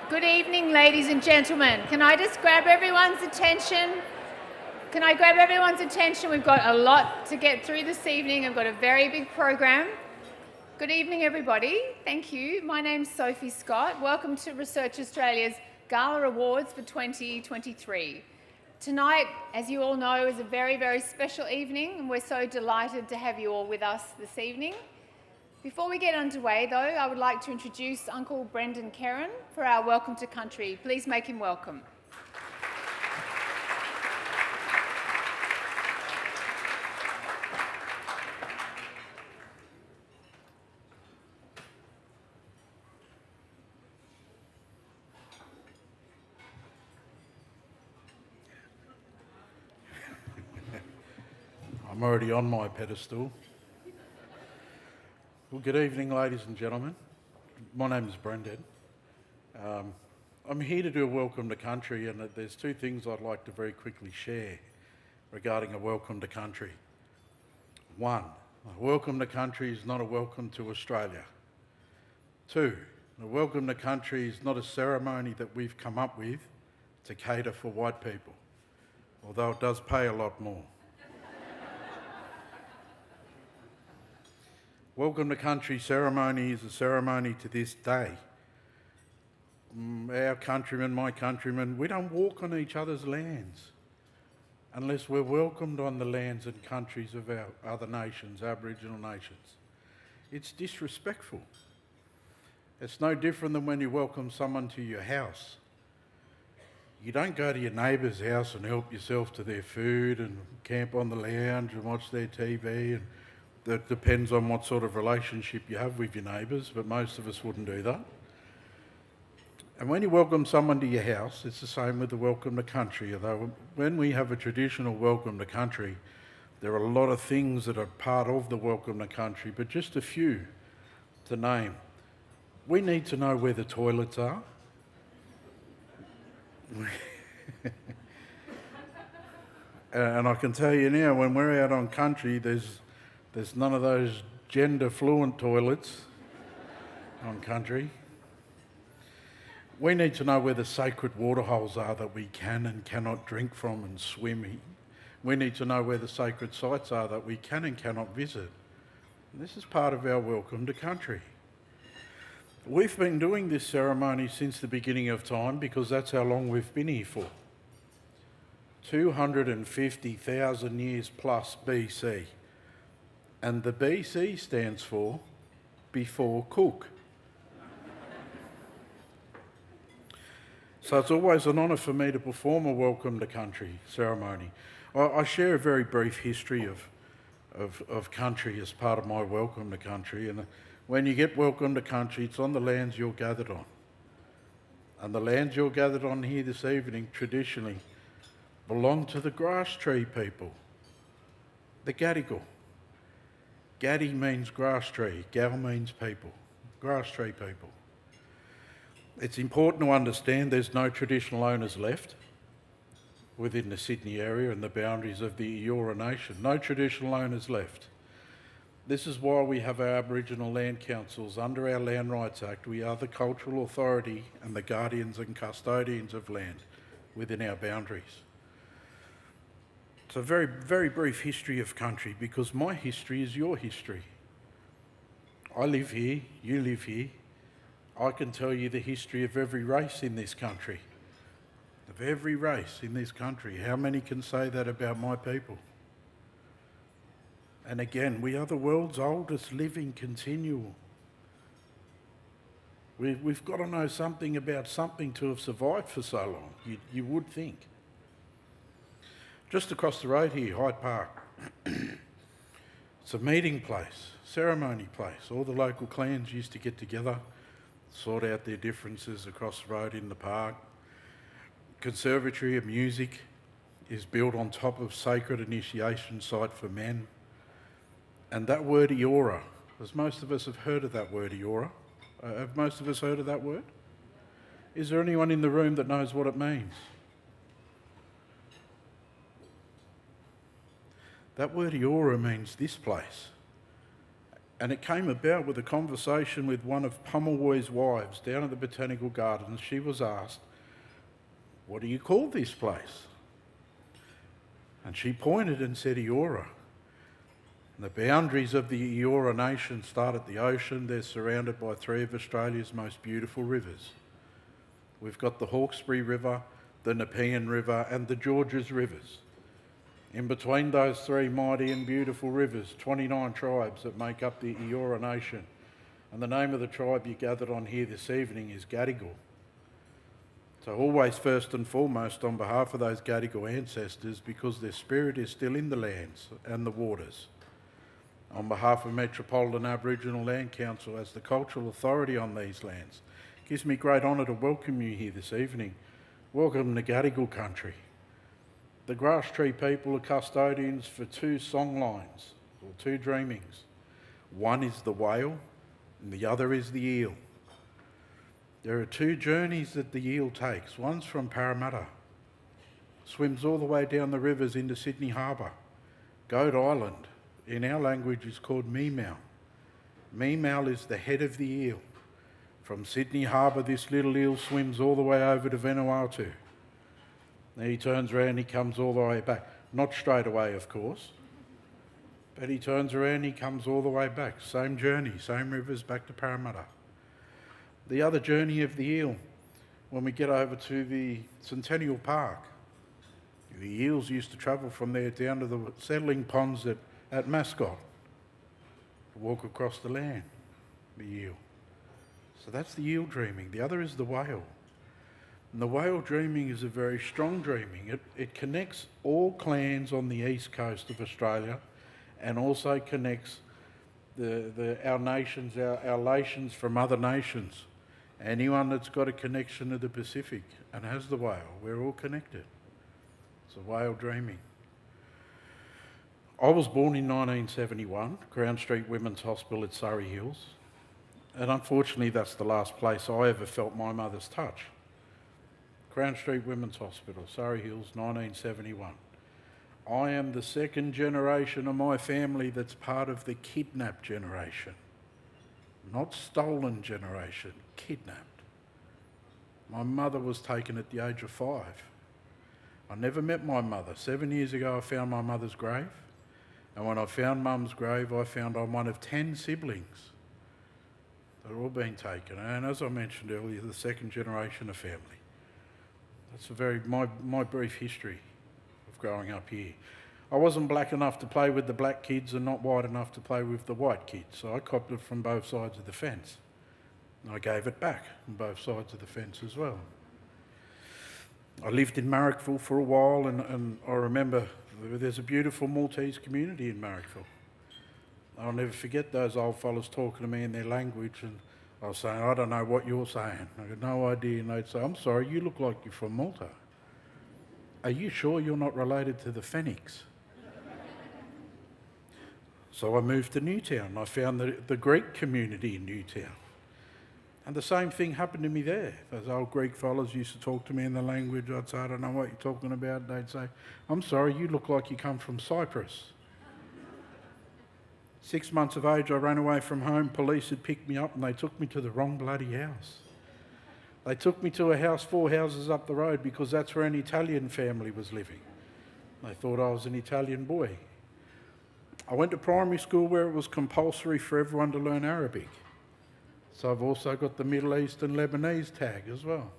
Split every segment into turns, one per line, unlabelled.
Good evening, ladies and gentlemen. Can I just grab everyone's attention? We've got a lot to get through this evening. I've got a very big program. Good evening, everybody. Thank you. My name's Sophie Scott. Welcome to Research Australia's Gala Awards for 2023. Tonight, as you all know, is a very, very special evening, and we're so delighted to have you all with us this evening. Before we get underway, though, I would like to introduce Uncle Brendan Kerrin for our Welcome to Country. Please make him welcome.
I'm already on my pedestal. Well, good evening, ladies and gentlemen. My name is Brendan. I'm here to do a Welcome to Country, and there's two things I'd like to very quickly share regarding a Welcome to Country. One, a Welcome to Country is not a welcome to Australia. Two, a Welcome to Country is not a ceremony that we've come up with to cater for white people, although it does pay a lot more. Welcome to Country ceremony is a ceremony to this day. Our countrymen, my countrymen, we don't walk on each other's lands unless we're welcomed on the lands and countries of our other nations, Aboriginal nations. It's disrespectful. It's no different than when you welcome someone to your house. You don't go to your neighbour's house and help yourself to their food and camp on the lounge and watch their TV. And that depends on what sort of relationship you have with your neighbours, but most of us wouldn't do that. And when you welcome someone to your house, it's the same with the Welcome to Country. Although when we have a traditional Welcome to Country, there are a lot of things that are part of the Welcome to Country, but just a few to name. We need to know where the toilets are. And I can tell you now, when we're out on country, there's none of those gender-fluent toilets on country. We need to know where the sacred waterholes are that we can and cannot drink from and swim in. We need to know where the sacred sites are that we can and cannot visit. And this is part of our Welcome to Country. We've been doing this ceremony since the beginning of time because that's how long we've been here for. 250,000 years plus BC. And the BC stands for before Cook. So it's always an honour for me to perform a Welcome to Country ceremony. I share a very brief history of country as part of my Welcome to Country. And when you get Welcome to Country, it's on the lands you're gathered on. And the lands you're gathered on here this evening traditionally belong to the Grass Tree people, the Gadigal. Gadi means grass tree, Gal means people, grass tree people. It's important to understand there's no traditional owners left within the Sydney area and the boundaries of the Eora Nation. No traditional owners left. This is why we have our Aboriginal land councils. Under our Land Rights Act, we are the cultural authority and the guardians and custodians of land within our boundaries. It's a very, very brief history of country because my history is your history. I live here, you live here. I can tell you the history of every race in this country. Of every race in this country. How many can say that about my people? And again, we are the world's oldest living continual. We've got to know something about something to have survived for so long, you would think. Just across the road here, Hyde Park. It's a meeting place, ceremony place. All the local clans used to get together, sort out their differences across the road in the park. Conservatory of Music is built on top of sacred initiation site for men. And that word Eora, as most of us have heard of that word Eora. Have most of us heard of that word? Is there anyone in the room that knows what it means? That word Eora means this place. And it came about with a conversation with one of Pomeroy's wives down at the Botanical Gardens. She was asked, "What do you call this place?" And she pointed and said, Eora. And the boundaries of the Eora Nation start at the ocean. They're surrounded by three of Australia's most beautiful rivers. We've got the Hawkesbury River, the Nepean River and the Georges Rivers. In between those three mighty and beautiful rivers, 29 tribes that make up the Eora Nation. And the name of the tribe you gathered on here this evening is Gadigal. So always first and foremost on behalf of those Gadigal ancestors, because their spirit is still in the lands and the waters. On behalf of Metropolitan Aboriginal Land Council as the cultural authority on these lands, it gives me great honour to welcome you here this evening. Welcome to Gadigal country. The Grass Tree people are custodians for two song lines, or two dreamings. One is the whale and the other is the eel. There are two journeys that the eel takes. One's from Parramatta, swims all the way down the rivers into Sydney Harbour. Goat Island, in our language, is called Meemau. Meemau is the head of the eel. From Sydney Harbour, this little eel swims all the way over to Vanuatu. Then he turns around, he comes all the way back. Not straight away, of course, but he turns around, he comes all the way back. Same journey, same rivers, back to Parramatta. The other journey of the eel, when we get over to the Centennial Park, the eels used to travel from there down to the settling ponds at Mascot, to walk across the land, the eel. So that's the eel dreaming. The other is the whale. And the whale dreaming is a very strong dreaming. It connects all clans on the east coast of Australia and also connects our nations, our nations from other nations. Anyone that's got a connection to the Pacific and has the whale, we're all connected. It's a whale dreaming. I was born in 1971, Crown Street Women's Hospital at Surrey Hills, and unfortunately that's the last place I ever felt my mother's touch. Crown Street Women's Hospital, Surrey Hills, 1971. I am the second generation of my family that's part of the kidnapped generation. Not stolen generation, kidnapped. My mother was taken at the age of 5. I never met my mother. 7 years ago I found my mother's grave, and when I found Mum's grave I found I'm one of 10 siblings. They're all being taken, and as I mentioned earlier, the second generation of family. That's my brief history of growing up here. I wasn't black enough to play with the black kids and not white enough to play with the white kids, so I copped it from both sides of the fence. And I gave it back on both sides of the fence as well. I lived in Marrickville for a while, and I remember there's a beautiful Maltese community in Marrickville. I'll never forget those old fellas talking to me in their language, and I was saying, I don't know what you're saying. I had no idea, and they'd say, I'm sorry, you look like you're from Malta. Are you sure you're not related to the Fenwics? So I moved to Newtown. I found the Greek community in Newtown. And the same thing happened to me there. Those old Greek fellas used to talk to me in the language. I'd say, I don't know what you're talking about. They'd say, I'm sorry, you look like you come from Cyprus. 6 months of age, I ran away from home. Police had picked me up and they took me to the wrong bloody house. They took me to a house 4 houses up the road because that's where an Italian family was living. They thought I was an Italian boy. I went to primary school where it was compulsory for everyone to learn Arabic. So I've also got the Middle East and Lebanese tag as well.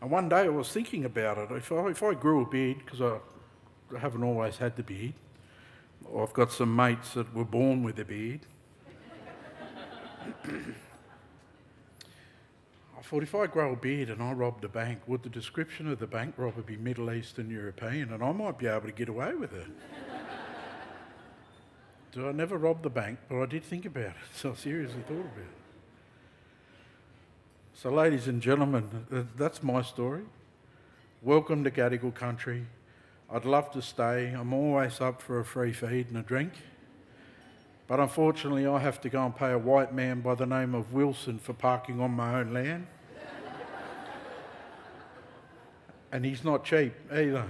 And one day I was thinking about it. If I grew a beard, because I haven't always had the beard, I've got some mates that were born with a beard. I thought, if I grow a beard and I robbed a bank, would the description of the bank robber be Middle Eastern European? And I might be able to get away with it. So I never robbed the bank, but I did think about it. So I seriously thought about it. So ladies and gentlemen, that's my story. Welcome to Gadigal country. I'd love to stay. I'm always up for a free feed and a drink. But unfortunately, I have to go and pay a white man by the name of Wilson for parking on my own land. And he's not cheap either.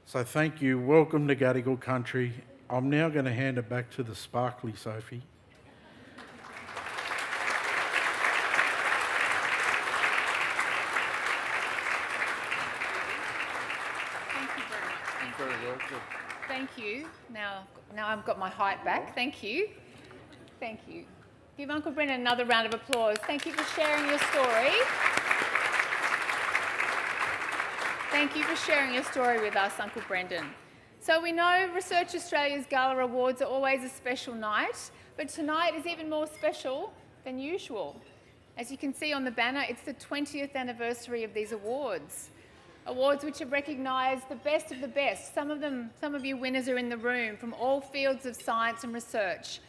So thank you. Welcome to Gadigal country. I'm now going to hand it back to the sparkly Sophie.
Thank you very much. Thank you.
Very welcome.
Thank you. Now I've got my height back. Thank you. Thank you. Give Uncle Brendan another round of applause. Thank you for sharing your story. Thank you for sharing your story with us, Uncle Brendan. So we know Research Australia's Gala Awards are always a special night, but tonight is even more special than usual. As you can see on the banner, it's the 20th anniversary of these awards. Awards which have recognised the best of the best. Some of you winners are in the room from all fields of science and research.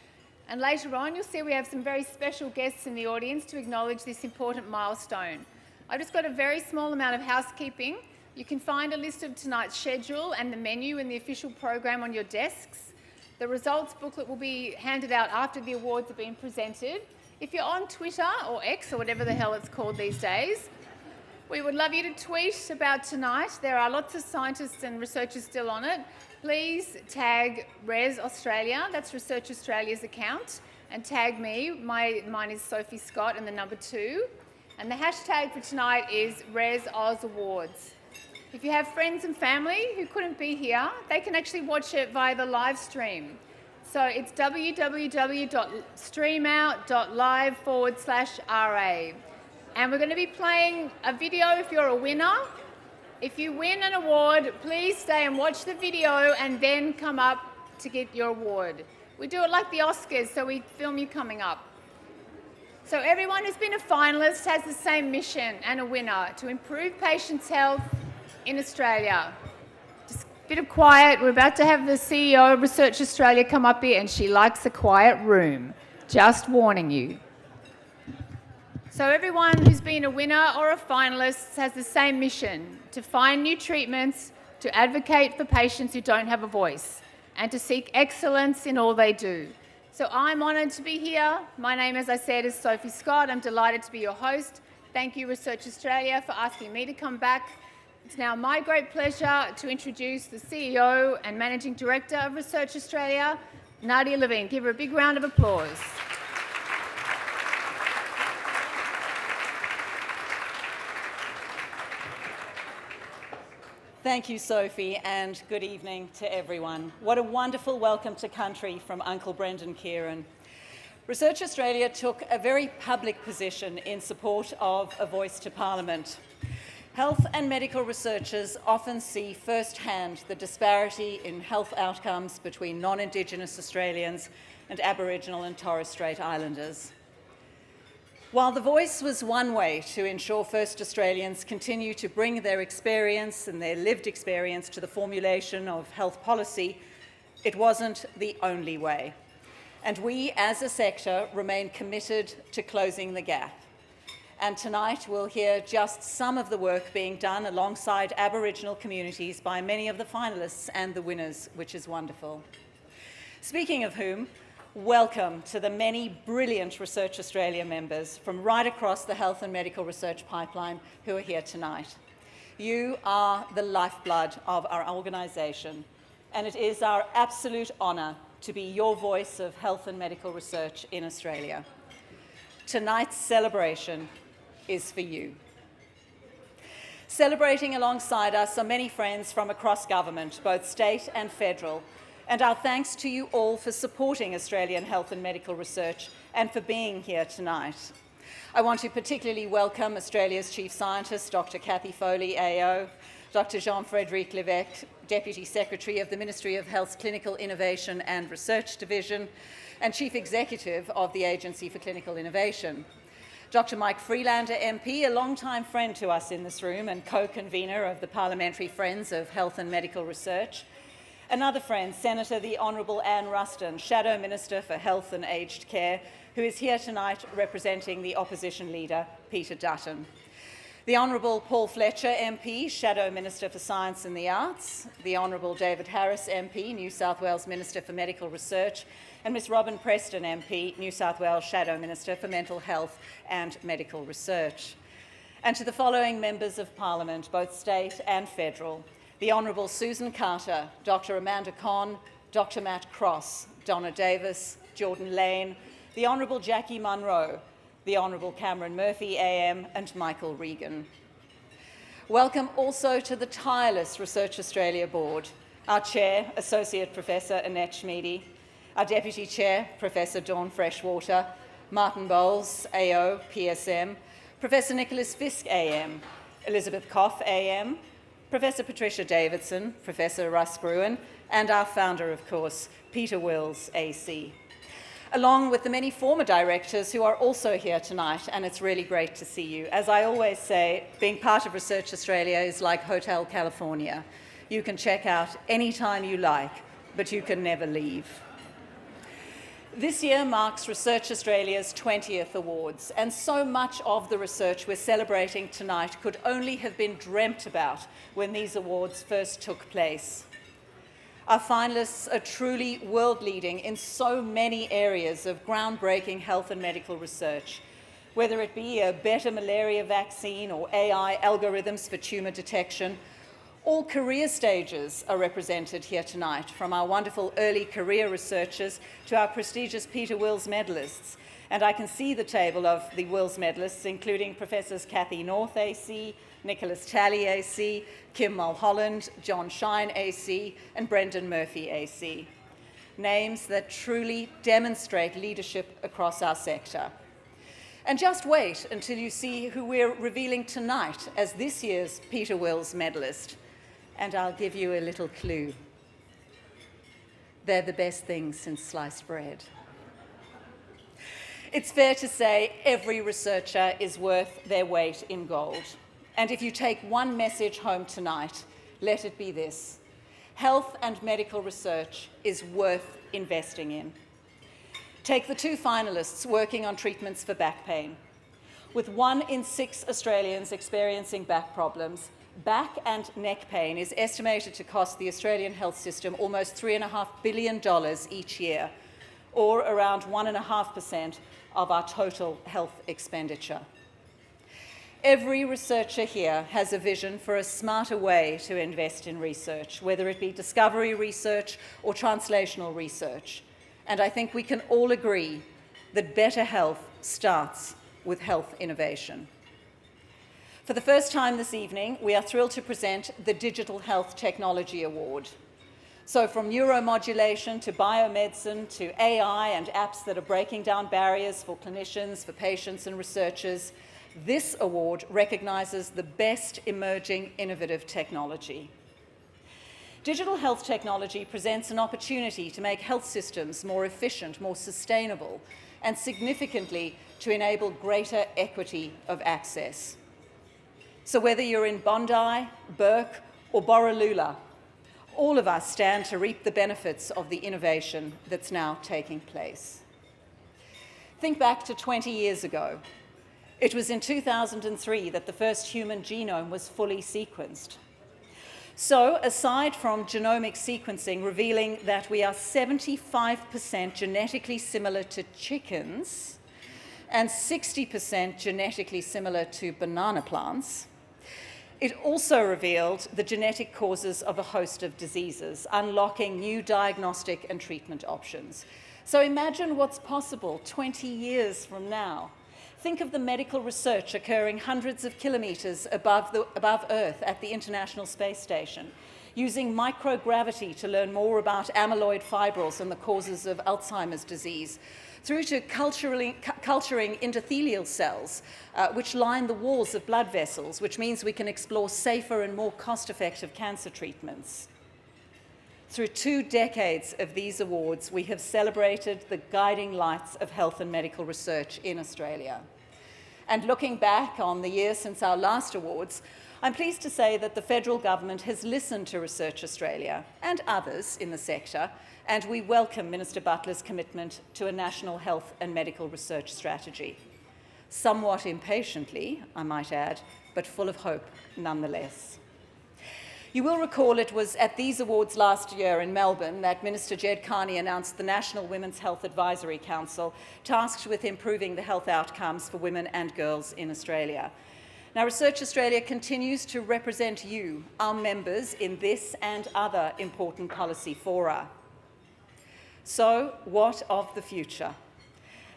And later on, you'll see we have some very special guests in the audience to acknowledge this important milestone. I've just got a very small amount of housekeeping. You can find a list of tonight's schedule and the menu in the official program on your desks. The results booklet will be handed out after the awards have been presented. If you're on Twitter or X or whatever the hell it's called these days, we would love you to tweet about tonight. There are lots of scientists and researchers still on it. Please tag Res Australia, that's Research Australia's account, and tag me. Mine is Sophie Scott and the number 2. And the hashtag for tonight is ResAusAwards. If you have friends and family who couldn't be here, they can actually watch it via the live stream. So it's www.streamout.live/RA. And we're going to be playing a video if you're a winner. If you win an award, please stay and watch the video and then come up to get your award. We do it like the Oscars, so we film you coming up. So everyone who's been a finalist has the same mission and a winner: to improve patients' health in Australia. Just a bit of quiet. We're about to have the CEO of Research Australia come up here, and she likes a quiet room. Just warning you. So everyone who's been a winner or a finalist has the same mission: to find new treatments, to advocate for patients who don't have a voice, and to seek excellence in all they do. So I'm honoured to be here. My name, as I said, is Sophie Scott. I'm delighted to be your host. Thank you, Research Australia, for asking me to come back. It's now my great pleasure to introduce the CEO and Managing Director of Research Australia, Nadia Levine. Give her a big round of applause.
Thank you, Sophie, and good evening to everyone. What a wonderful welcome to country from Uncle Brendan Kieran. Research Australia took a very public position in support of a voice to Parliament. Health and medical researchers often see firsthand the disparity in health outcomes between non-Indigenous Australians and Aboriginal and Torres Strait Islanders. While the voice was one way to ensure First Australians continue to bring their experience and their lived experience to the formulation of health policy, it wasn't the only way. And we, as a sector, remain committed to closing the gap. And tonight we'll hear just some of the work being done alongside Aboriginal communities by many of the finalists and the winners, which is wonderful. Speaking of whom, welcome to the many brilliant Research Australia members from right across the health and medical research pipeline who are here tonight. You are the lifeblood of our organisation, and it is our absolute honour to be your voice of health and medical research in Australia. Tonight's celebration is for you. Celebrating alongside us are many friends from across government, both state and federal, and our thanks to you all for supporting Australian health and medical research and for being here tonight. I want to particularly welcome Australia's Chief Scientist, Dr. Cathy Foley, AO, Dr. Jean-Frédéric Lévesque, Deputy Secretary of the Ministry of Health's Clinical Innovation and Research Division, and Chief Executive of the Agency for Clinical Innovation. Dr. Mike Freelander MP, a long-time friend to us in this room and co-convener of the Parliamentary Friends of Health and Medical Research. Another friend, Senator the Honourable Anne Ruston, Shadow Minister for Health and Aged Care, who is here tonight representing the opposition leader, Peter Dutton. The Honourable Paul Fletcher MP, Shadow Minister for Science and the Arts. The Honourable David Harris MP, New South Wales Minister for Medical Research. And Ms Robin Preston MP, New South Wales Shadow Minister for Mental Health and Medical Research. And to the following members of Parliament, both state and federal: the Honourable Susan Carter, Dr. Amanda Conn, Dr. Matt Cross, Donna Davis, Jordan Lane, the Honourable Jackie Munro, the Honourable Cameron Murphy AM, and Michael Regan. Welcome also to the tireless Research Australia Board, our Chair, Associate Professor Annette Schmidi, our Deputy Chair, Professor Dawn Freshwater, Martin Bowles, AO, PSM, Professor Nicholas Fisk, AM, Elizabeth Koff, AM, Professor Patricia Davidson, Professor Russ Gruen, and our founder, of course, Peter Wills, AC, along with the many former directors who are also here tonight, and it's really great to see you. As I always say, being part of Research Australia is like Hotel California. You can check out any time you like, but you can never leave. This year marks Research Australia's 20th awards, and so much of the research we're celebrating tonight could only have been dreamt about when these awards first took place. Our finalists are truly world-leading in so many areas of groundbreaking health and medical research, whether it be a better malaria vaccine or AI algorithms for tumour detection. All career stages are represented here tonight, from our wonderful early career researchers to our prestigious Peter Wills medalists. And I can see the table of the Wills medalists, including Professors Kathy North, AC, Nicholas Talley, AC, Kim Mulholland, John Shine, AC, and Brendan Murphy, AC. Names that truly demonstrate leadership across our sector. And just wait until you see who we're revealing tonight as this year's Peter Wills medalist. And I'll give you a little clue. They're the best thing since sliced bread. It's fair to say every researcher is worth their weight in gold. And if you take one message home tonight, let it be this: health and medical research is worth investing in. Take the two finalists working on treatments for back pain. With 1 in 6 Australians experiencing back problems, back and neck pain is estimated to cost the Australian health system almost $3.5 billion each year, or around 1.5% of our total health expenditure. Every researcher here has a vision for a smarter way to invest in research, whether it be discovery research or translational research. And I think we can all agree that better health starts with health innovation. For the first time this evening, we are thrilled to present the Digital Health Technology Award. So from neuromodulation to biomedicine to AI and apps that are breaking down barriers for clinicians, for patients and researchers, this award recognises the best emerging innovative technology. Digital health technology presents an opportunity to make health systems more efficient, more sustainable, and significantly to enable greater equity of access. So whether you're in Bondi, Bourke, or Borroloola, all of us stand to reap the benefits of the innovation that's now taking place. Think back to 20 years ago. It was in 2003 that the first human genome was fully sequenced. So, aside from genomic sequencing revealing that we are 75% genetically similar to chickens and 60% genetically similar to banana plants, it also revealed the genetic causes of a host of diseases, unlocking new diagnostic and treatment options. So imagine what's possible 20 years from now. Think of the medical research occurring hundreds of kilometres above Earth at the International Space Station, using microgravity to learn more about amyloid fibrils and the causes of Alzheimer's disease, through to culturing endothelial cells, which line the walls of blood vessels, which means we can explore safer and more cost-effective cancer treatments. Through 2 decades of these awards, we have celebrated the guiding lights of health and medical research in Australia. And looking back on the year since our last awards, I'm pleased to say that the federal government has listened to Research Australia and others in the sector, and we welcome Minister Butler's commitment to a national health and medical research strategy. Somewhat impatiently, I might add, but full of hope nonetheless. You will recall it was at these awards last year in Melbourne that Minister Jed Carney announced the National Women's Health Advisory Council, tasked with improving the health outcomes for women and girls in Australia. Now, Research Australia continues to represent you, our members, in this and other important policy fora. So, what of the future?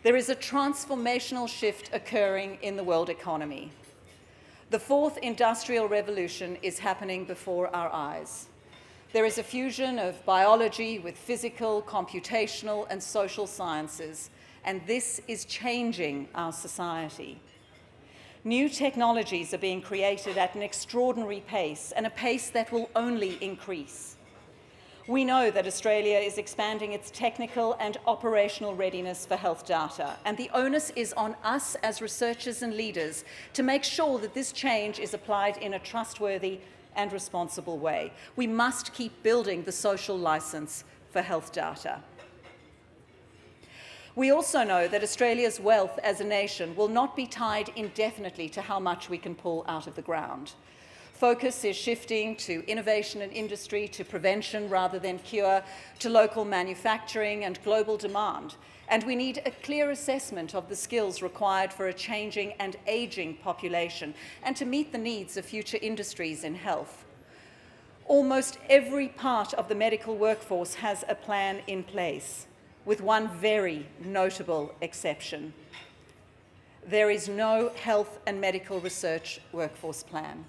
There is a transformational shift occurring in the world economy. The fourth industrial revolution is happening before our eyes. There is a fusion of biology with physical, computational, and social sciences, and this is changing our society. New technologies are being created at an extraordinary pace, and a pace that will only increase. We know that Australia is expanding its technical and operational readiness for health data, and the onus is on us as researchers and leaders to make sure that this change is applied in a trustworthy and responsible way. We must keep building the social license for health data. We also know that Australia's wealth as a nation will not be tied indefinitely to how much we can pull out of the ground. Focus is shifting to innovation and industry, to prevention rather than cure, to local manufacturing and global demand. And we need a clear assessment of the skills required for a changing and ageing population and to meet the needs of future industries in health. Almost every part of the medical workforce has a plan in place, with one very notable exception. There is no health and medical research workforce plan.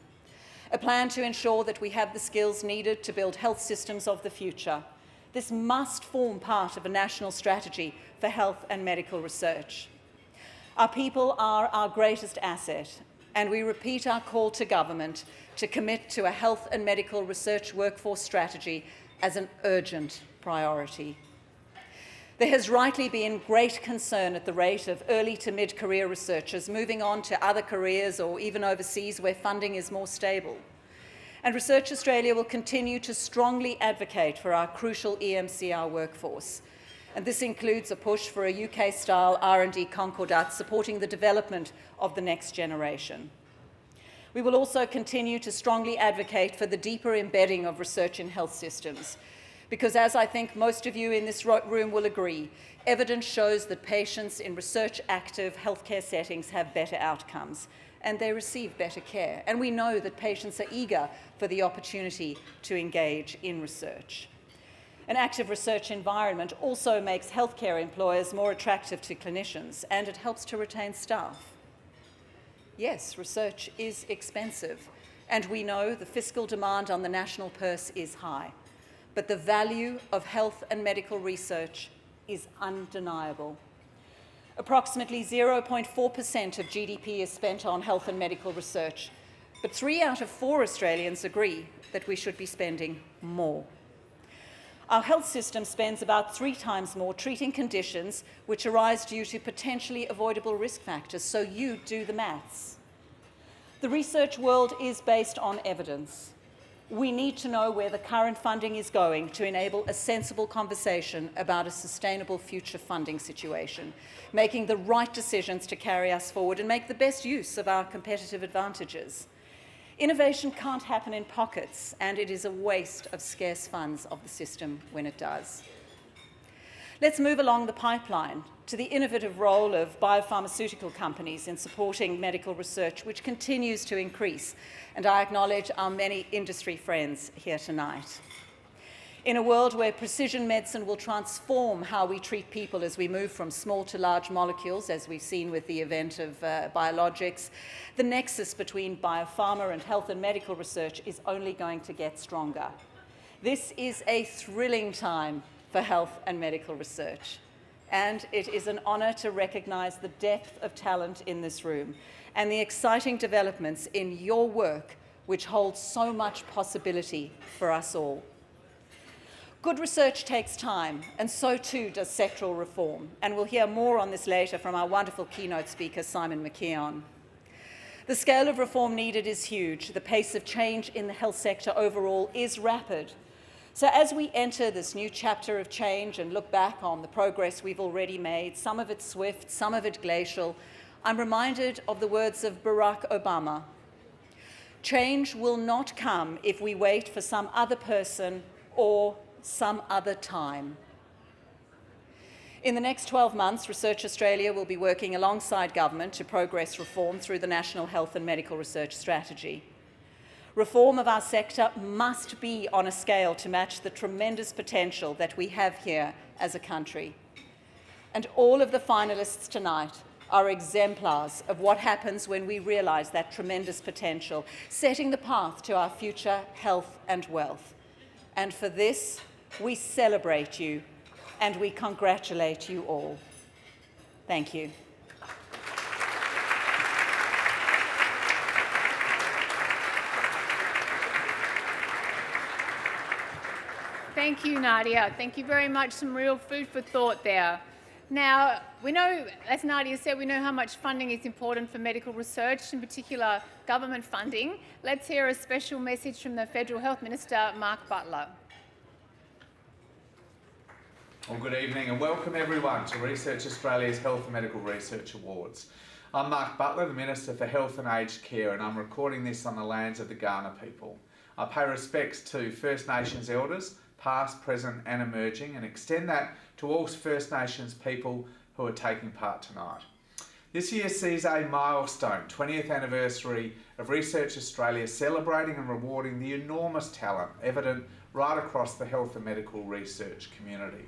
A plan to ensure that we have the skills needed to build health systems of the future. This must form part of a national strategy for health and medical research. Our people are our greatest asset, and we repeat our call to government to commit to a health and medical research workforce strategy as an urgent priority. There has rightly been great concern at the rate of early to mid-career researchers moving on to other careers or even overseas where funding is more stable. And Research Australia will continue to strongly advocate for our crucial EMCR workforce. And this includes a push for a UK-style R&D concordat supporting the development of the next generation. We will also continue to strongly advocate for the deeper embedding of research in health systems, because as I think most of you in this room will agree, evidence shows that patients in research-active healthcare settings have better outcomes and they receive better care. And we know that patients are eager for the opportunity to engage in research. An active research environment also makes healthcare employers more attractive to clinicians, and it helps to retain staff. Yes, research is expensive, and we know the fiscal demand on the national purse is high. But the value of health and medical research is undeniable. Approximately 0.4% of GDP is spent on health and medical research, but 3 out of 4 Australians agree that we should be spending more. Our health system spends about 3 times more treating conditions which arise due to potentially avoidable risk factors, so you do the maths. The research world is based on evidence. We need to know where the current funding is going to enable a sensible conversation about a sustainable future funding situation, making the right decisions to carry us forward and make the best use of our competitive advantages. Innovation can't happen in pockets, and it is a waste of scarce funds of the system when it does. Let's move along the pipeline to the innovative role of biopharmaceutical companies in supporting medical research, which continues to increase, and I acknowledge our many industry friends here tonight. In a world where precision medicine will transform how we treat people as we move from small to large molecules, as we've seen with the event of biologics, the nexus between biopharma and health and medical research is only going to get stronger. This is a thrilling time for health and medical research, and it is an honour to recognise the depth of talent in this room and the exciting developments in your work which hold so much possibility for us all. Good research takes time, and so too does sectoral reform, and we'll hear more on this later from our wonderful keynote speaker, Simon McKeon. The scale of reform needed is huge. The pace of change in the health sector overall is rapid. So as we enter this new chapter of change and look back on the progress we've already made, some of it swift, some of it glacial, I'm reminded of the words of Barack Obama. Change will not come if we wait for some other person or some other time. In the next 12 months, Research Australia will be working alongside government to progress reform through the National Health and Medical Research Strategy. Reform of our sector must be on a scale to match the tremendous potential that we have here as a country. And all of the finalists tonight are exemplars of what happens when we realise that tremendous potential, setting the path to our future health and wealth. And for this, we celebrate you and we congratulate you all. Thank you.
Thank you, Nadia. Thank you very much. Some real food for thought there. Now, we know, as Nadia said, we know how much funding is important for medical research, in particular government funding. Let's hear a special message from the Federal Health Minister, Mark Butler.
Well, good evening and welcome everyone to Research Australia's Health and Medical Research Awards. I'm Mark Butler, the Minister for Health and Aged Care, and I'm recording this on the lands of the Kaurna people. I pay respects to First Nations elders, past, present and emerging, and extend that to all First Nations people who are taking part tonight. This year sees a milestone 20th anniversary of Research Australia celebrating and rewarding the enormous talent evident right across the health and medical research community.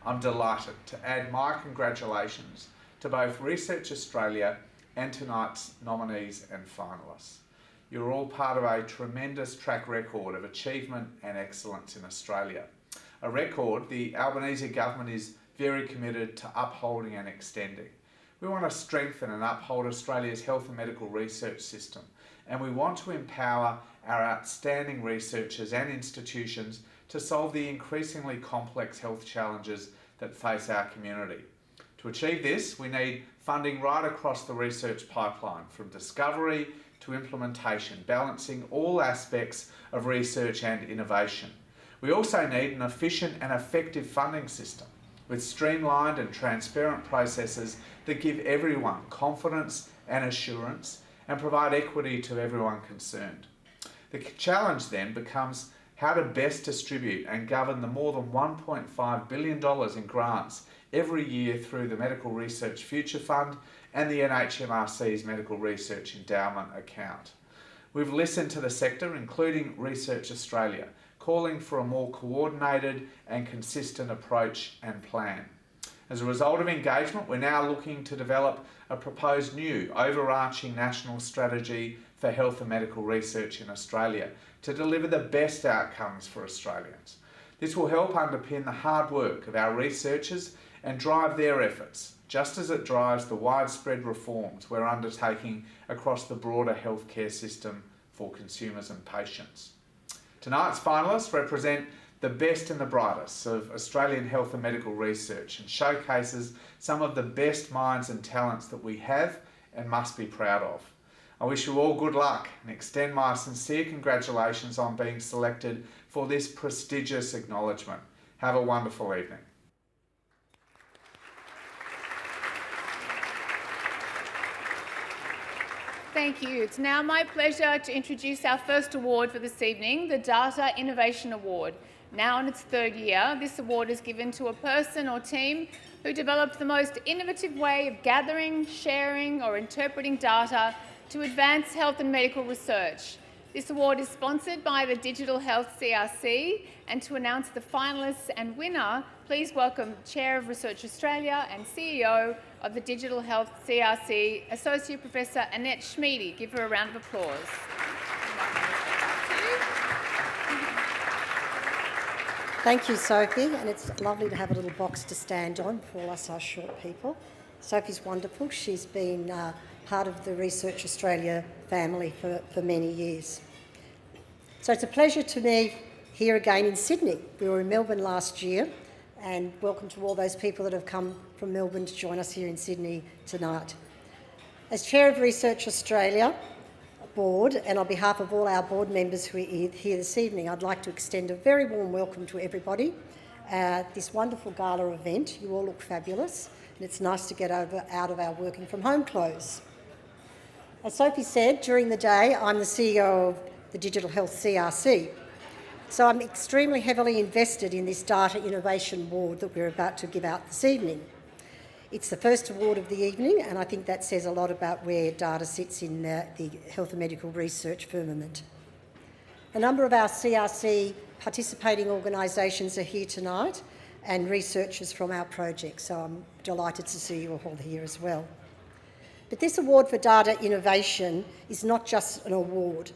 I'm delighted to add my congratulations to both Research Australia and tonight's nominees and finalists. You're all part of a tremendous track record of achievement and excellence in Australia. A record the Albanese government is very committed to upholding and extending. We want to strengthen and uphold Australia's health and medical research system, and we want to empower our outstanding researchers and institutions to solve the increasingly complex health challenges that face our community. To achieve this, we need funding right across the research pipeline, from discovery to implementation, balancing all aspects of research and innovation. We also need an efficient and effective funding system with streamlined and transparent processes that give everyone confidence and assurance and provide equity to everyone concerned. The challenge then becomes how to best distribute and govern the more than $1.5 billion in grants every year through the Medical Research Future Fund and the NHMRC's Medical Research Endowment account. We've listened to the sector, including Research Australia, calling for a more coordinated and consistent approach and plan. As a result of engagement, we're now looking to develop a proposed new overarching national strategy for health and medical research in Australia to deliver the best outcomes for Australians. This will help underpin the hard work of our researchers and drive their efforts, just as it drives the widespread reforms we're undertaking across the broader healthcare system for consumers and patients. Tonight's finalists represent the best and the brightest of Australian health and medical research and showcases some of the best minds and talents that we have and must be proud of. I wish you all good luck and extend my sincere congratulations on being selected for this prestigious acknowledgement. Have a wonderful evening.
Thank you. It's now my pleasure to introduce our first award for this evening, the Data Innovation Award. Now in its third year, this award is given to a person or team who develops the most innovative way of gathering, sharing or interpreting data to advance health and medical research. This award is sponsored by the Digital Health CRC, and to announce the finalists and winner, please welcome Chair of Research Australia and CEO of the Digital Health CRC, Associate Professor Annette Schmiede. Give her a round of applause.
Thank you, Sophie, and it's lovely to have a little box to stand on for all us short people. Sophie's wonderful. She's been part of the Research Australia family for many years. So it's a pleasure to be here again in Sydney. We were in Melbourne last year, and welcome to all those people that have come from Melbourne to join us here in Sydney tonight. As Chair of Research Australia Board, and on behalf of all our board members who are here this evening, I'd like to extend a very warm welcome to everybody at this wonderful gala event. You all look fabulous, and it's nice to get out of our working from home clothes. As Sophie said, during the day I'm the CEO of the Digital Health CRC, so I'm extremely heavily invested in this Data Innovation Award that we're about to give out this evening. It's the first award of the evening, and I think that says a lot about where data sits in the health and medical research firmament. A number of our CRC participating organisations are here tonight and researchers from our project, so I'm delighted to see you all here as well. But this award for data innovation is not just an award.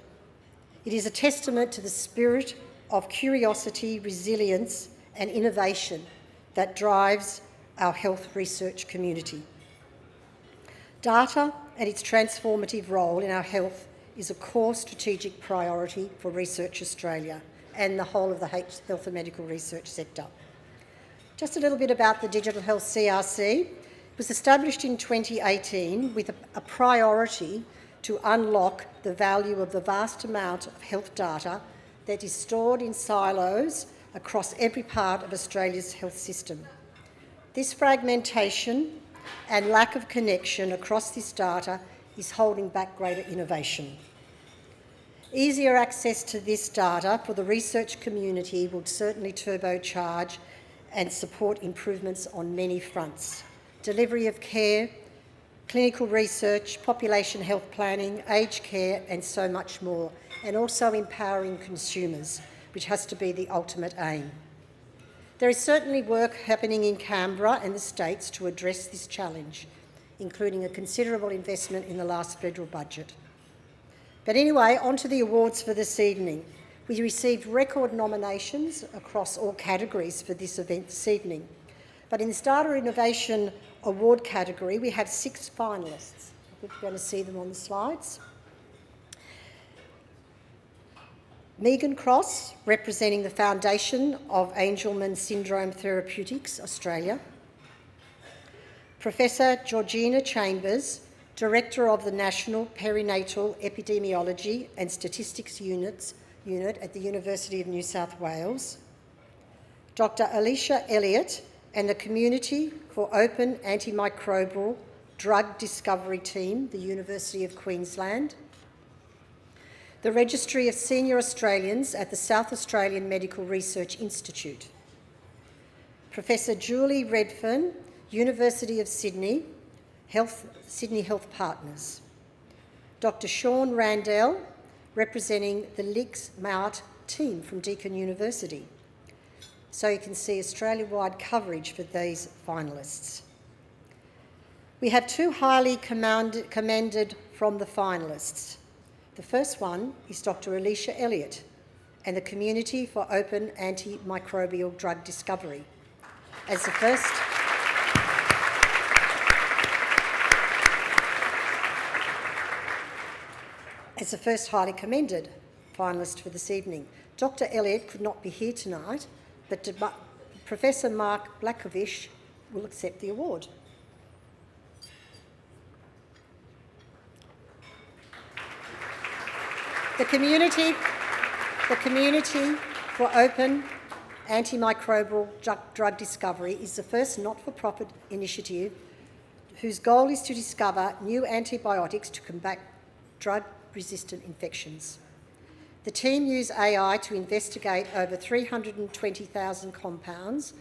It is a testament to the spirit of curiosity, resilience and innovation that drives our health research community. Data and its transformative role in our health is a core strategic priority for Research Australia and the whole of the health and medical research sector. Just a little bit about the Digital Health CRC. It was established in 2018 with a priority to unlock the value of the vast amount of health data that is stored in silos across every part of Australia's health system. This fragmentation and lack of connection across this data is holding back greater innovation. Easier access to this data for the research community will certainly turbocharge and support improvements on many fronts: delivery of care, clinical research, population health planning, aged care and so much more, and also empowering consumers, which has to be the ultimate aim. There is certainly work happening in Canberra and the States to address this challenge, including a considerable investment in the last federal budget. But anyway, on to the awards for this evening. We received record nominations across all categories for this event this evening. But in this Data Innovation Award category, we have 6 finalists. We're going to see them on the slides. Megan Cross, representing the Foundation of Angelman Syndrome Therapeutics, Australia. Professor Georgina Chambers, Director of the National Perinatal Epidemiology and Statistics Unit at the University of New South Wales. Dr. Alicia Elliott and the Community for Open Antimicrobial Drug Discovery Team, the University of Queensland. The Registry of Senior Australians at the South Australian Medical Research Institute. Professor Julie Redfern, University of Sydney, Sydney Health Partners. Dr. Sean Randell, representing the LINC-SMART team from Deakin University. So you can see Australia-wide coverage for these finalists. We have 2 highly commended from the finalists. The first one is Dr. Alicia Elliott and the Community for Open Antimicrobial Drug Discovery. As the first highly commended finalist for this evening. Dr. Elliott could not be here tonight, but Professor Mark Blakovich will accept the award. The Community for Open Antimicrobial Drug Discovery is the first not-for-profit initiative whose goal is to discover new antibiotics to combat drug-resistant infections. The team use AI to investigate over 320,000 compounds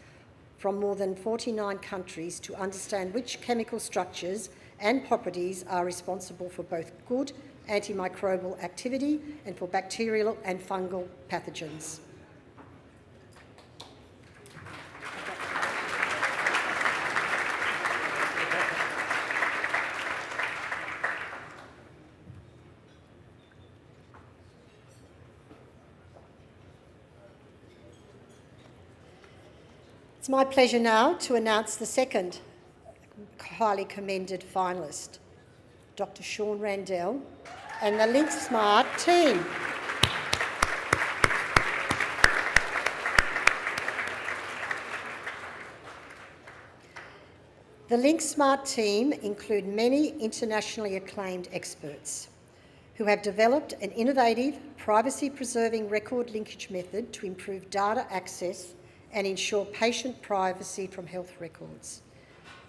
from more than 49 countries to understand which chemical structures and properties are responsible for both good antimicrobial activity and for bacterial and fungal pathogens. It's my pleasure now to announce the second highly commended finalist, Dr. Sean Randell and the LINC-SMART team. The LINC-SMART team include many internationally acclaimed experts who have developed an innovative, privacy-preserving record linkage method to improve data access and ensure patient privacy from health records.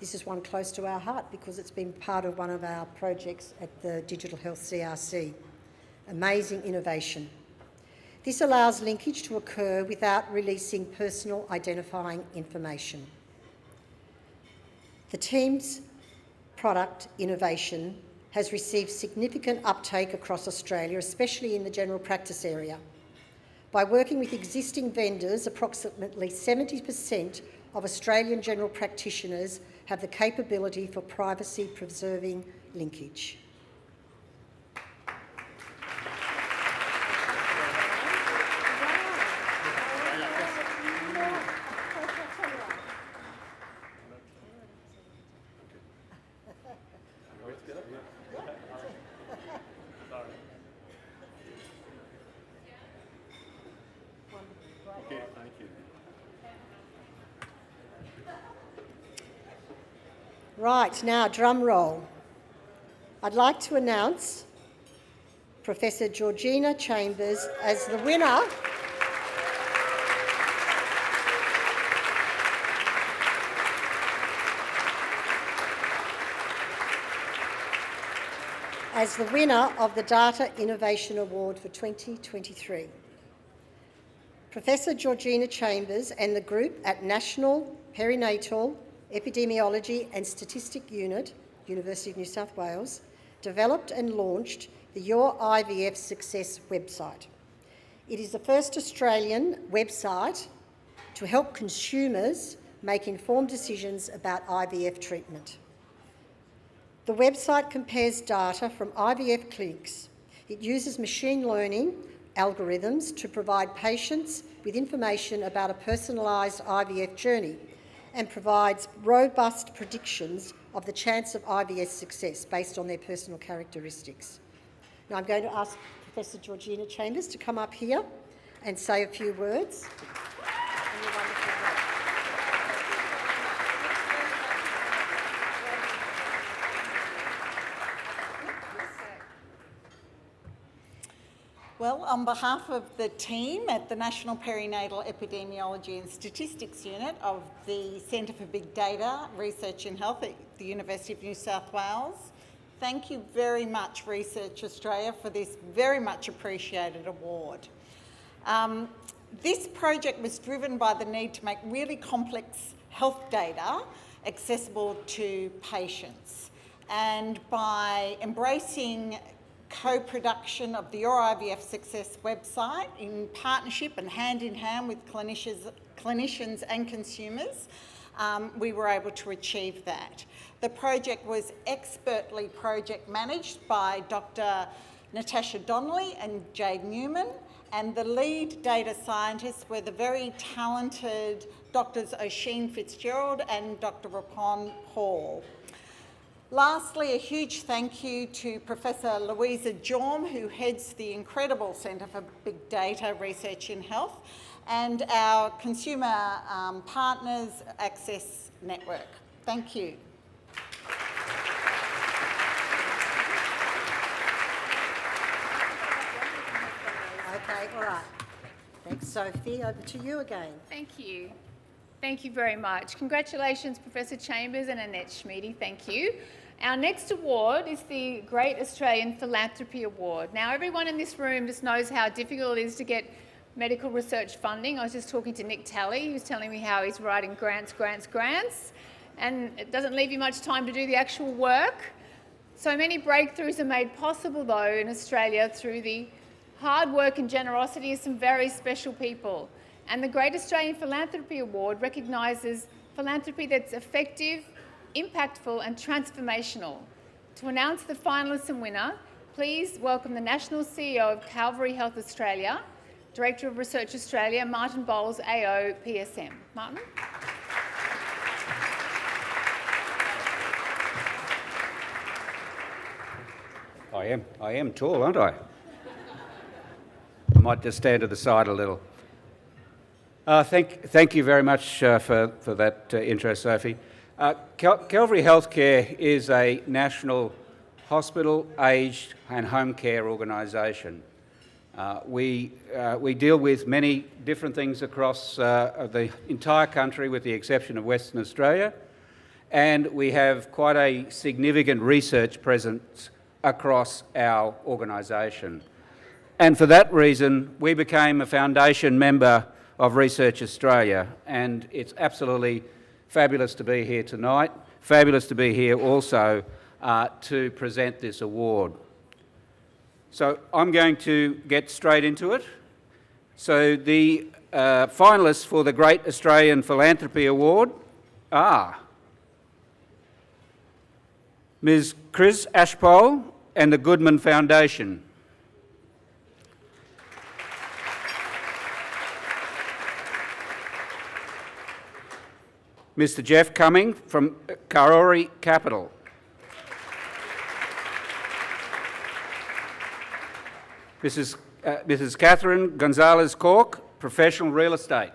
This is one close to our heart because it's been part of one of our projects at the Digital Health CRC. Amazing innovation. This allows linkage to occur without releasing personal identifying information. The team's product innovation has received significant uptake across Australia, especially in the general practice area. By working with existing vendors, approximately 70% of Australian general practitioners have the capability for privacy-preserving linkage. Right, now drum roll. I'd like to announce Professor Georgina Chambers as the winner of the Data Innovation Award for 2023. Professor Georgina Chambers and the group at National Perinatal Epidemiology and Statistic Unit, University of New South Wales, developed and launched the Your IVF Success website. It is the first Australian website to help consumers make informed decisions about IVF treatment. The website compares data from IVF clinics. It uses machine learning algorithms to provide patients with information about a personalised IVF journey and provides robust predictions of the chance of IVF success based on their personal characteristics. Now I'm going to ask Professor Georgina Chambers to come up here and say a few words.
Well, on behalf of the team at the National Perinatal Epidemiology and Statistics Unit of the Centre for Big Data Research in Health at the University of New South Wales, thank you very much, Research Australia, for this very much appreciated award. This project was driven by the need to make really complex health data accessible to patients. And by embracing co-production of the Your IVF Success website in partnership and hand in hand with clinicians and consumers, we were able to achieve that. The project was expertly project managed by Dr. Natasha Donnelly and Jade Newman, and the lead data scientists were the very talented Drs. Oisin Fitzgerald and Dr. Rapon Hall. Lastly, a huge thank you to Professor Louisa Jorm, who heads the incredible Centre for Big Data Research in Health, and our consumer partners, Access Network. Thank you.
Okay, all right. Thanks, Sophie. Over to you again.
Thank you. Thank you very much. Congratulations, Professor Chambers and Annette Schmiede. Thank you. Our next award is the Great Australian Philanthropy Award. Now, everyone in this room just knows how difficult it is to get medical research funding. I was just talking to Nick Talley, who's telling me how he's writing grants, and it doesn't leave you much time to do the actual work. So many breakthroughs are made possible, though, in Australia through the hard work and generosity of some very special people. And the Great Australian Philanthropy Award recognises philanthropy that's effective, impactful and transformational. To announce the finalists and winner, please welcome the National CEO of Calvary Health Australia, Director of Research Australia, Martin Bowles, AO, PSM. Martin?
I am tall, aren't I? I might just stand to the side a little. Thank you very much for that intro, Sophie. Calvary Healthcare is a national hospital, aged and home care organisation. We deal with many different things across the entire country with the exception of Western Australia, and we have quite a significant research presence across our organisation. And for that reason, we became a foundation member of Research Australia, and it's absolutely fabulous to be here tonight, fabulous to be here also to present this award. So I'm going to get straight into it. So the finalists for the Great Australian Philanthropy Award are Ms. Chris Ashpole and the Goodman Foundation. Mr. Jeff Cumming from Karori Capital. Mrs. Catherine Gonzalez Cork, Professional Real Estate.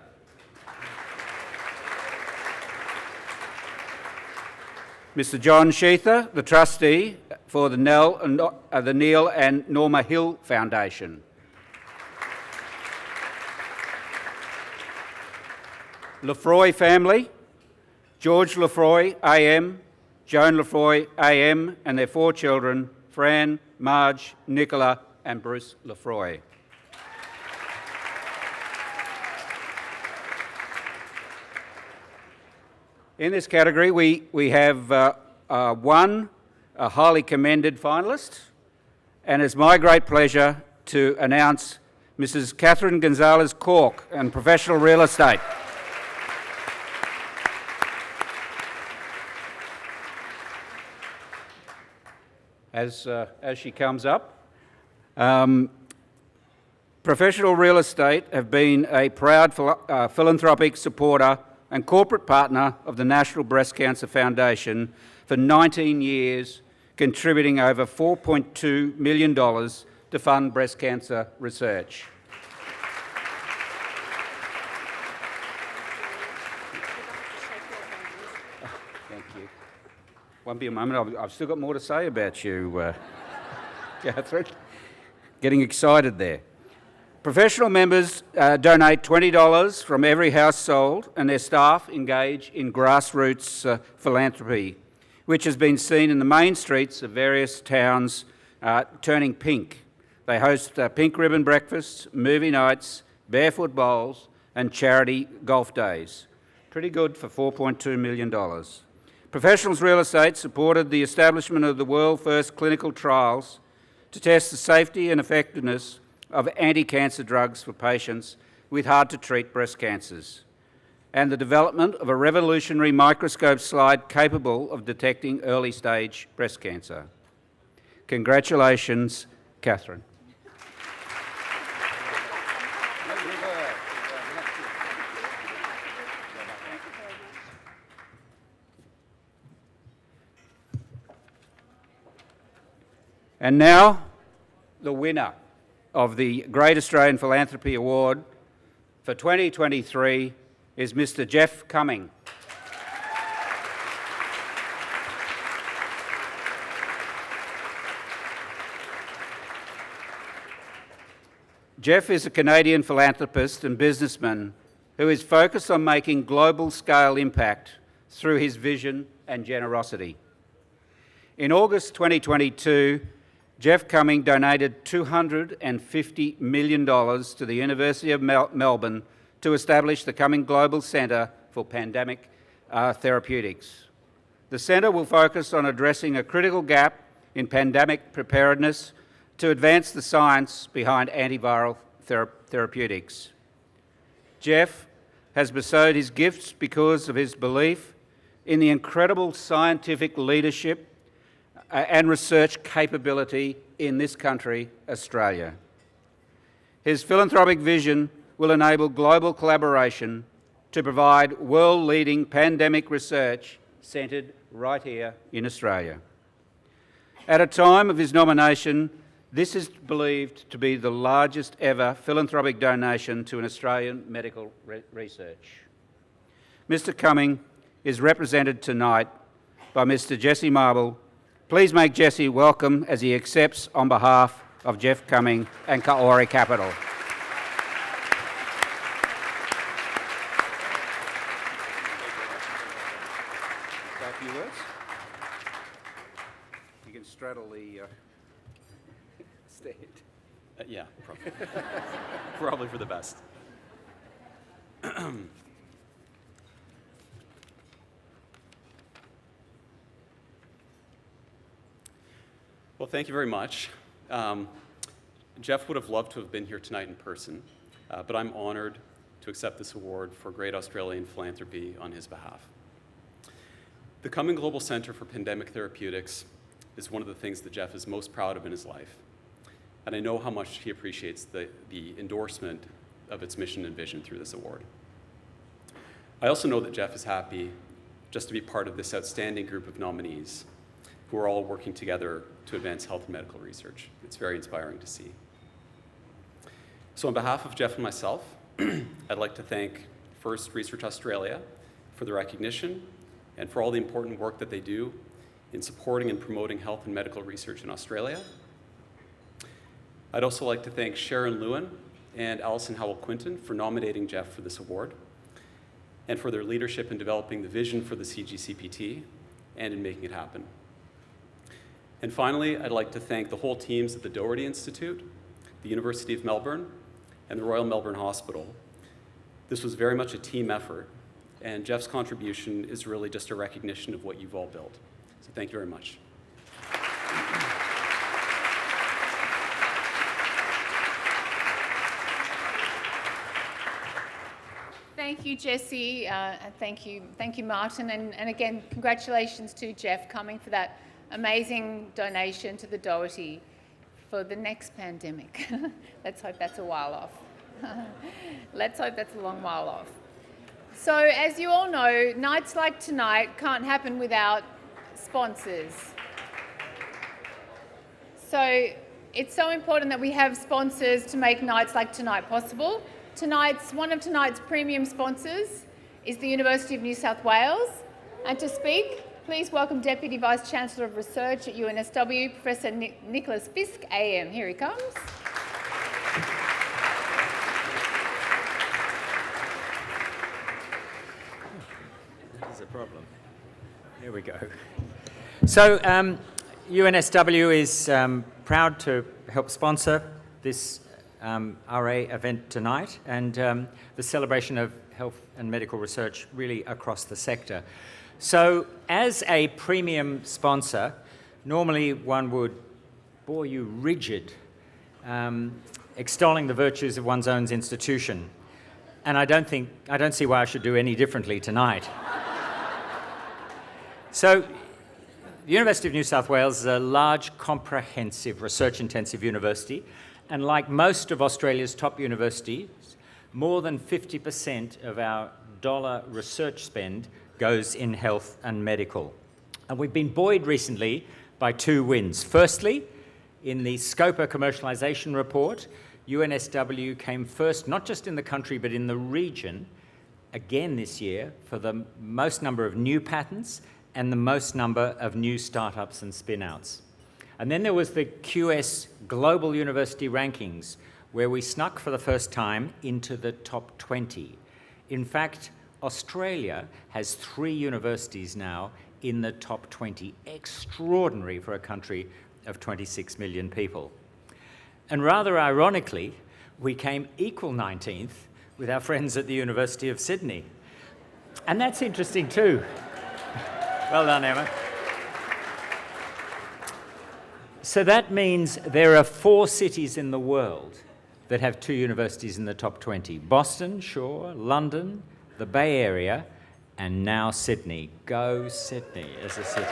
Mr. John Sheether, the Trustee for the Neil and Norma Hill Foundation. Lefroy family, George Lefroy AM, Joan Lefroy AM, and their 4 children, Fran, Marge, Nicola, and Bruce Lefroy. In this category, we have one highly commended finalist, and it's my great pleasure to announce Mrs. Catherine Gonzalez Cork and Professional Real Estate. As she comes up. Professional Real Estate have been a proud philanthropic supporter and corporate partner of the National Breast Cancer Foundation for 19 years, contributing over $4.2 million to fund breast cancer research. Thank you. Won't be a moment. I've still got more to say about you, Catherine. Getting excited there. Professional members donate $20 from every house sold, and their staff engage in grassroots philanthropy, which has been seen in the main streets of various towns turning pink. They host pink ribbon breakfasts, movie nights, barefoot bowls, and charity golf days. Pretty good for $4.2 million. Professionals Real Estate supported the establishment of the world-first clinical trials to test the safety and effectiveness of anti-cancer drugs for patients with hard-to-treat breast cancers, and the development of a revolutionary microscope slide capable of detecting early-stage breast cancer. Congratulations, Catherine. And now, the winner of the Great Australian Philanthropy Award for 2023 is Mr. Jeff Cumming. Jeff is a Canadian philanthropist and businessman who is focused on making global-scale impact through his vision and generosity. In August 2022, Jeff Cumming donated $250 million to the University of Melbourne to establish the Cumming Global Centre for Pandemic Therapeutics. The centre will focus on addressing a critical gap in pandemic preparedness to advance the science behind antiviral therapeutics. Jeff has bestowed his gifts because of his belief in the incredible scientific leadership and research capability in this country, Australia. His philanthropic vision will enable global collaboration to provide world-leading pandemic research centred right here in Australia. At a time of his nomination, this is believed to be the largest ever philanthropic donation to an Australian medical research. Mr. Cumming is represented tonight by Mr. Jesse Marble. Please make Jesse welcome as he accepts on behalf of Jeff Cumming and Kaori Capital. Say a few words. You can straddle the stand.
Yeah, probably. Probably for the best. Well, thank you very much. Jeff would have loved to have been here tonight in person, but I'm honoured to accept this award for great Australian philanthropy on his behalf. The Cumming Global Centre for Pandemic Therapeutics is one of the things that Jeff is most proud of in his life, and I know how much he appreciates the endorsement of its mission and vision through this award. I also know that Jeff is happy just to be part of this outstanding group of nominees who are all working together to advance health and medical research. It's very inspiring to see. So on behalf of Jeff and myself, I'd like to thank first Research Australia for the recognition and for all the important work that they do in supporting and promoting health and medical research in Australia. I'd also like to thank Sharon Lewin and Alison Howell-Quinton for nominating Jeff for this award and for their leadership in developing the vision for the CGCPT and in making it happen. And finally, I'd like to thank the whole teams at the Doherty Institute, the University of Melbourne, and the Royal Melbourne Hospital. This was very much a team effort, and Jeff's contribution is really just a recognition of what you've all built. So thank you very much.
Thank you, Jesse. Thank you, Martin. And again, congratulations to Jeff Cumming for that amazing donation to the Doherty for the next pandemic. Let's hope that's a while off. Let's hope that's a long while off. So, as you all know, nights like tonight can't happen without sponsors. So, it's so important that we have sponsors to make nights like tonight possible. One of tonight's premium sponsors is the University of New South Wales. And to speak, please welcome Deputy Vice-Chancellor of Research at UNSW, Professor Nicholas Fisk, AM. Here he comes.
That is a problem. Here we go. So UNSW is proud to help sponsor this RA event tonight and the celebration of health and medical research really across the sector. So as a premium sponsor, normally one would bore you rigid, extolling the virtues of one's own institution. And I don't see why I should do any differently tonight. So the University of New South Wales is a large, comprehensive, research-intensive university. And like most of Australia's top universities, more than 50% of our dollar research spend goes in health and medical. And we've been buoyed recently by two wins. Firstly, in the Scopa commercialisation report, UNSW came first, not just in the country, but in the region, again this year, for the most number of new patents and the most number of new startups and spin-outs. And then there was the QS Global University Rankings, where we snuck for the first time into the top 20. In fact, Australia has 3 universities now in the top 20. Extraordinary for a country of 26 million people. And rather ironically, we came equal 19th with our friends at the University of Sydney. And that's interesting too. Well done, Emma. So that means there are 4 cities in the world that have 2 universities in the top 20. Boston, sure, London, the Bay Area, and now Sydney. Go Sydney as a city.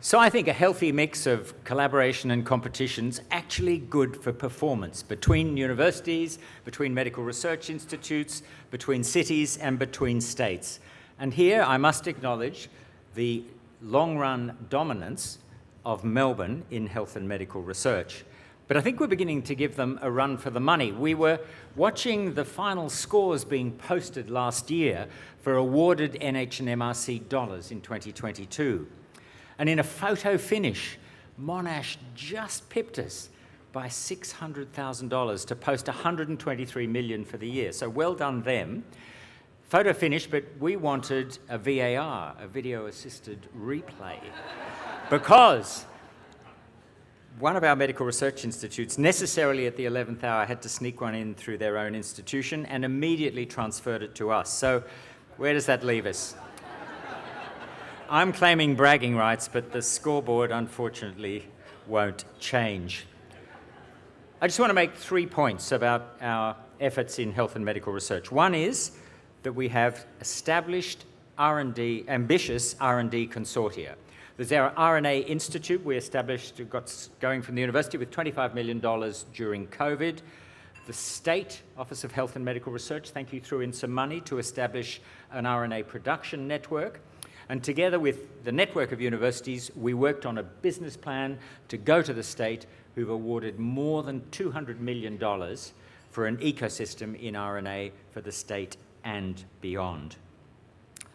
So I think a healthy mix of collaboration and competition's actually good for performance between universities, between medical research institutes, between cities and between states. And here I must acknowledge the long-run dominance of Melbourne in health and medical research. But I think we're beginning to give them a run for the money. We were watching the final scores being posted last year for awarded NH and MRC dollars in 2022. And in a photo finish, Monash just pipped us by $600,000 to post $123 million for the year. So well done them. Photo finish, but we wanted a VAR, a video-assisted replay, because one of our medical research institutes, necessarily at the 11th hour, had to sneak one in through their own institution and immediately transferred it to us. So where does that leave us? I'm claiming bragging rights, but the scoreboard, unfortunately, won't change. I just want to make 3 points about our efforts in health and medical research. One is that we have established ambitious R&D consortia. There's our RNA Institute we established, got going from the university with $25 million during COVID. The State Office of Health and Medical Research, thank you, threw in some money to establish an RNA production network. And together with the network of universities, we worked on a business plan to go to the state, who've awarded more than $200 million for an ecosystem in RNA for the state and beyond.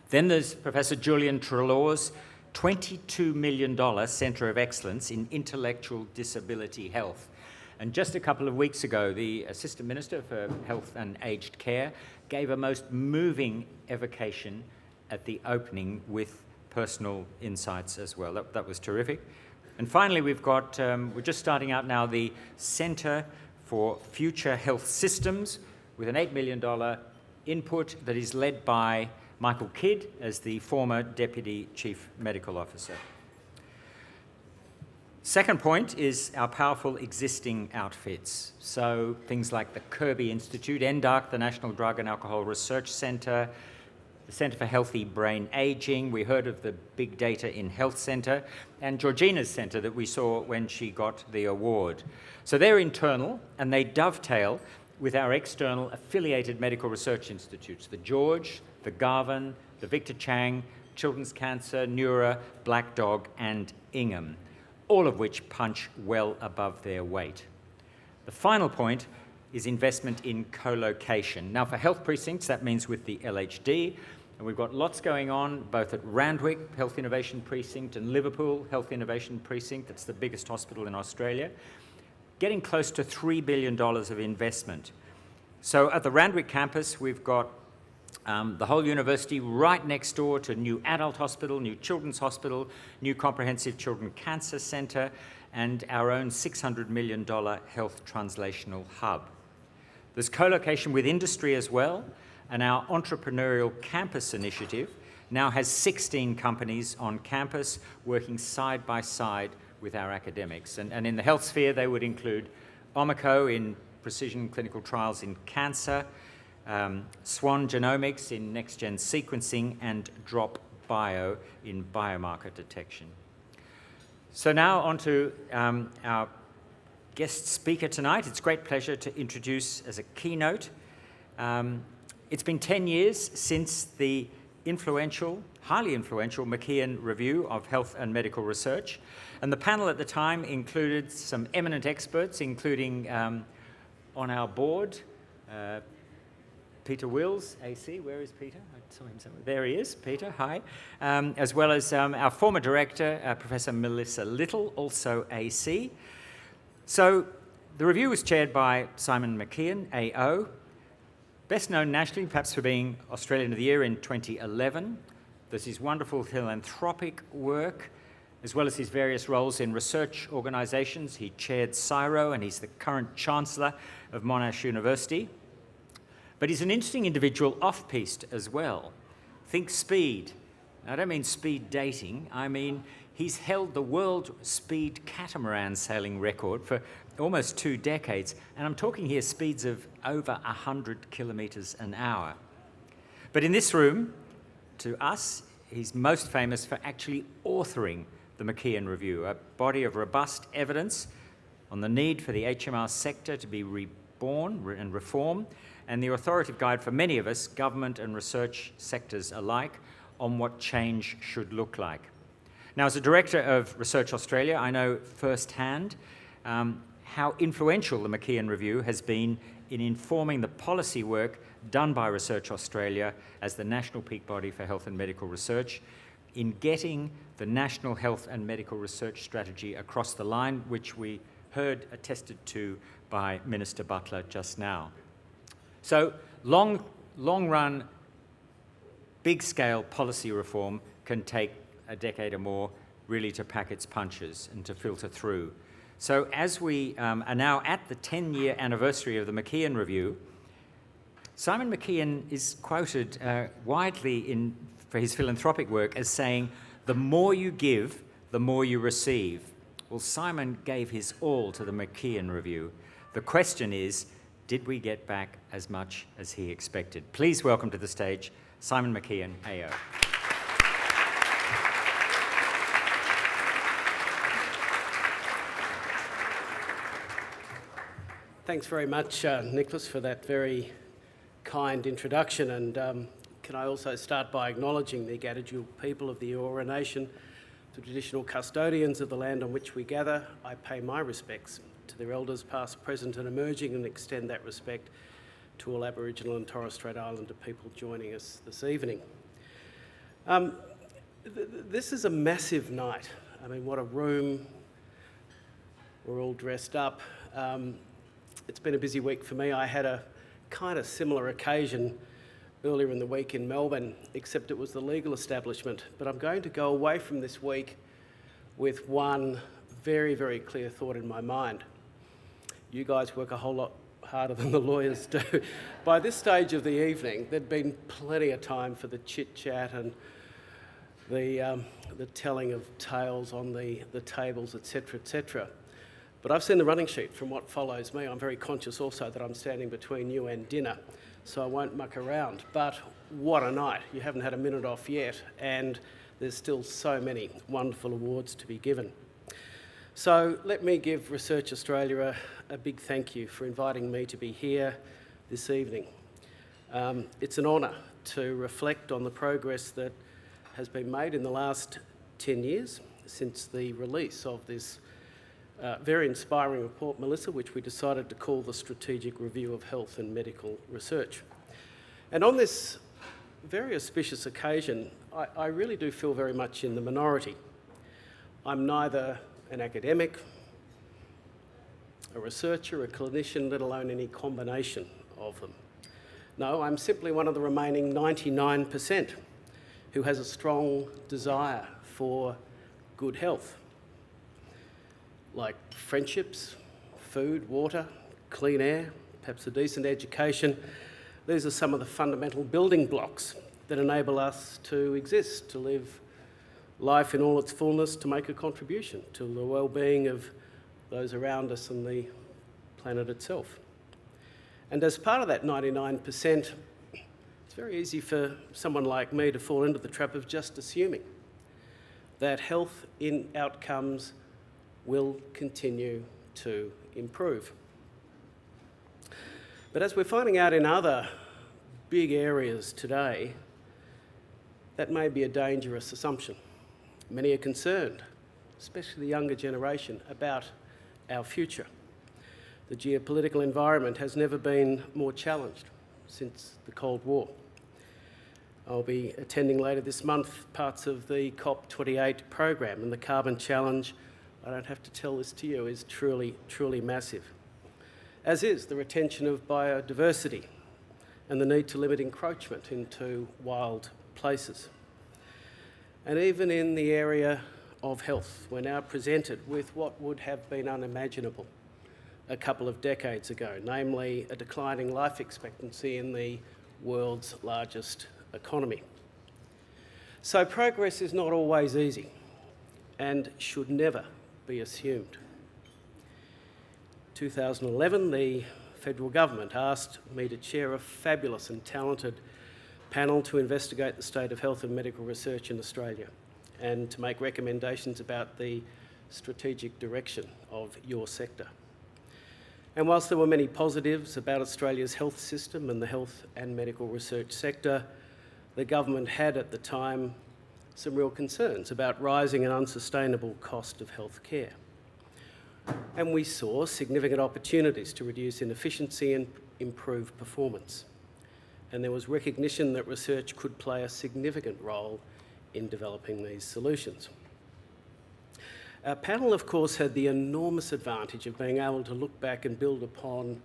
Then there's Professor Julian Treloar's $22 million Centre of Excellence in Intellectual Disability Health. And just a couple of weeks ago, the Assistant Minister for Health and Aged Care gave a most moving evocation at the opening with personal insights as well. That was terrific. And finally, we've got, we're just starting out now, the Centre for Future Health Systems with an $8 million input that is led by Michael Kidd as the former Deputy Chief Medical Officer. Second point is our powerful existing outfits. So things like the Kirby Institute, NDARC, the National Drug and Alcohol Research Centre, the Centre for Healthy Brain Ageing. We heard of the Big Data in Health Centre, and Georgina's centre that we saw when she got the award. So they're internal, and they dovetail with our external affiliated medical research institutes, the George, the Garvan, the Victor Chang, Children's Cancer, Neura, Black Dog, and Ingham, all of which punch well above their weight. The final point is investment in co-location. Now, for health precincts, that means with the LHD, and we've got lots going on, both at Randwick Health Innovation Precinct and Liverpool Health Innovation Precinct, that's the biggest hospital in Australia, getting close to $3 billion of investment. So at the Randwick campus, we've got the whole university right next door to new adult hospital, new children's hospital, new comprehensive children cancer centre, and our own $600 million health translational hub. There's co-location with industry as well, and our entrepreneurial campus initiative now has 16 companies on campus working side by side with our academics. And in the health sphere, they would include Omico in precision clinical trials in cancer, Swan Genomics in next-gen sequencing, and Drop Bio in biomarker detection. So now on to our guest speaker tonight. It's a great pleasure to introduce as a keynote. It's been 10 years since the highly influential McKeon Review of Health and Medical Research. And the panel at the time included some eminent experts, including on our board, Peter Wills, AC. Where is Peter? I saw him somewhere. There he is, Peter, hi. As well as our former director, Professor Melissa Little, also AC. So the review was chaired by Simon McKeon, AO, best known nationally perhaps for being Australian of the Year in 2011. There's his wonderful philanthropic work, as well as his various roles in research organisations. He chaired CSIRO, and he's the current Chancellor of Monash University. But he's an interesting individual off-piste as well. Think speed. I don't mean speed dating. I mean he's held the world speed catamaran sailing record for almost 2 decades. And I'm talking here speeds of over 100 kilometres an hour. But in this room, to us, he's most famous for actually authoring the McKeon Review, a body of robust evidence on the need for the HMR sector to be reborn and reform, and the authoritative guide for many of us, government and research sectors alike, on what change should look like. Now, as a director of Research Australia, I know firsthand how influential the McKeon Review has been in informing the policy work done by Research Australia as the national peak body for health and medical research in getting the National Health and Medical Research Strategy across the line, which we heard attested to by Minister Butler just now. So long-run, big-scale policy reform can take a decade or more really to pack its punches and to filter through. So as we are now at the 10-year anniversary of the McKeon Review, Simon McKeon is quoted widely for his philanthropic work as saying, "The more you give, the more you receive," Well, Simon gave his all to the McKeon Review. The question is, did we get back as much as he expected? Please welcome to the stage Simon McKeon, AO.
Thanks very much, Nicholas, for that very kind introduction. And can I also start by acknowledging the Gadigal people of the Eora Nation, the traditional custodians of the land on which we gather. I pay my respects to their elders, past, present and emerging, and extend that respect to all Aboriginal and Torres Strait Islander people joining us this evening. This is a massive night. I mean, what a room. We're all dressed up. It's been a busy week for me. I had a kind of similar occasion earlier in the week in Melbourne, except it was the legal establishment. But I'm going to go away from this week with one very, very clear thought in my mind. You guys work a whole lot harder than the lawyers do. By this stage of the evening, there'd been plenty of time for the chit-chat and the telling of tales on the tables, etc., etc. But I've seen the running sheet from what follows me. I'm very conscious also that I'm standing between you and dinner, so I won't muck around. But what a night. You haven't had a minute off yet, and there's still so many wonderful awards to be given. So let me give Research Australia a big thank you for inviting me to be here this evening. It's an honour to reflect on the progress that has been made in the last 10 years since the release of this very inspiring report, Melissa, which we decided to call the Strategic Review of Health and Medical Research. And on this very auspicious occasion, I really do feel very much in the minority. I'm neither an academic, a researcher, a clinician, let alone any combination of them. No, I'm simply one of the remaining 99% who has a strong desire for good health, like friendships, food, water, clean air, perhaps a decent education. These are some of the fundamental building blocks that enable us to exist, to live life in all its fullness, to make a contribution to the well-being of those around us and the planet itself. And as part of that 99%, it's very easy for someone like me to fall into the trap of just assuming that health in outcomes will continue to improve. But as we're finding out in other big areas today, that may be a dangerous assumption. Many are concerned, especially the younger generation, about our future. The geopolitical environment has never been more challenged since the Cold War. I'll be attending later this month parts of the COP28 program, and the carbon challenge, I don't have to tell this to you, is truly, truly massive, as is the retention of biodiversity and the need to limit encroachment into wild places. And even in the area of health, we're now presented with what would have been unimaginable a couple of decades ago, namely a declining life expectancy in the world's largest economy. So progress is not always easy and should never be assumed. 2011, the federal government asked me to chair a fabulous and talented panel to investigate the state of health and medical research in Australia and to make recommendations about the strategic direction of your sector. And whilst there were many positives about Australia's health system and the health and medical research sector, the government had at the time some real concerns about rising and unsustainable cost of health care. And we saw significant opportunities to reduce inefficiency and improve performance. And there was recognition that research could play a significant role in developing these solutions. Our panel, of course, had the enormous advantage of being able to look back and build upon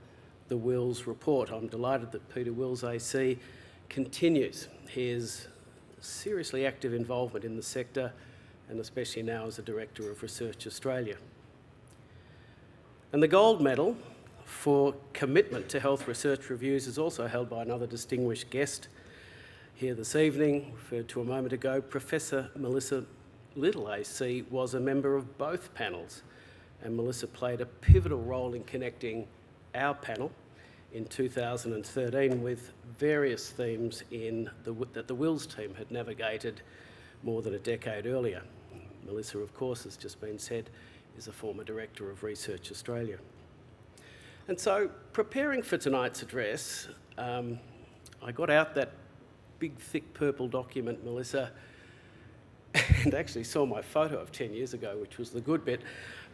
the Wills report. I'm delighted that Peter Wills AC continues his seriously active involvement in the sector, and especially now as a Director of Research Australia. And the gold medal for commitment to health research reviews is also held by another distinguished guest here this evening, referred to a moment ago, Professor Melissa little AC was a member of both panels, and Melissa played a pivotal role in connecting our panel in 2013 with various themes that the Wills team had navigated more than a decade earlier. Melissa, of course, has just been said, is a former director of Research Australia. And so, preparing for tonight's address, I got out that big, thick purple document, Melissa, and actually saw my photo of 10 years ago, which was the good bit.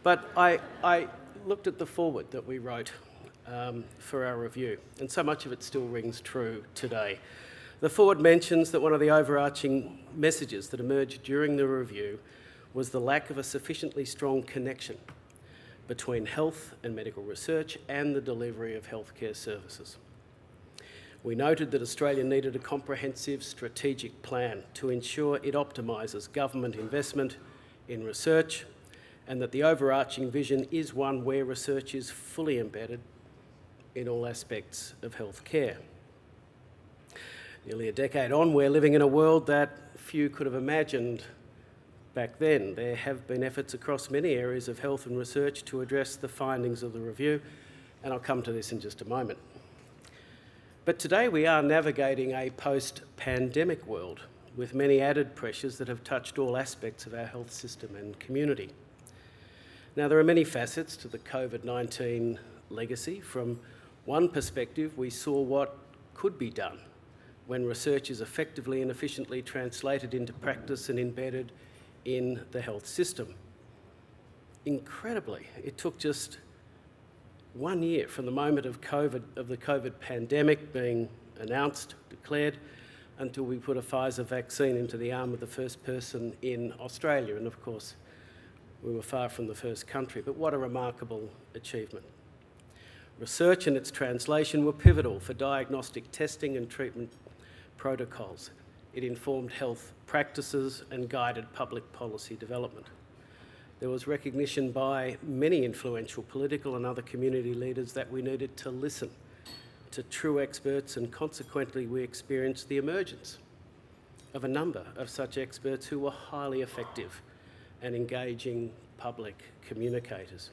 But I looked at the foreword that we wrote for our review, and so much of it still rings true today. The foreword mentions that one of the overarching messages that emerged during the review was the lack of a sufficiently strong connection between health and medical research and the delivery of healthcare services. We noted that Australia needed a comprehensive strategic plan to ensure it optimises government investment in research, and that the overarching vision is one where research is fully embedded in all aspects of healthcare. Nearly a decade on, we're living in a world that few could have imagined back then. There have been efforts across many areas of health and research to address the findings of the review, and I'll come to this in just a moment. But today we are navigating a post-pandemic world with many added pressures that have touched all aspects of our health system and community. Now, there are many facets to the COVID-19 legacy. From one perspective, we saw what could be done when research is effectively and efficiently translated into practice and embedded in the health system. Incredibly, it took just 1 year from the moment of the COVID pandemic being announced, declared, until we put a Pfizer vaccine into the arm of the first person in Australia. And of course, we were far from the first country, but what a remarkable achievement. Research and its translation were pivotal for diagnostic testing and treatment protocols. It informed health practices and guided public policy development. There was recognition by many influential political and other community leaders that we needed to listen to true experts, and consequently we experienced the emergence of a number of such experts who were highly effective and engaging public communicators.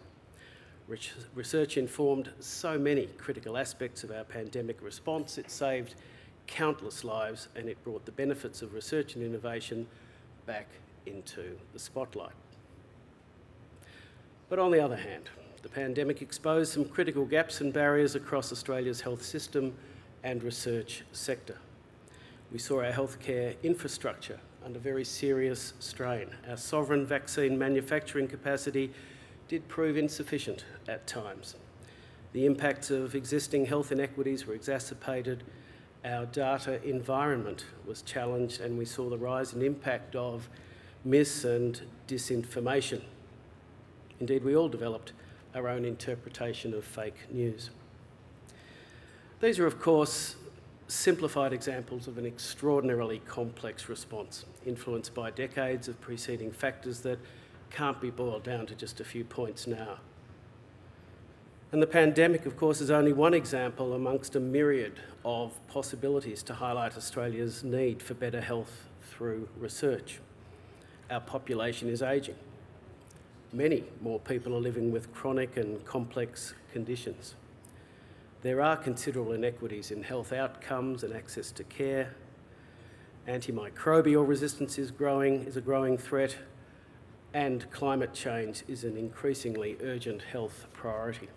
Research informed so many critical aspects of our pandemic response. It saved countless lives, and it brought the benefits of research and innovation back into the spotlight. But on the other hand, the pandemic exposed some critical gaps and barriers across Australia's health system and research sector. We saw our healthcare infrastructure under very serious strain. Our sovereign vaccine manufacturing capacity did prove insufficient at times. The impacts of existing health inequities were exacerbated. Our data environment was challenged, and we saw the rise in impact of mis- and disinformation. Indeed, we all developed our own interpretation of fake news. These are, of course, simplified examples of an extraordinarily complex response, influenced by decades of preceding factors that can't be boiled down to just a few points now. And the pandemic, of course, is only one example amongst a myriad of possibilities to highlight Australia's need for better health through research. Our population is ageing. Many more people are living with chronic and complex conditions. There are considerable inequities in health outcomes and access to care. Antimicrobial resistance is a growing threat, and climate change is an increasingly urgent health priority.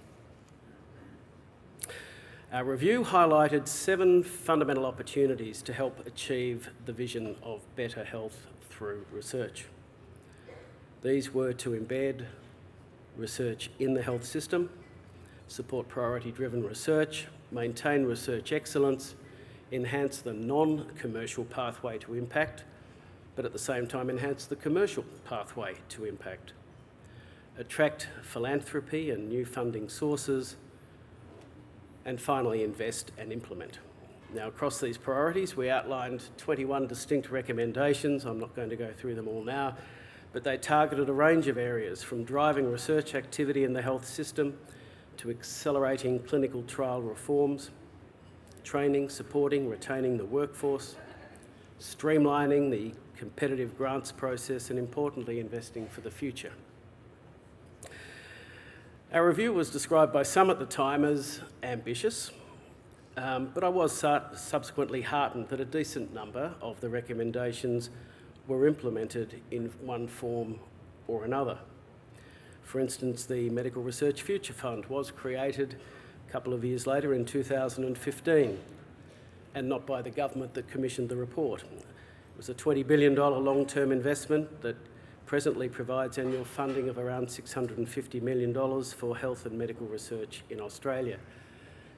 Our review highlighted 7 fundamental opportunities to help achieve the vision of better health through research. These were to embed research in the health system, support priority-driven research, maintain research excellence, enhance the non-commercial pathway to impact, but at the same time enhance the commercial pathway to impact, attract philanthropy and new funding sources, and finally invest and implement. Now, across these priorities, we outlined 21 distinct recommendations. I'm not going to go through them all now, but they targeted a range of areas, from driving research activity in the health system to accelerating clinical trial reforms, training, supporting, retaining the workforce, streamlining the competitive grants process and, importantly, investing for the future. Our review was described by some at the time as ambitious, but I was subsequently heartened that a decent number of the recommendations were implemented in one form or another. For instance, the Medical Research Future Fund was created a couple of years later in 2015, and not by the government that commissioned the report. It was a $20 billion long-term investment that presently provides annual funding of around $650 million for health and medical research in Australia.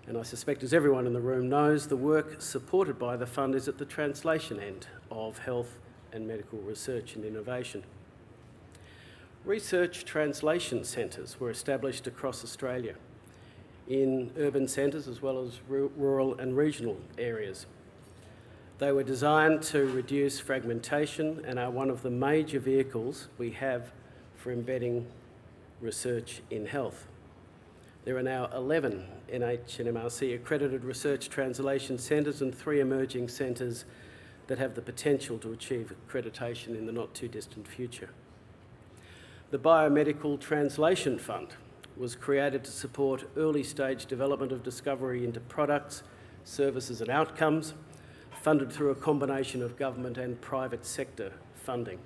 And I suspect, as everyone in the room knows, the work supported by the fund is at the translation end of health and medical research and innovation. Research translation centres were established across Australia in urban centres as well as rural and regional areas. They were designed to reduce fragmentation and are one of the major vehicles we have for embedding research in health. There are now 11 NHMRC accredited research translation centres and 3 emerging centres that have the potential to achieve accreditation in the not too distant future. The Biomedical Translation Fund was created to support early stage development of discovery into products, services and outcomes, funded through a combination of government and private sector funding.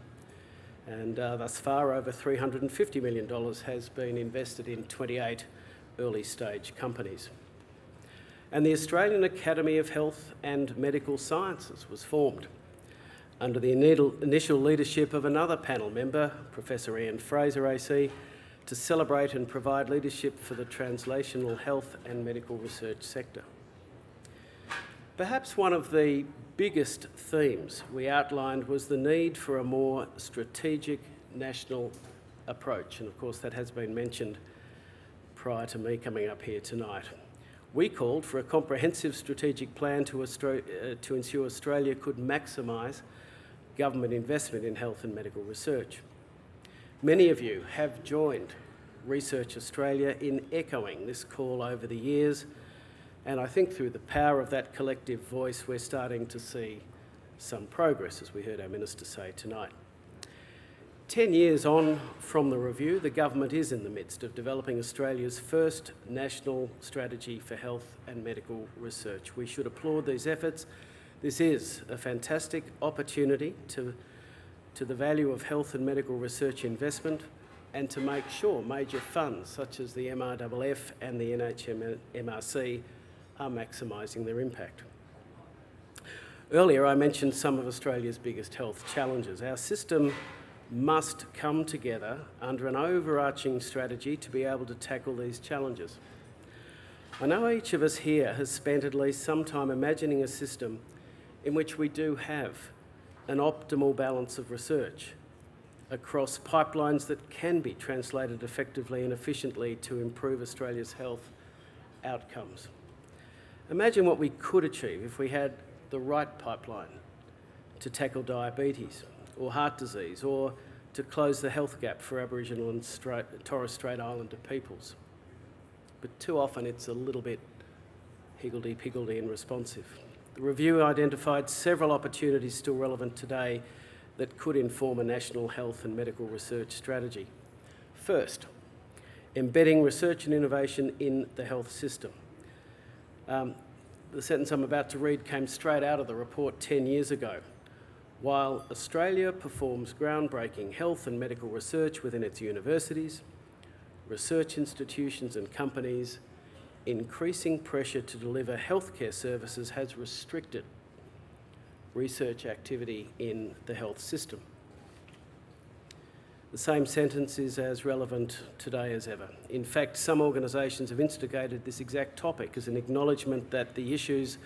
And thus far, over $350 million has been invested in 28 early stage companies. And the Australian Academy of Health and Medical Sciences was formed under the initial leadership of another panel member, Professor Ian Fraser AC, to celebrate and provide leadership for the translational health and medical research sector. Perhaps one of the biggest themes we outlined was the need for a more strategic national approach, and of course that has been mentioned prior to me coming up here tonight. We called for a comprehensive strategic plan to ensure Australia could maximise government investment in health and medical research. Many of you have joined Research Australia in echoing this call over the years, and I think through the power of that collective voice we're starting to see some progress, as we heard our Minister say tonight. 10 years on from the review, the government is in the midst of developing Australia's first national strategy for health and medical research. We should applaud these efforts. This is a fantastic opportunity to the value of health and medical research investment and to make sure major funds such as the MRFF and the NHMRC are maximising their impact. Earlier I mentioned some of Australia's biggest health challenges. Our system must come together under an overarching strategy to be able to tackle these challenges. I know each of us here has spent at least some time imagining a system in which we do have an optimal balance of research across pipelines that can be translated effectively and efficiently to improve Australia's health outcomes. Imagine what we could achieve if we had the right pipeline to tackle diabetes or heart disease, or to close the health gap for Aboriginal and Torres Strait Islander peoples. But too often it's a little bit higgledy-piggledy and responsive. The review identified several opportunities still relevant today that could inform a national health and medical research strategy. First, embedding research and innovation in the health system. The sentence I'm about to read came straight out of the report 10 years ago. While Australia performs groundbreaking health and medical research within its universities, research institutions and companies, increasing pressure to deliver healthcare services has restricted research activity in the health system. The same sentence is as relevant today as ever. In fact, some organisations have instigated this exact topic as an acknowledgement that the issues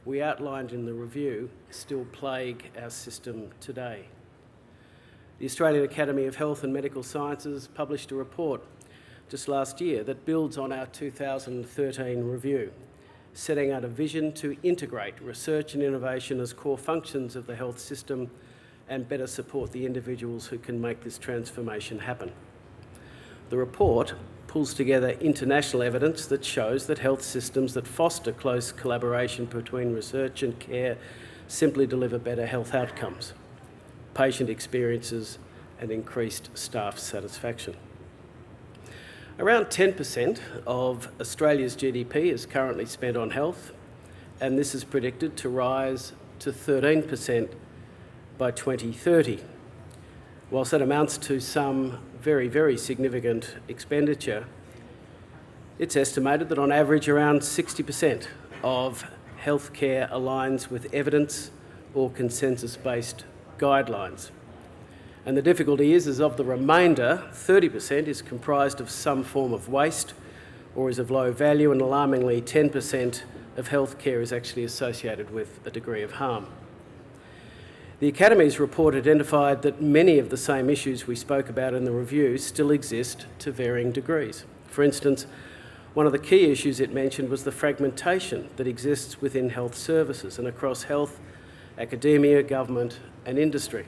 we outlined in the review still plague our system today. The Australian Academy of Health and Medical Sciences published a report just last year that builds on our 2013 review, setting out a vision to integrate research and innovation as core functions of the health system and better support the individuals who can make this transformation happen. The report pulls together international evidence that shows that health systems that foster close collaboration between research and care simply deliver better health outcomes, patient experiences, and increased staff satisfaction. Around 10% of Australia's GDP is currently spent on health, and this is predicted to rise to 13% by 2030. Whilst that amounts to some very, very significant expenditure, it's estimated that on average around 60% of healthcare aligns with evidence or consensus-based guidelines. And the difficulty is of the remainder, 30% is comprised of some form of waste or is of low value, and alarmingly 10% of healthcare is actually associated with a degree of harm. The Academy's report identified that many of the same issues we spoke about in the review still exist to varying degrees. For instance, one of the key issues it mentioned was the fragmentation that exists within health services and across health, academia, government and industry.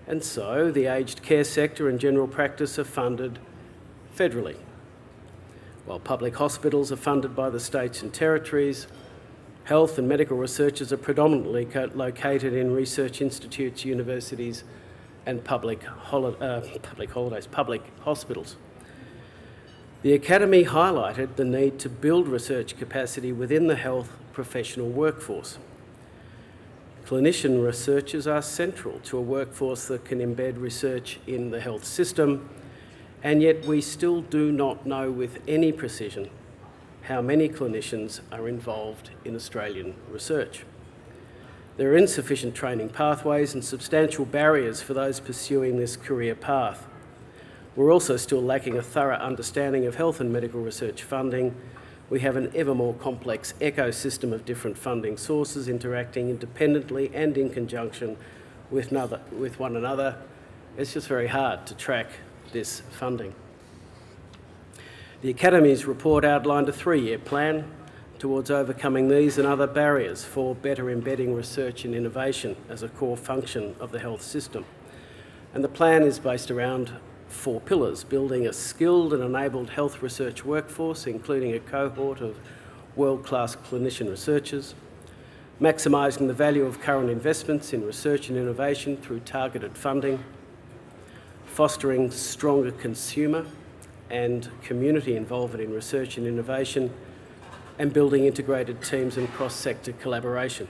And so the aged care sector and general practice are funded federally, while public hospitals are funded by the states and territories. Health and medical researchers are predominantly located in research institutes, universities and public hospitals. The Academy highlighted the need to build research capacity within the health professional workforce. Clinician researchers are central to a workforce that can embed research in the health system, and yet we still do not know with any precision how many clinicians are involved in Australian research. There are insufficient training pathways and substantial barriers for those pursuing this career path. We're also still lacking a thorough understanding of health and medical research funding. We have an ever more complex ecosystem of different funding sources interacting independently and in conjunction with one another. It's just very hard to track this funding. The Academy's report outlined a 3-year plan towards overcoming these and other barriers for better embedding research and innovation as a core function of the health system. And the plan is based around 4 pillars: building a skilled and enabled health research workforce, including a cohort of world-class clinician researchers; maximising the value of current investments in research and innovation through targeted funding; fostering stronger consumer and community involvement in research and innovation; and building integrated teams and cross-sector collaboration.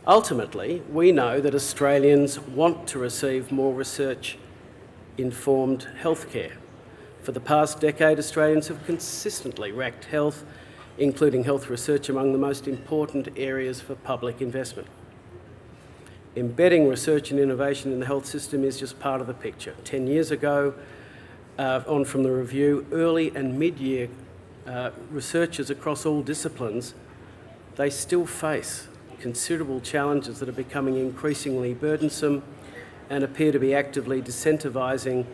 Ultimately, we know that Australians want to receive more research-informed healthcare. For the past decade, Australians have consistently ranked health, including health research, among the most important areas for public investment. Embedding research and innovation in the health system is just part of the picture. 10 years ago, on from the review, early and mid-year researchers across all disciplines, they still face considerable challenges that are becoming increasingly burdensome and appear to be actively disincentivising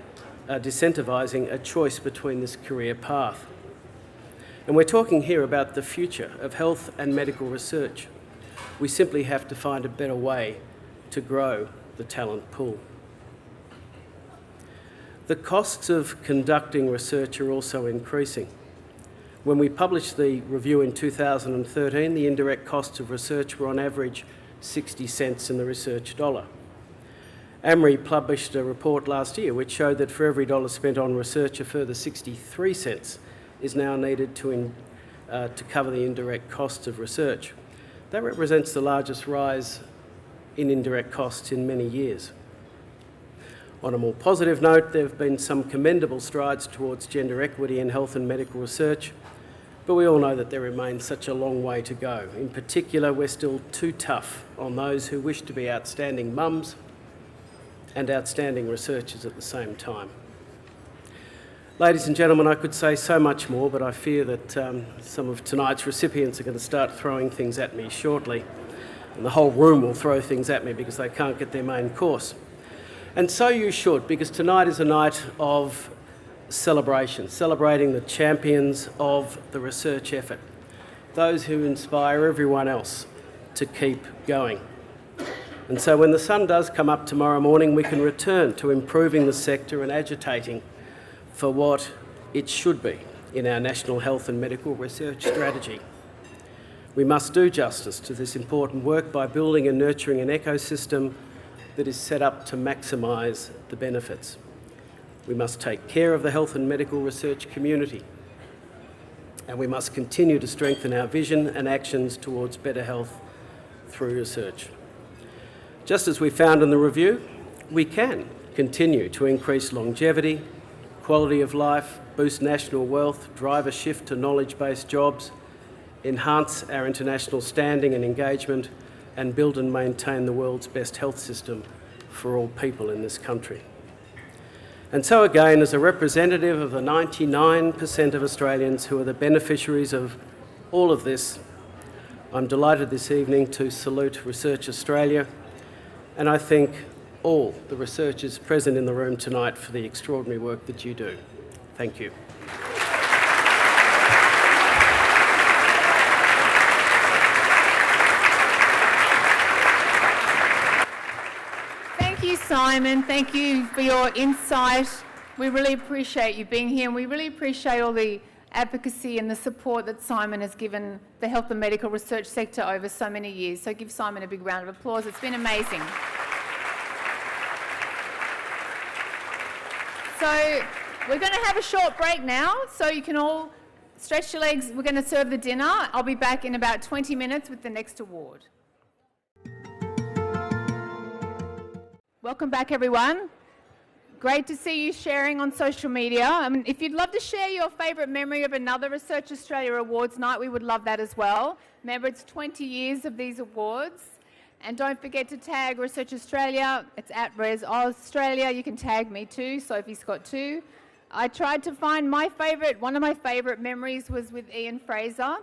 a choice between this career path. And we're talking here about the future of health and medical research. We simply have to find a better way to grow the talent pool. The costs of conducting research are also increasing. When we published the review in 2013, the indirect costs of research were on average 60 cents in the research dollar. AMRI published a report last year which showed that for every dollar spent on research, a further 63 cents is now needed to cover the indirect costs of research. That represents the largest rise in indirect costs in many years. On a more positive note, there have been some commendable strides towards gender equity in health and medical research, but we all know that there remains such a long way to go. In particular, we're still too tough on those who wish to be outstanding mums and outstanding researchers at the same time. Ladies and gentlemen, I could say so much more, but I fear that some of tonight's recipients are going to start throwing things at me shortly, and the whole room will throw things at me because they can't get their main course. And so you should, because tonight is a night of celebration, celebrating the champions of the research effort, those who inspire everyone else to keep going. And so when the sun does come up tomorrow morning, we can return to improving the sector and agitating for what it should be in our National Health and Medical Research Strategy. We must do justice to this important work by building and nurturing an ecosystem that is set up to maximise the benefits. We must take care of the health and medical research community, and we must continue to strengthen our vision and actions towards better health through research. Just as we found in the review, we can continue to increase longevity, quality of life, boost national wealth, drive a shift to knowledge-based jobs, enhance our international standing and engagement, and build and maintain the world's best health system for all people in this country. And so again, as a representative of the 99% of Australians who are the beneficiaries of all of this, I'm delighted this evening to salute Research Australia, and I thank all the researchers present in the room tonight for the extraordinary work that you do. Thank you.
Thank you, Simon. Thank you for your insight. We really appreciate you being here, and we really appreciate all the advocacy and the support that Simon has given the health and medical research sector over so many years. So give Simon a big round of applause. It's been amazing. So we're going to have a short break now, so you can all stretch your legs. We're going to serve the dinner. I'll be back in about 20 minutes with the next award. Welcome back, everyone. Great to see you sharing on social media. If you'd love to share your favourite memory of another Research Australia Awards night, we would love that as well. Remember, it's 20 years of these awards. And don't forget to tag Research Australia. It's at Res Australia. You can tag me too, Sophie Scott too. I tried to find one of my favourite memories was with Ian Fraser.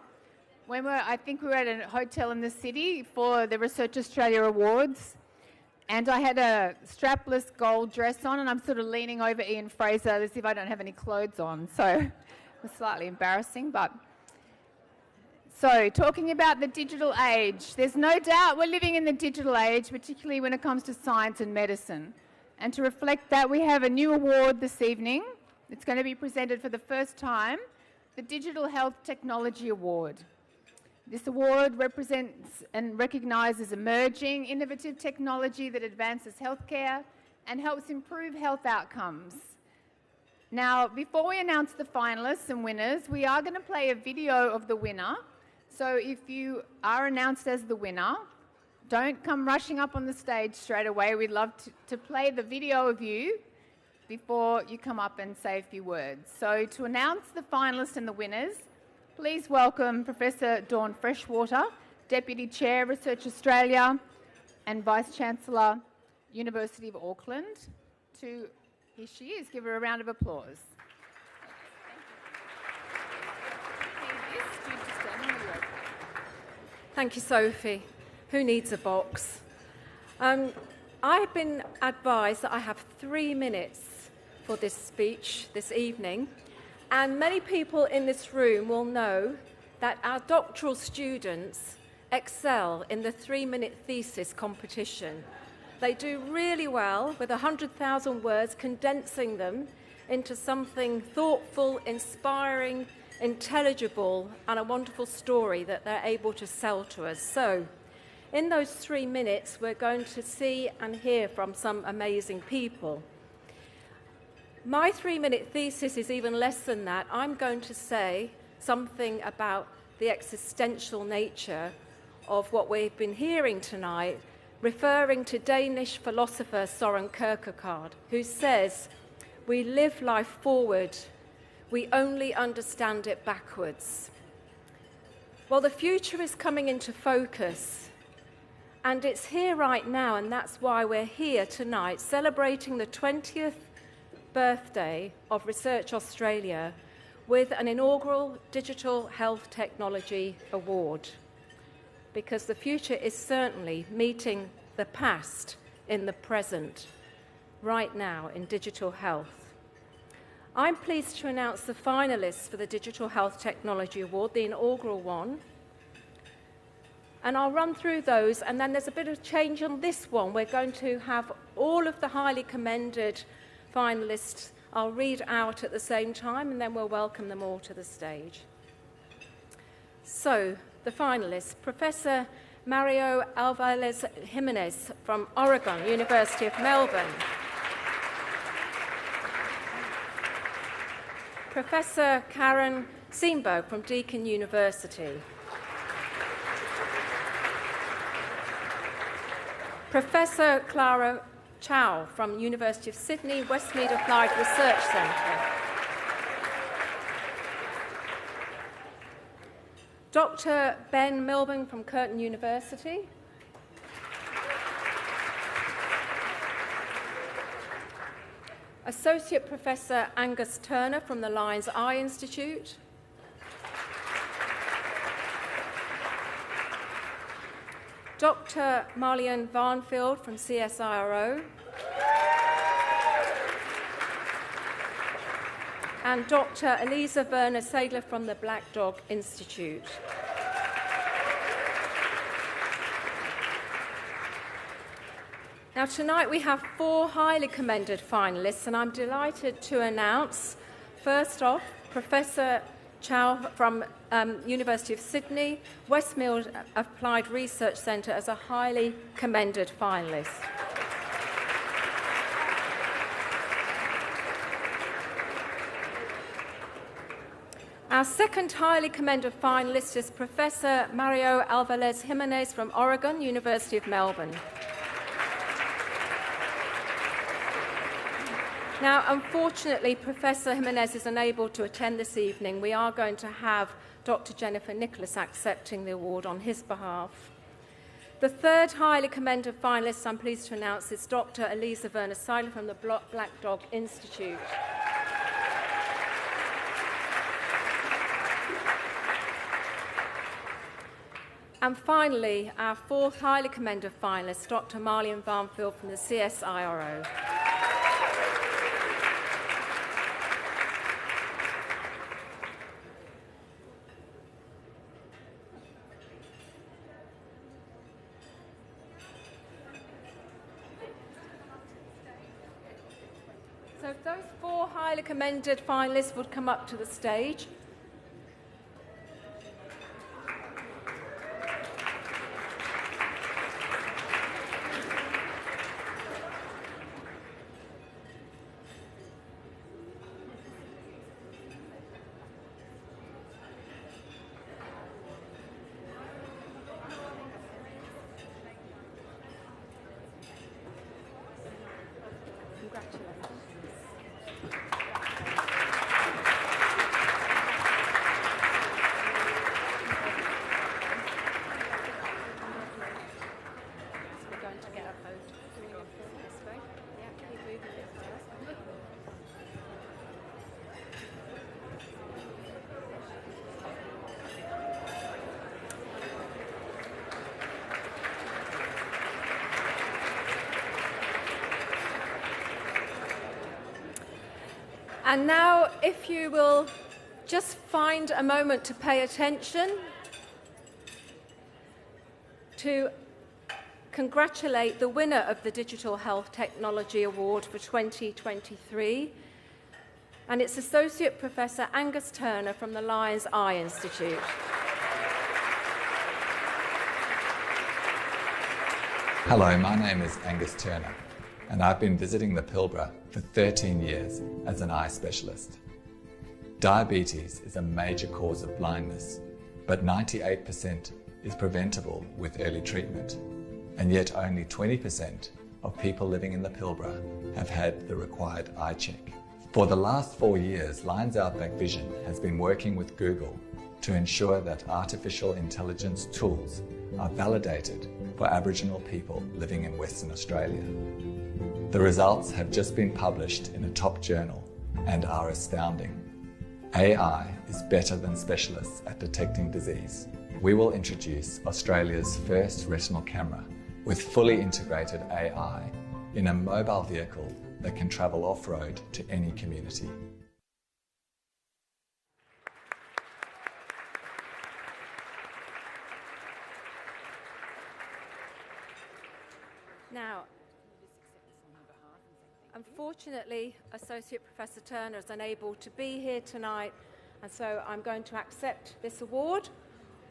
I think we were at a hotel in the city for the Research Australia Awards. And I had a strapless gold dress on, and I'm sort of leaning over Ian Fraser as if I don't have any clothes on. So it was slightly embarrassing, but... So, talking about the digital age, there's no doubt we're living in the digital age, particularly when it comes to science and medicine. And to reflect that, we have a new award this evening. It's going to be presented for the first time, the Digital Health Technology Award. This award represents and recognises emerging innovative technology that advances healthcare and helps improve health outcomes. Now, before we announce the finalists and winners, we are going to play a video of the winner. So if you are announced as the winner, don't come rushing up on the stage straight away. We'd love to play the video of you before you come up and say a few words. So to announce the finalists and the winners, please welcome Professor Dawn Freshwater, Deputy Chair, Research Australia, and Vice-Chancellor, University of Auckland. Here she is. Give her a round of applause.
Thank you, Sophie. Who needs a box? I've been advised that I have 3 minutes for this speech this evening, and many people in this room will know that our doctoral students excel in the 3-minute thesis competition. They do really well with 100,000 words, condensing them into something thoughtful, inspiring, intelligible, and a wonderful story that they're able to sell to us. So, in those 3 minutes, we're going to see and hear from some amazing people. My 3-minute thesis is even less than that. I'm going to say something about the existential nature of what we've been hearing tonight, referring to Danish philosopher Søren Kierkegaard, who says, "We live life forward, we only understand it backwards." Well, the future is coming into focus, and it's here right now, and that's why we're here tonight, celebrating the 20th birthday of Research Australia with an inaugural Digital Health Technology Award, because the future is certainly meeting the past in the present, right now in digital health. I'm pleased to announce the finalists for the Digital Health Technology Award, the inaugural one. And I'll run through those, and then there's a bit of change on this one. We're going to have all of the highly commended finalists. I'll read out at the same time, and then we'll welcome them all to the stage. So, the finalists. Professor Mario Alvarez Jimenez from Oregon University of Melbourne. Professor Karen Seambo from Deakin University. Professor Clara Chow from University of Sydney Westmead Applied Research Centre. Dr. Ben Milburn from Curtin University. Associate Professor Angus Turner from the Lions Eye Institute. Dr. Marlene Varnfield from CSIRO. And Dr. Elisa Werner Sadler from the Black Dog Institute. Now, tonight we have 4 highly commended finalists, and I'm delighted to announce, first off, Professor Chow from University of Sydney, Westmead Applied Research Centre as a highly commended finalist. Our second highly commended finalist is Professor Mario Alvarez Jimenez from Oregon University of Melbourne. Now, unfortunately, Professor Jimenez is unable to attend this evening. We are going to have Dr. Jennifer Nicholas accepting the award on his behalf. The third highly commended finalist I'm pleased to announce is Dr. Elisa Werner Sadler from the Black Dog Institute. And finally, our fourth highly commended finalist, Dr. Marlene Varnfield from the CSIRO. So if those 4 highly commended finalists would come up to the stage. And now, if you will just find a moment to pay attention, to congratulate the winner of the Digital Health Technology Award for 2023, and it's Associate Professor Angus Turner from the Lions Eye Institute.
Hello, my name is Angus Turner, and I've been visiting the Pilbara for 13 years as an eye specialist. Diabetes is a major cause of blindness, but 98% is preventable with early treatment, and yet only 20% of people living in the Pilbara have had the required eye check. For the last 4 years, Lions Outback Vision has been working with Google to ensure that artificial intelligence tools are validated for Aboriginal people living in Western Australia. The results have just been published in a top journal and are astounding. AI is better than specialists at detecting disease. We will introduce Australia's first retinal camera with fully integrated AI in a mobile vehicle that can travel off-road to any community.
Now, unfortunately, Associate Professor Turner is unable to be here tonight, and so I'm going to accept this award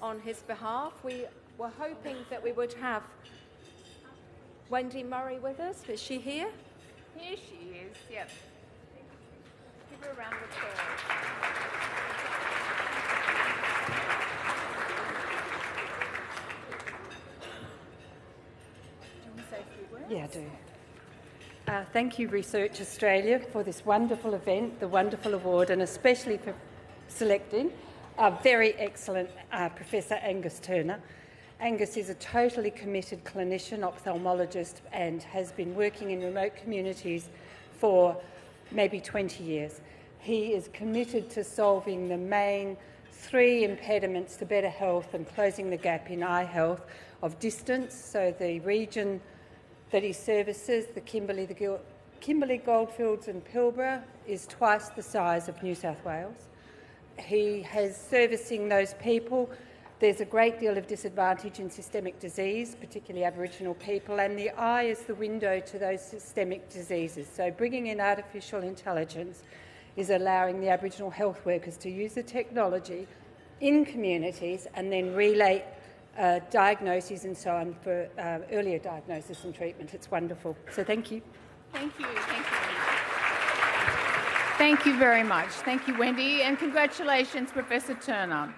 on his behalf. We were hoping that we would have Wendy Murray with us. Is she here?
Here she is, yep. Give her a round of applause. Do you want to say a few words?
Yeah, I do. Thank you, Research Australia, for this wonderful event, the wonderful award, and especially for selecting our very excellent Professor Angus Turner. Angus is a totally committed clinician, ophthalmologist, and has been working in remote communities for maybe 20 years. He is committed to solving the main 3 impediments to better health and closing the gap in eye health of distance, so the region that he services, the Kimberley Goldfields and Pilbara, is twice the size of New South Wales. He has servicing those people. There's a great deal of disadvantage in systemic disease, particularly Aboriginal people, and the eye is the window to those systemic diseases. So bringing in artificial intelligence is allowing the Aboriginal health workers to use the technology in communities and then relay diagnoses and so on for earlier diagnosis and treatment. It's wonderful. So thank you.
Thank you. Thank you. Thank you very much. Thank you, Wendy, and congratulations, Professor Turner.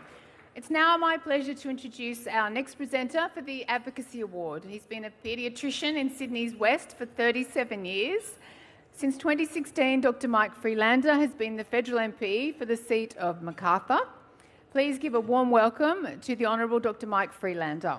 It's now my pleasure to introduce our next presenter for the Advocacy Award. He's been a paediatrician in Sydney's West for 37 years. Since 2016, Dr. Mike Freelander has been the federal MP for the seat of Macarthur. Please give a warm welcome to the Honourable Dr. Mike Freelander.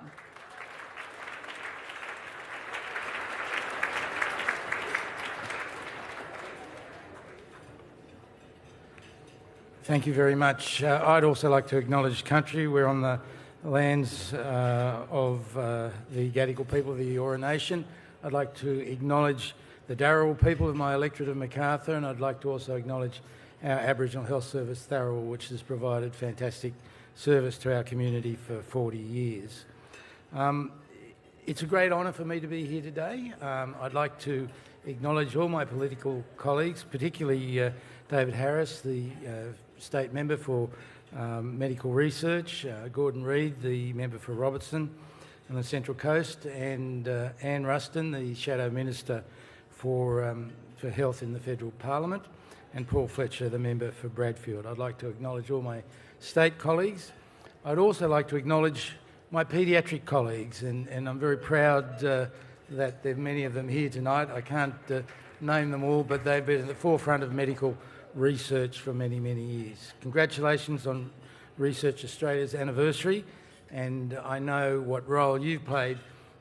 Thank you very much. I'd also like to acknowledge country. We're on the lands of the Gadigal people of the Eora Nation. I'd like to acknowledge the Darawal people of my electorate of Macarthur, and I'd like to also acknowledge our Aboriginal Health Service, Darawal, which has provided fantastic service to our community for 40 years. It's a great honour for me to be here today. I'd like to acknowledge all my political colleagues, particularly David Harris, the State Member for Medical Research, Gordon Reid, the Member for Robertson and the Central Coast, and Anne Ruston, the Shadow Minister for Health in the Federal Parliament, and Paul Fletcher, the Member for Bradfield. I'd like to acknowledge all my state colleagues. I'd also like to acknowledge my paediatric colleagues, and I'm very proud that there are many of them here tonight. I can't name them all, but they've been at the forefront of medical research for many, many years. Congratulations on Research Australia's anniversary, and I know what role you've played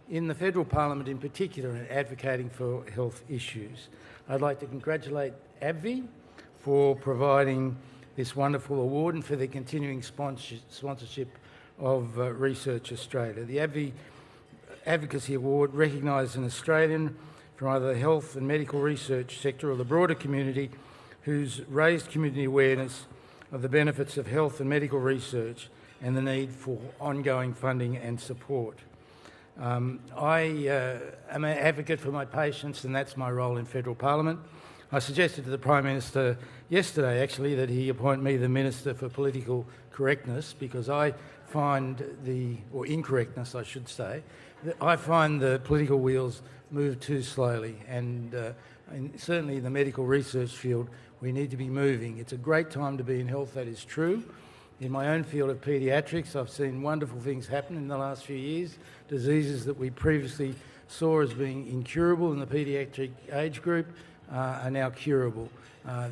in the Federal Parliament in particular in advocating for health issues. I'd like to congratulate AbbVie for providing this wonderful award and for their continuing sponsorship of Research Australia. The AbbVie Advocacy Award recognises an Australian from either the health and medical research sector or the broader community who's raised community awareness of the benefits of health and medical research and the need for ongoing funding and support. I am an advocate for my patients, and that's my role in Federal Parliament. I suggested to the Prime Minister yesterday, actually, that he appoint me the Minister for Political Correctness, because I find or incorrectness, I should say, that I find the political wheels move too slowly, and certainly in the medical research field, we need to be moving. It's a great time to be in health, that is true. In my own field of paediatrics, I've seen wonderful things happen in the last few years. Diseases that we previously saw as being incurable in the paediatric age group are now curable.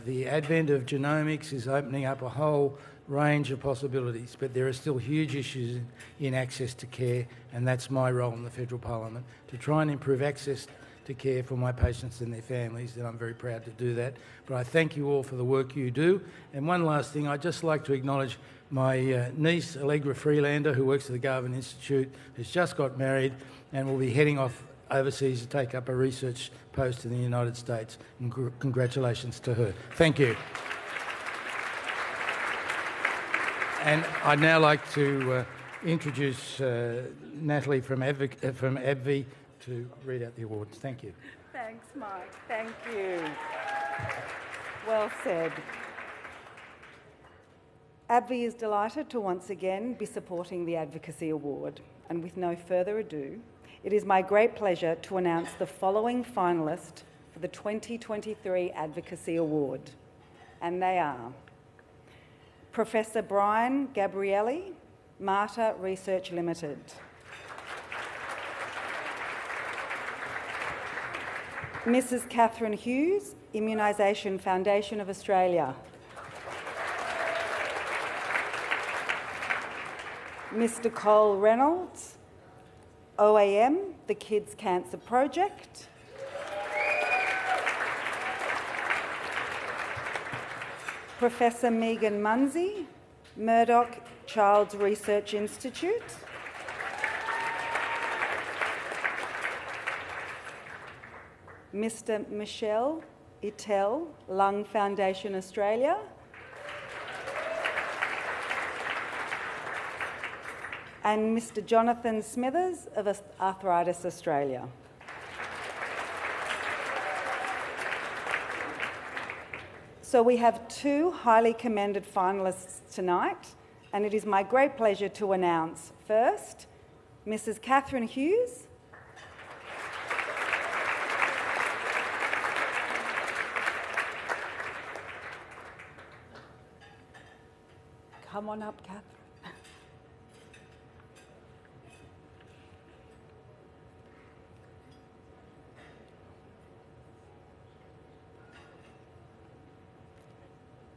The advent of genomics is opening up a whole range of possibilities, but there are still huge issues in access to care, and that's my role in the Federal Parliament, to try and improve access to care for my patients and their families, and I'm very proud to do that. But I thank you all for the work you do. And one last thing, I'd just like to acknowledge my niece, Allegra Freelander, who works at the Garvan Institute, who's just got married and will be heading off overseas to take up a research post in the United States. And congratulations to her. Thank you. And I'd now like to introduce Natalie from AbbVie to read out the awards. Thank you.
Thanks, Mike. Thank you. Well said.
AbbVie is delighted to once again be supporting the Advocacy Award. And with no further ado, it is my great pleasure to announce the following finalists for the 2023 Advocacy Award. And they are Professor Brian Gabrielli, Marta Research Limited. Mrs. Catherine Hughes, Immunisation Foundation of Australia. Mr. Cole Reynolds, OAM, the Kids Cancer Project. Professor Megan Munsey, Murdoch Child's Research Institute. Mr. Michel Itel, Lung Foundation Australia. And Mr. Jonathan Smithers of Arthritis Australia. So we have two highly commended finalists tonight, and it is my great pleasure to announce first, Mrs. Catherine Hughes. Come on up, Catherine.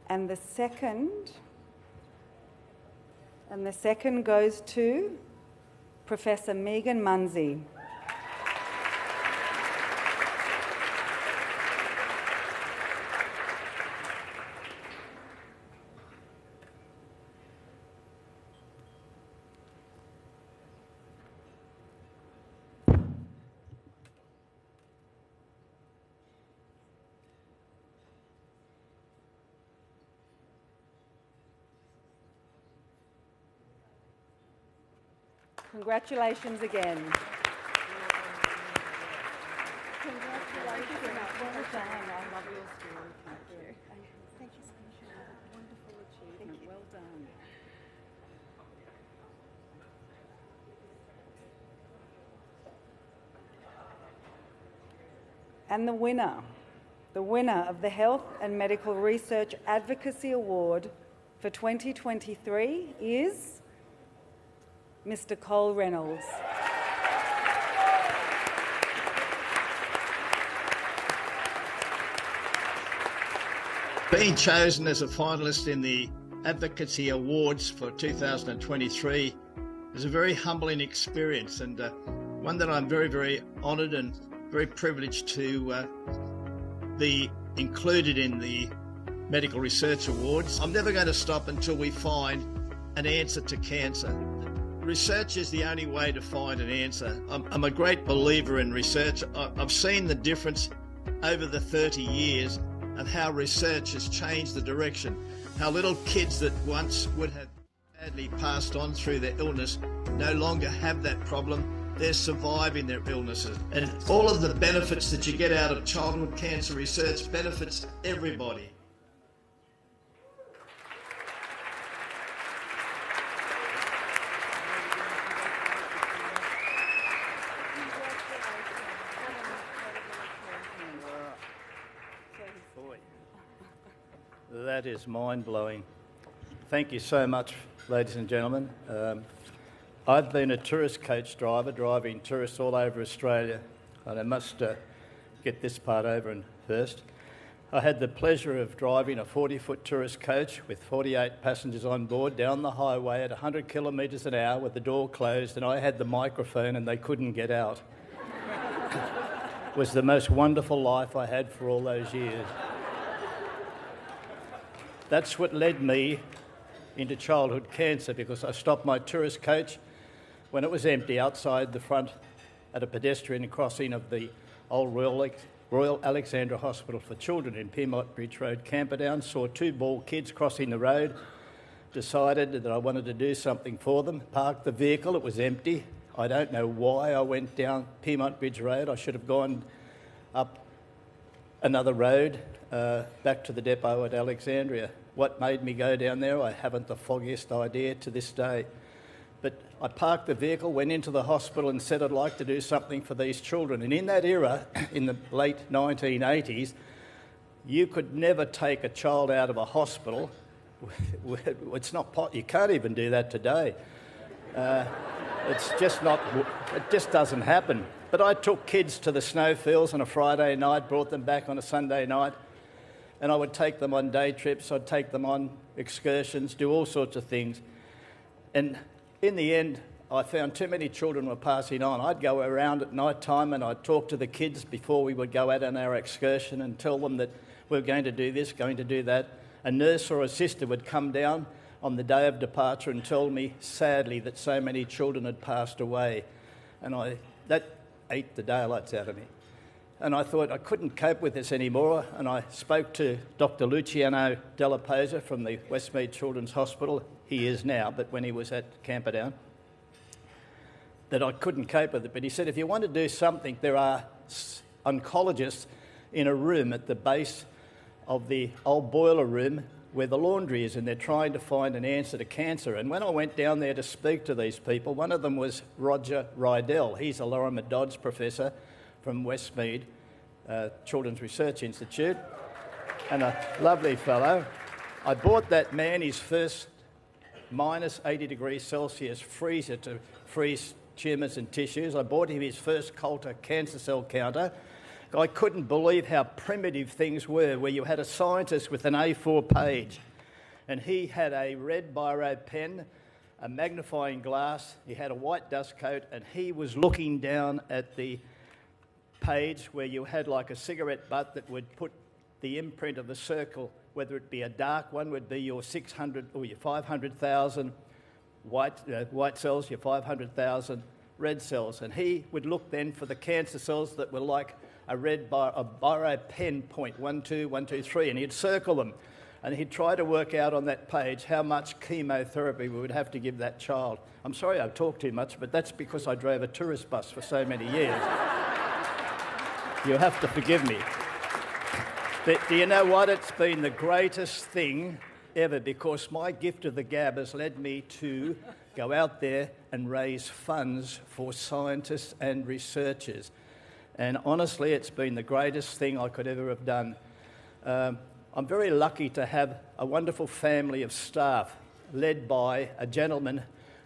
And the second goes to Professor Megan Munsey. Congratulations again. Congratulations. Well done. I love your story. Thank you. Thank you so much. Wonderful achievement. Well done. And the winner of the Health and Medical Research Advocacy Award for 2023 is Mr. Cole Reynolds.
Being chosen as a finalist in the Advocacy Awards for 2023 is a very humbling experience, and one that I'm very, very honoured and very privileged to be included in the Medical Research Awards. I'm never going to stop until we find an answer to cancer. Research is the only way to find an answer. I'm a great believer in research. I've seen the difference over the 30 years of how research has changed the direction, how little kids that once would have badly passed on through their illness no longer have that problem. They're surviving their illnesses. And all of the benefits that you get out of childhood cancer research benefits everybody.
That is mind-blowing. Thank you so much, ladies and gentlemen. I've been a tourist coach driver, driving tourists all over Australia, and I must get this part over in first. I had the pleasure of driving a 40-foot tourist coach with 48 passengers on board down the highway at 100 kilometres an hour with the door closed, and I had the microphone and they couldn't get out. It was the most wonderful life I had for all those years. That's what led me into childhood cancer, because I stopped my tourist coach when it was empty outside the front at a pedestrian crossing of the old Royal Alexandra Hospital for Children in Piedmont Bridge Road, Camperdown. Saw two bald kids crossing the road, decided that I wanted to do something for them, parked the vehicle, it was empty. I don't know why I went down Piedmont Bridge Road. I should have gone up another road back to the depot at Alexandria. What made me go down there, I haven't the foggiest idea to this day. But I parked the vehicle, went into the hospital and said I'd like to do something for these children. And in that era, in the late 1980s, you could never take a child out of a hospital. It's not you can't even do that today. It's just not, it just doesn't happen. But I took kids to the snowfields on a Friday night, brought them back on a Sunday night, and I would take them on day trips, I'd take them on excursions, do all sorts of things. And in the end, I found too many children were passing on. I'd go around at night time and I'd talk to the kids before we would go out on our excursion and tell them that we're going to do this, going to do that. A nurse or a sister would come down on the day of departure and tell me sadly that so many children had passed away. And that ate the daylights out of me. And I thought I couldn't cope with this anymore, and I spoke to Dr. Luciano Della Posa from the Westmead Children's Hospital. He is now, but when he was at Camperdown, that I couldn't cope with it. But he said, if you want to do something, there are oncologists in a room at the base of the old boiler room where the laundry is, and they're trying to find an answer to cancer. And when I went down there to speak to these people, one of them was Roger Rydell. He's a Lorimer Dodds professor from Westmead Children's Research Institute, and a lovely fellow. I bought that man his first minus 80 degrees Celsius freezer to freeze tumours and tissues. I bought him his first Coulter cancer cell counter. I couldn't believe how primitive things were, where you had a scientist with an A4 page, and he had a red biro pen, a magnifying glass, he had a white dust coat, and he was looking down at the page where you had like a cigarette butt that would put the imprint of the circle, whether it be a dark one would be your 600 or your 500,000 white cells, your 500,000 red cells. And he would look then for the cancer cells that were like a biro pen point, 1, 2, 1, 2, 3, and he'd circle them. And he'd try to work out on that page how much chemotherapy we would have to give that child. I'm sorry I've talked too much, but that's because I drove a tourist bus for so many years. You'll have to forgive me. But do you know what? It's been the greatest thing ever, because my gift of the gab has led me to go out there and raise funds for scientists and researchers. And honestly, it's been the greatest thing I could ever have done. I'm very lucky to have a wonderful family of staff led by a gentleman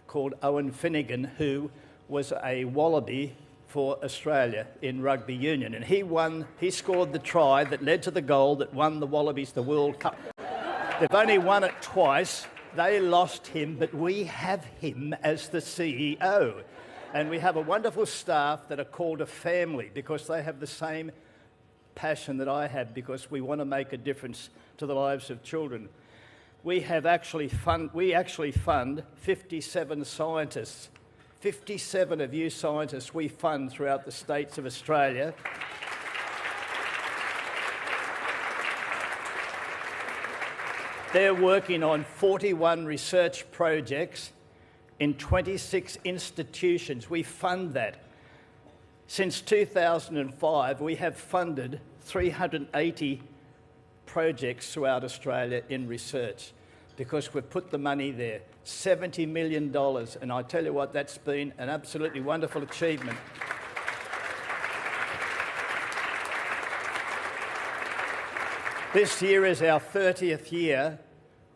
called Owen Finnegan, who was a Wallaby for Australia in rugby union. And he scored the try that led to the goal that won the Wallabies the World Cup. They've only won it twice. They lost him, but we have him as the CEO. And we have a wonderful staff that are called a family because they have the same passion that I have, because we want to make a difference to the lives of children. We actually fund 57 scientists. 57 of you scientists we fund throughout the states of Australia. They're working on 41 research projects in 26 institutions. We fund that. Since 2005, we have funded 380 projects throughout Australia in research because we've put the money there. $70 million, and I tell you what, that's been an absolutely wonderful achievement. This year is our 30th year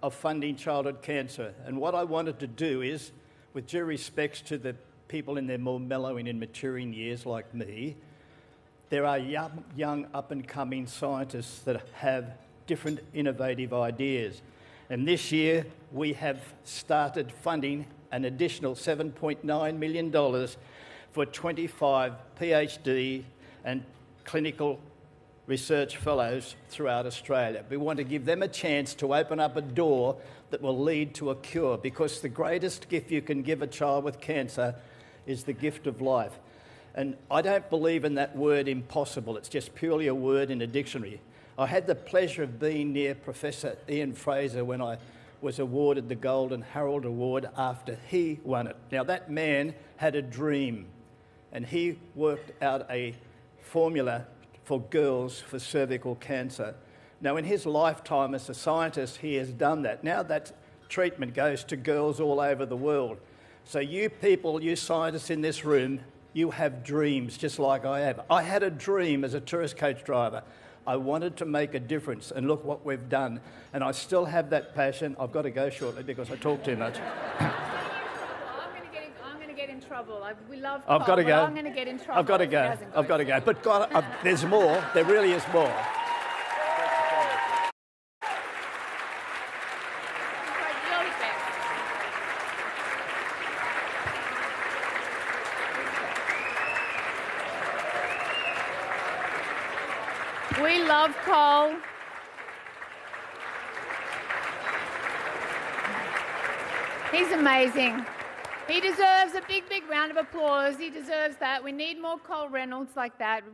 of funding childhood cancer, and what I wanted to do is, with due respects to the people in their more mellowing and maturing years like me, there are young up-and-coming scientists that have different innovative ideas. And this year, we have started funding an additional $7.9 million for 25 PhD and clinical research fellows throughout Australia. We want to give them a chance to open up a door that will lead to a cure, because the greatest gift you can give a child with cancer is the gift of life. And I don't believe in that word impossible. It's just purely a word in a dictionary. I had the pleasure of being near Professor Ian Fraser when I was awarded the Golden Harold Award after he won it. Now, that man had a dream, and he worked out a formula for girls for cervical cancer. Now, in his lifetime as a scientist, he has done that. Now that treatment goes to girls all over the world. So you people, you scientists in this room, you have dreams just like I have. I had a dream as a tourist coach driver. I wanted to make a difference, and look what we've done. And I still have that passion. I've got to go shortly because I talk too much.
I'm going to get in trouble. We love
I've got to go.
I'm going to get in trouble.
I've got to go. I've got to go. But God, there's more. There really is more.
We love Cole. He's amazing. He deserves a big, big round of applause. He deserves that. We need more Cole Reynolds like that.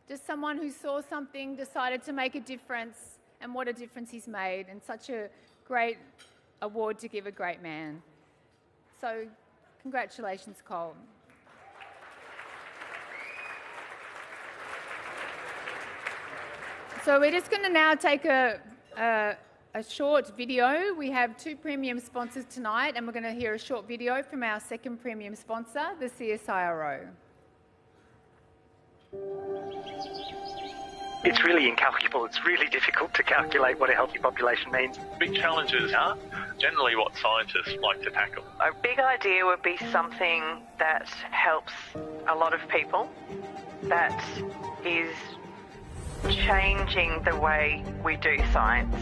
Just someone who saw something, decided to make a difference, and what a difference he's made, and such a great award to give a great man. So, congratulations, Cole. So we're just going to now take a short video. We have 2 premium sponsors tonight, and we're going to hear a short video from our second premium sponsor, the CSIRO.
It's really incalculable. It's really difficult to calculate what a healthy population means.
Big challenges are generally what scientists like to tackle.
A big idea would be something that helps a lot of people, that is changing the way we do science.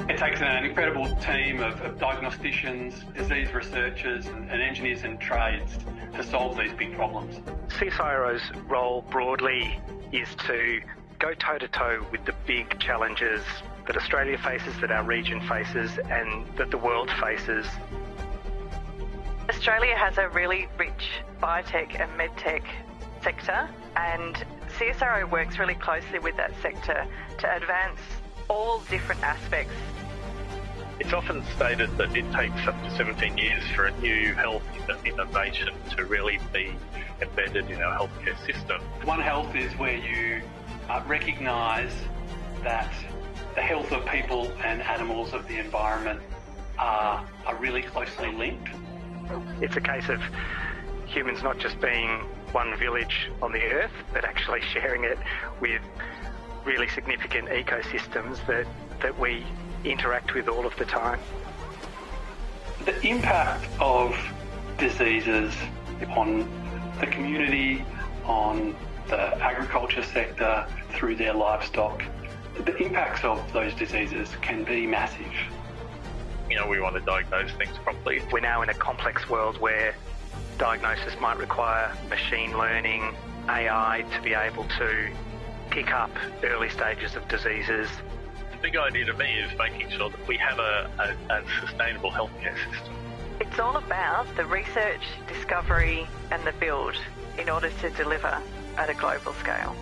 It takes an incredible team of diagnosticians, disease researchers and engineers and trades to solve these big problems.
CSIRO's role broadly is to go toe-to-toe with the big challenges that Australia faces, that our region faces and that the world faces.
Australia has a really rich biotech and medtech sector, and CSIRO works really closely with that sector to advance all different aspects.
It's often stated that it takes up to 17 years for a new health innovation to really be embedded in our healthcare system.
One Health is where you recognise that the health of people and animals of the environment are really closely linked.
It's a case of humans not just being one village on the earth, but actually sharing it with really significant ecosystems that we interact with all of the time.
The impact of diseases on the community, on the agriculture sector, through their livestock, the impacts of those diseases can be massive.
You know, we want to diagnose things properly.
We're now in a complex world where diagnosis might require machine learning, AI to be able to pick up early stages of diseases.
The big idea to me is making sure that we have a sustainable healthcare system.
It's all about the research, discovery and the build in order to deliver at a global scale.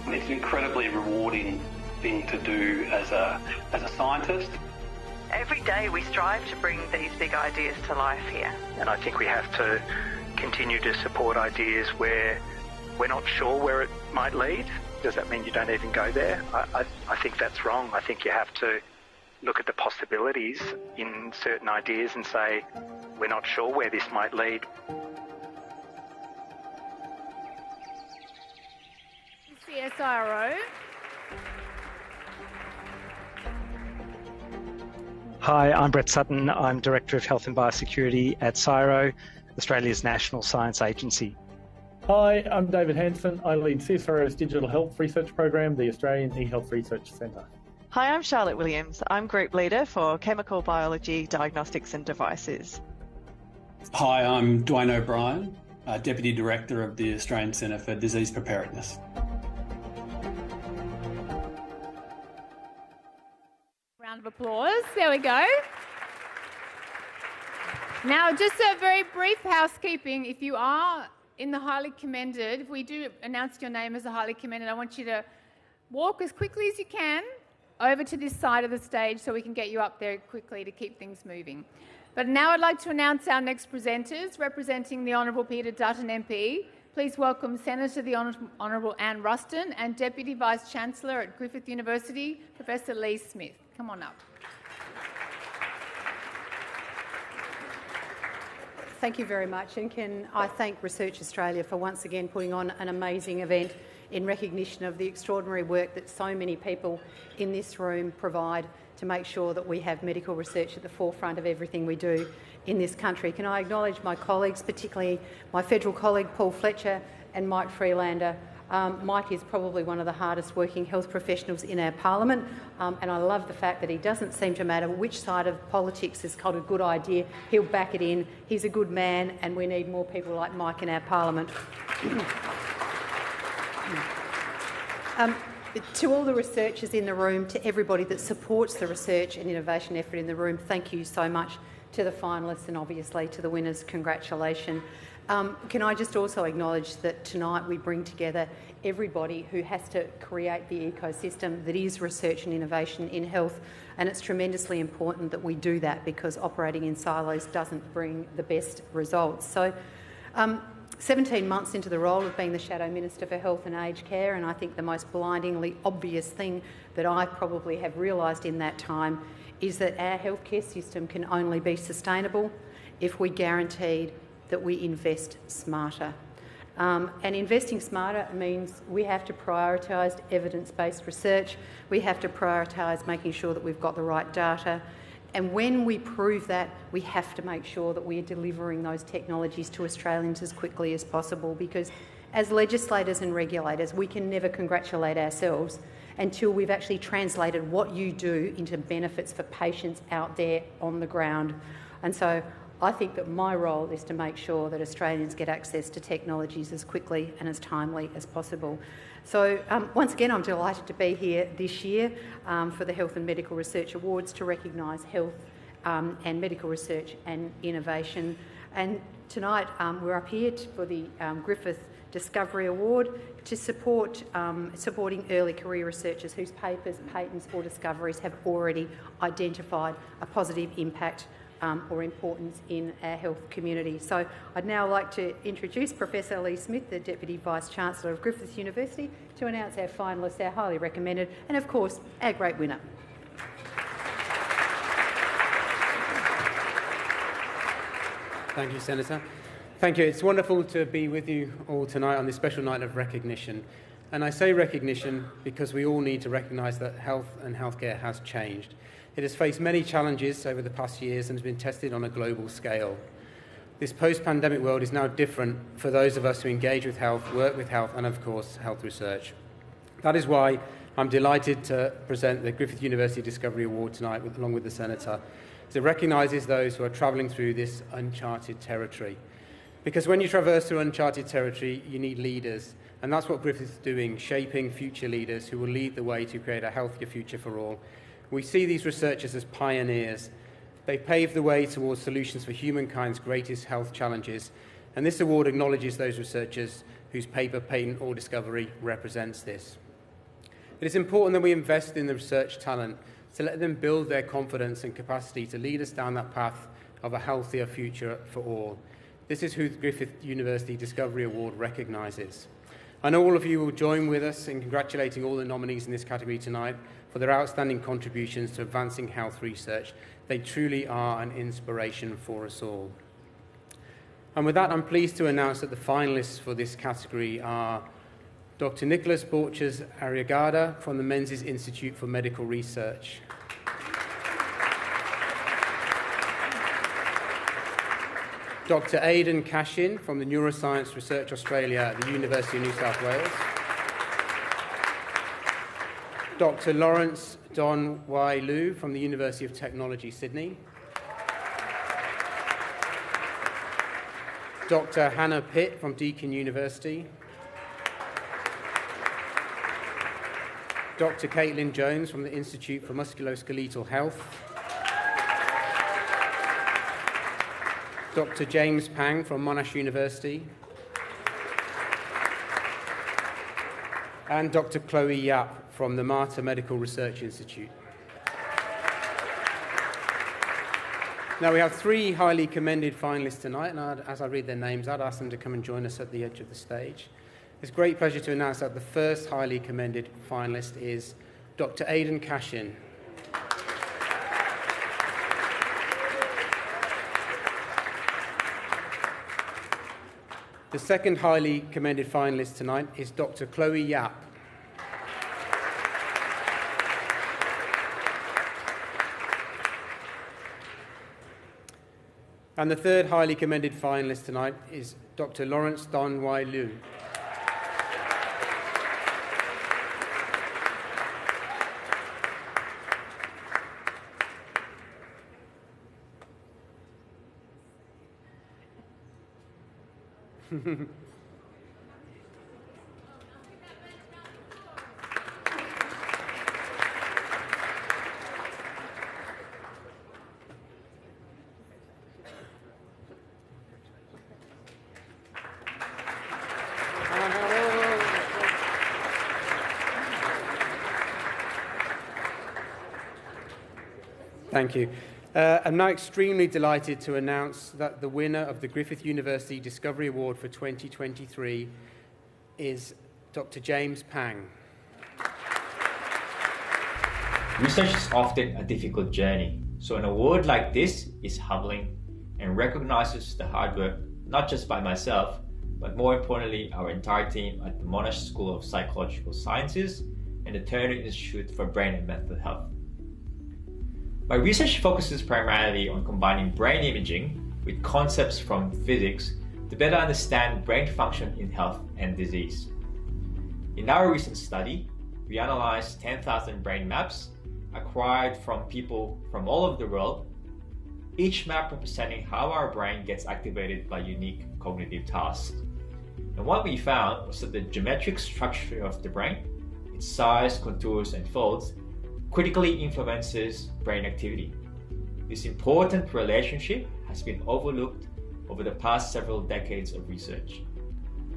It's an incredibly rewarding thing to do as a scientist.
Every day we strive to bring these big ideas to life here.
And I think we have to continue to support ideas where we're not sure where it might lead. Does that mean you don't even go there? I think that's wrong. I think you have to look at the possibilities in certain ideas and say, we're not sure where this might lead.
CSIRO.
Hi, I'm Brett Sutton. I'm Director of Health and Biosecurity at CSIRO, Australia's national science agency.
Hi, I'm David Hanson. I lead CSIRO's Digital Health Research Program, the Australian eHealth Research Centre.
Hi, I'm Charlotte Williams. I'm Group Leader for Chemical Biology, Diagnostics and Devices.
Hi, I'm Dwayne O'Brien, Deputy Director of the Australian Centre for Disease Preparedness.
Round of applause. There we go. Now, just a very brief housekeeping. If you are in the highly commended, if we do announce your name as a highly commended, I want you to walk as quickly as you can over to this side of the stage so we can get you up there quickly to keep things moving. But now I'd like to announce our next presenters, representing the Honourable Peter Dutton MP. Please welcome Senator the Honourable Anne Ruston and Deputy Vice-Chancellor at Griffith University, Professor Lee Smith. Come on up.
Thank you very much, and can I thank Research Australia for once again putting on an amazing event in recognition of the extraordinary work that so many people in this room provide to make sure that we have medical research at the forefront of everything we do in this country. Can I acknowledge my colleagues, particularly my federal colleague Paul Fletcher and Mike Freelander. Mike is probably one of the hardest working health professionals in our parliament, and I love the fact that he doesn't seem to matter which side of politics has got a good idea, he'll back it in. He's a good man, and we need more people like Mike in our parliament. To all the researchers in the room, to everybody that supports the research and innovation effort in the room, thank you so much. To the finalists and obviously to the winners, congratulations. Can I just also acknowledge that tonight we bring together everybody who has to create the ecosystem that is research and innovation in health, and it's tremendously important that we do that because operating in silos doesn't bring the best results. So 17 months into the role of being the Shadow Minister for Health and Aged Care, and I think the most blindingly obvious thing that I probably have realised in that time is that our healthcare system can only be sustainable if we guaranteed that we invest smarter. And investing smarter means we have to prioritise evidence-based research, we have to prioritise making sure that we've got the right data, and when we prove that, we have to make sure that we are delivering those technologies to Australians as quickly as possible, because as legislators and regulators, we can never congratulate ourselves until we've actually translated what you do into benefits for patients out there on the ground. And so I think that my role is to make sure that Australians get access to technologies as quickly and as timely as possible. So once again, I'm delighted to be here this year for the Health and Medical Research Awards to recognise health and medical research and innovation. And tonight we're up here for the Griffith Discovery Award to support supporting early career researchers whose papers, patents or discoveries have already identified a positive impact or importance in our health community. So I'd now like to introduce Professor Lee Smith, the Deputy Vice-Chancellor of Griffith University, to announce our finalists, our highly recommended, and of course, our great winner.
Thank you, Senator. Thank you. It's wonderful to be with you all tonight on this special night of recognition. And I say recognition because we all need to recognise that health and healthcare has changed. It has faced many challenges over the past years and has been tested on a global scale. This post-pandemic world is now different for those of us who engage with health, work with health, and of course, health research. That is why I'm delighted to present the Griffith University Discovery Award tonight, along with the Senator, to recognise those who are travelling through this uncharted territory. Because when you traverse through uncharted territory, you need leaders, and that's what Griffith is doing, shaping future leaders who will lead the way to create a healthier future for all. We see these researchers as pioneers. They pave the way towards solutions for humankind's greatest health challenges, and this award acknowledges those researchers whose paper, patent or discovery represents this. It is important that we invest in the research talent to let them build their confidence and capacity to lead us down that path of a healthier future for all. This is who the Griffith University Discovery Award recognises. I know all of you will join with us in congratulating all the nominees in this category tonight for their outstanding contributions to advancing health research. They truly are an inspiration for us all. And with that, I'm pleased to announce that the finalists for this category are Dr. Nicholas Borchers Arriagada from the Menzies Institute for Medical Research. Dr. Aidan Cashin from the Neuroscience Research Australia at the University of New South Wales. Dr. Lawrence Don Wai Lu from the University of Technology, Sydney. Dr. Hannah Pitt from Deakin University. Dr. Caitlin Jones from the Institute for Musculoskeletal Health. Dr. James Pang from Monash University. And Dr. Chloe Yap from the Mater Medical Research Institute. Now, we have 3 highly commended finalists tonight, and as I read their names, I'd ask them to come and join us at the edge of the stage. It's a great pleasure to announce that the first highly commended finalist is Dr. Aidan Cashin. The second highly commended finalist tonight is Dr. Chloe Yap. And the third highly commended finalist tonight is Dr. Lawrence Don Wai Liu. Thank you. I'm now extremely delighted to announce that the winner of the Griffith University Discovery Award for 2023 is Dr. James Pang.
Research is often a difficult journey, so an award like this is humbling and recognizes the hard work not just by myself, but more importantly our entire team at the Monash School of Psychological Sciences and the Turner Institute for Brain and Mental Health. My research focuses primarily on combining brain imaging with concepts from physics to better understand brain function in health and disease. In our recent study, we analyzed 10,000 brain maps acquired from people from all over the world, each map representing how our brain gets activated by unique cognitive tasks. And what we found was that the geometric structure of the brain, its size, contours, and folds, critically influences brain activity. This important relationship has been overlooked over the past several decades of research.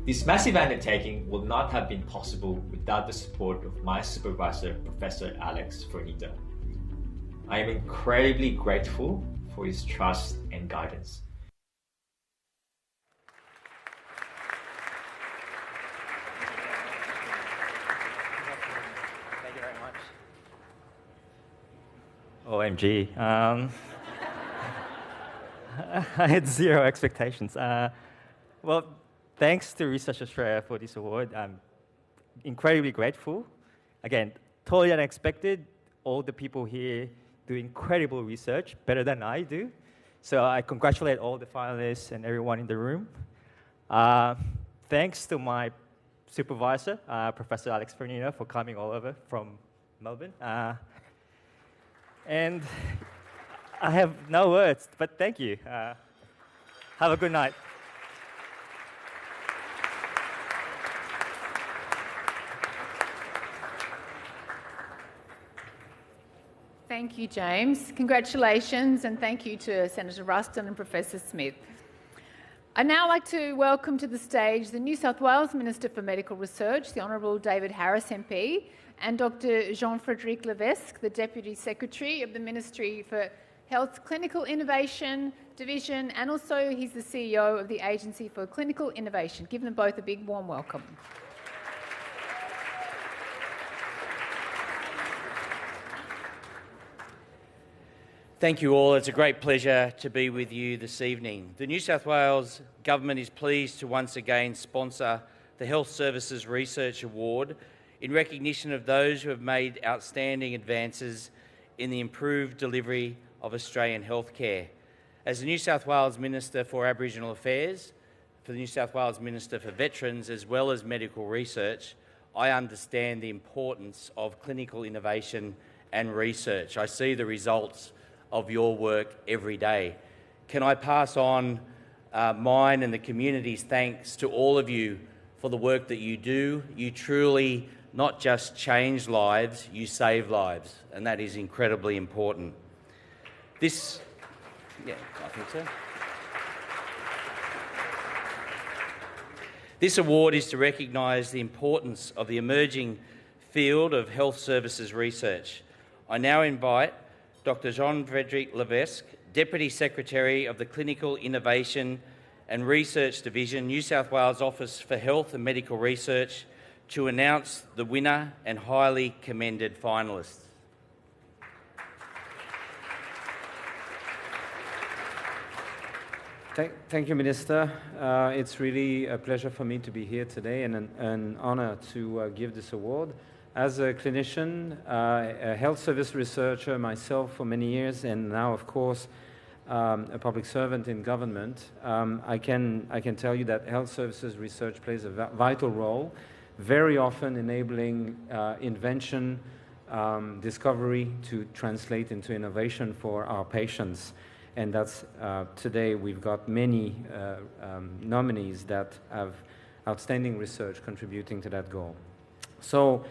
This massive undertaking would not have been possible without the support of my supervisor, Professor Alex Fernita. I am incredibly grateful for his trust and guidance.
Thank you very much.
OMG. I had zero expectations. Well, thanks to Research Australia for this award. I'm incredibly grateful. Again, totally unexpected. All the people here do incredible research, better than I do. So I congratulate all the finalists and everyone in the room. Thanks to my supervisor, Professor Alex Fernita, for coming all over from Melbourne. And I have no words, but thank you. Have a good night.
Thank you, James. Congratulations, and thank you to Senator Ruston and Professor Smith. I'd now like to welcome to the stage the New South Wales Minister for Medical Research, the Honourable David Harris MP, and Dr. Jean-Frédéric Levesque, the Deputy Secretary of the Ministry for Health Clinical Innovation Division, and also he's the CEO of the Agency for Clinical Innovation. Give them both a big warm welcome.
Thank you all. It's a great pleasure to be with you this evening. The New South Wales Government is pleased to once again sponsor the Health Services Research Award in recognition of those who have made outstanding advances in the improved delivery of Australian healthcare. As the New South Wales Minister for Aboriginal Affairs, for the New South Wales Minister for Veterans, as well as medical research, I understand the importance of clinical innovation and research. I see the results of your work every day. Can I pass on mine and the community's thanks to all of you for the work that you do. You truly not just change lives, you save lives, and that is incredibly important. I think so. This award is to recognise the importance of the emerging field of health services research. I now invite Dr. Jean-Frédéric Levesque, Deputy Secretary of the Clinical Innovation and Research Division, New South Wales Office for Health and Medical Research, to announce the winner and highly commended finalists.
Thank you, Minister. It's really a pleasure for me to be here today and an honour to give this award. As a clinician, a health service researcher myself for many years, and now, of course, a public servant in government, I can tell you that health services research plays a vital role, very often enabling invention, discovery to translate into innovation for our patients. And that's today we've got many nominees that have outstanding research contributing to that goal. So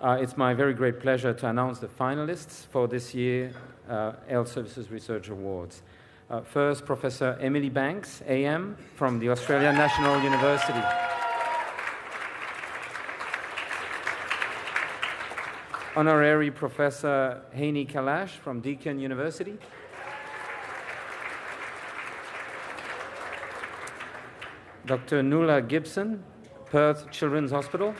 it's my very great pleasure to announce the finalists for this year's Health Services Research Awards. First, Professor Emily Banks, AM, from the Australian National University. Honorary Professor Heini Kalash from Deakin University. Dr. Nuala Gibson, Perth Children's Hospital.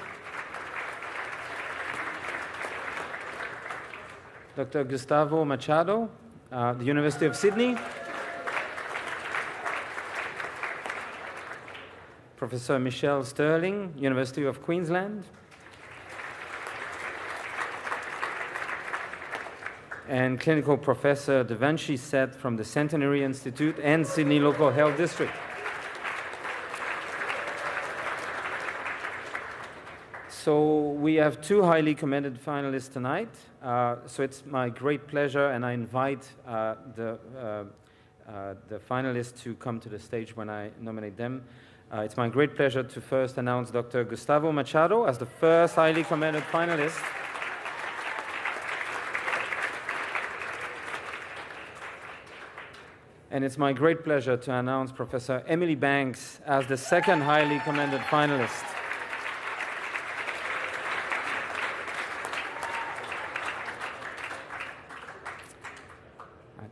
Dr. Gustavo Machado, the University of Sydney. Professor Michelle Sterling, University of Queensland. And Clinical Professor Devanshi Seth from the Centenary Institute and Sydney Local Health District. So we have two highly commended finalists tonight. So it's my great pleasure, and I invite the finalists to come to the stage when I nominate them. It's my great pleasure to first announce Dr. Gustavo Machado as the first highly commended finalist. And it's my great pleasure to announce Professor Emily Banks as the second highly commended finalist. I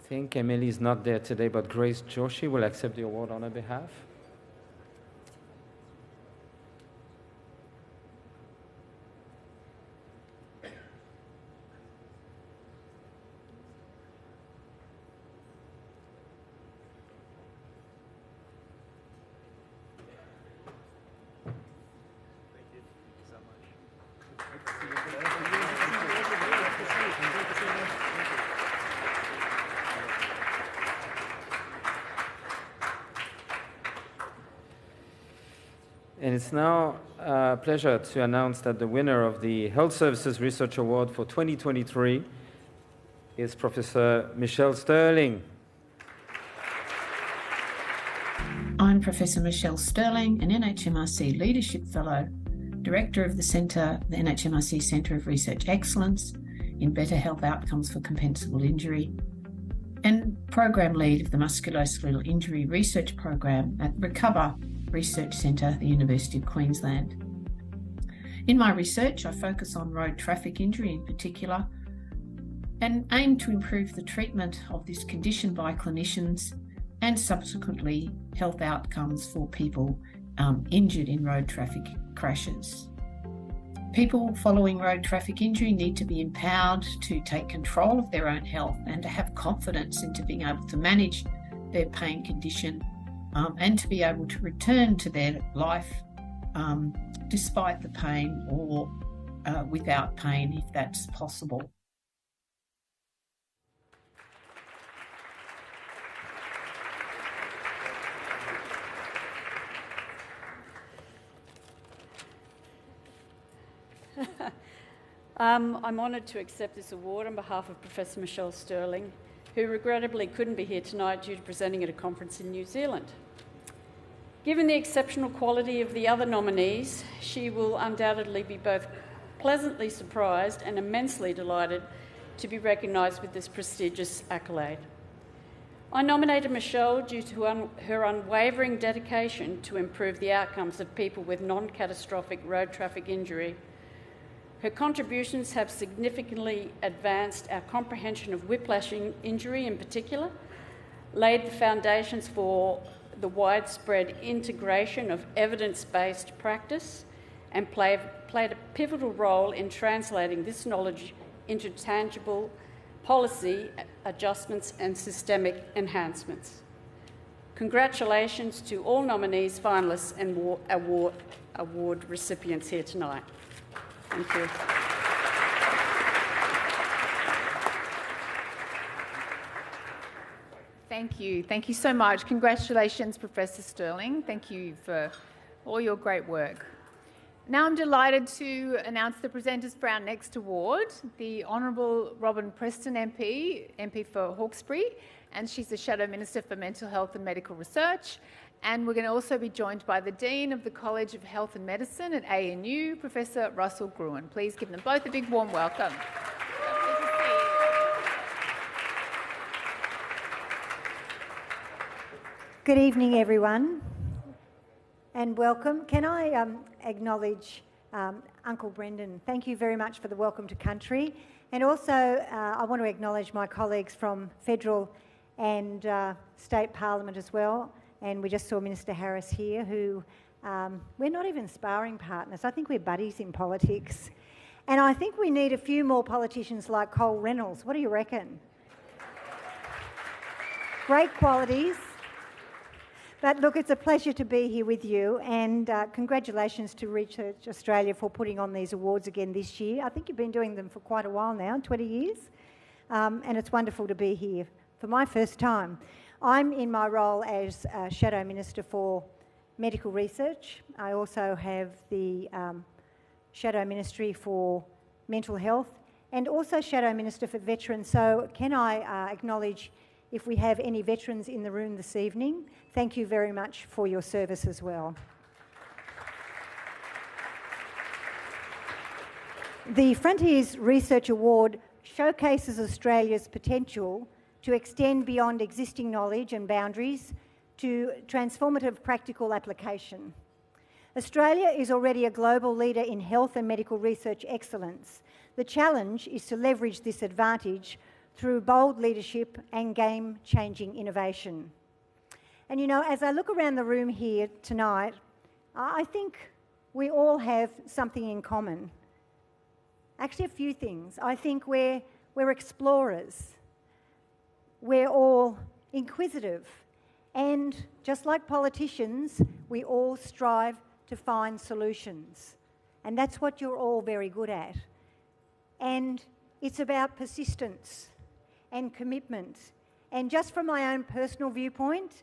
think Emily is not there today, but Grace Joshi will accept the award on her behalf. And it's now a pleasure to announce that the winner of the Health Services Research Award for 2023 is Professor Michelle Sterling.
I'm Professor Michelle Sterling, an NHMRC Leadership Fellow, Director of the NHMRC Centre of Research Excellence in Better Health Outcomes for Compensable Injury, and Program Lead of the Musculoskeletal Injury Research Program at Recover Research Centre, the University of Queensland. In my research, I focus on road traffic injury in particular and aim to improve the treatment of this condition by clinicians and subsequently health outcomes for people injured in road traffic crashes. People following road traffic injury need to be empowered to take control of their own health and to have confidence into being able to manage their pain condition and to be able to return to their life despite the pain or without pain if that's possible.
I'm honoured to accept this award on behalf of Professor Michelle Sterling, who regrettably couldn't be here tonight due to presenting at a conference in New Zealand. Given the exceptional quality of the other nominees, she will undoubtedly be both pleasantly surprised and immensely delighted to be recognised with this prestigious accolade. I nominated Michelle due to her unwavering dedication to improve the outcomes of people with non-catastrophic road traffic injury. Her contributions have significantly advanced our comprehension of whiplash injury in particular, laid the foundations for the widespread integration of evidence-based practice, and played a pivotal role in translating this knowledge into tangible policy adjustments and systemic enhancements. Congratulations to all nominees, finalists and award recipients here tonight. Thank you.
Thank you. Thank you so much. Congratulations, Professor Sterling. Thank you for all your great work. Now I'm delighted to announce the presenters for our next award, the Honourable Robin Preston MP for Hawkesbury, and she's the Shadow Minister for Mental Health and Medical Research. And we're going to also be joined by the Dean of the College of Health and Medicine at ANU, Professor Russell Gruen. Please give them both a big warm welcome.
Good evening, everyone, and welcome. Can I acknowledge Uncle Brendan? Thank you very much for the welcome to country. And also, I want to acknowledge my colleagues from federal and state parliament as well. And we just saw Minister Harris here, who we're not even sparring partners. I think we're buddies in politics. And I think we need a few more politicians like Cole Reynolds. What do you reckon? Great qualities. But look, it's a pleasure to be here with you, and congratulations to Research Australia for putting on these awards again this year. I think you've been doing them for quite a while now, 20 years, and it's wonderful to be here for my first time. I'm in my role as Shadow Minister for Medical Research. I also have the Shadow Ministry for Mental Health and also Shadow Minister for Veterans. So can I acknowledge if we have any veterans in the room this evening? Thank you very much for your service as well. The Frontiers Research Award showcases Australia's potential to extend beyond existing knowledge and boundaries to transformative practical application. Australia is already a global leader in health and medical research excellence. The challenge is to leverage this advantage through bold leadership and game-changing innovation. And you know, as I look around the room here tonight, I think we all have something in common. Actually, a few things. I think we're explorers. We're all inquisitive. And just like politicians, we all strive to find solutions. And that's what you're all very good at. And it's about persistence and commitment. And just from my own personal viewpoint,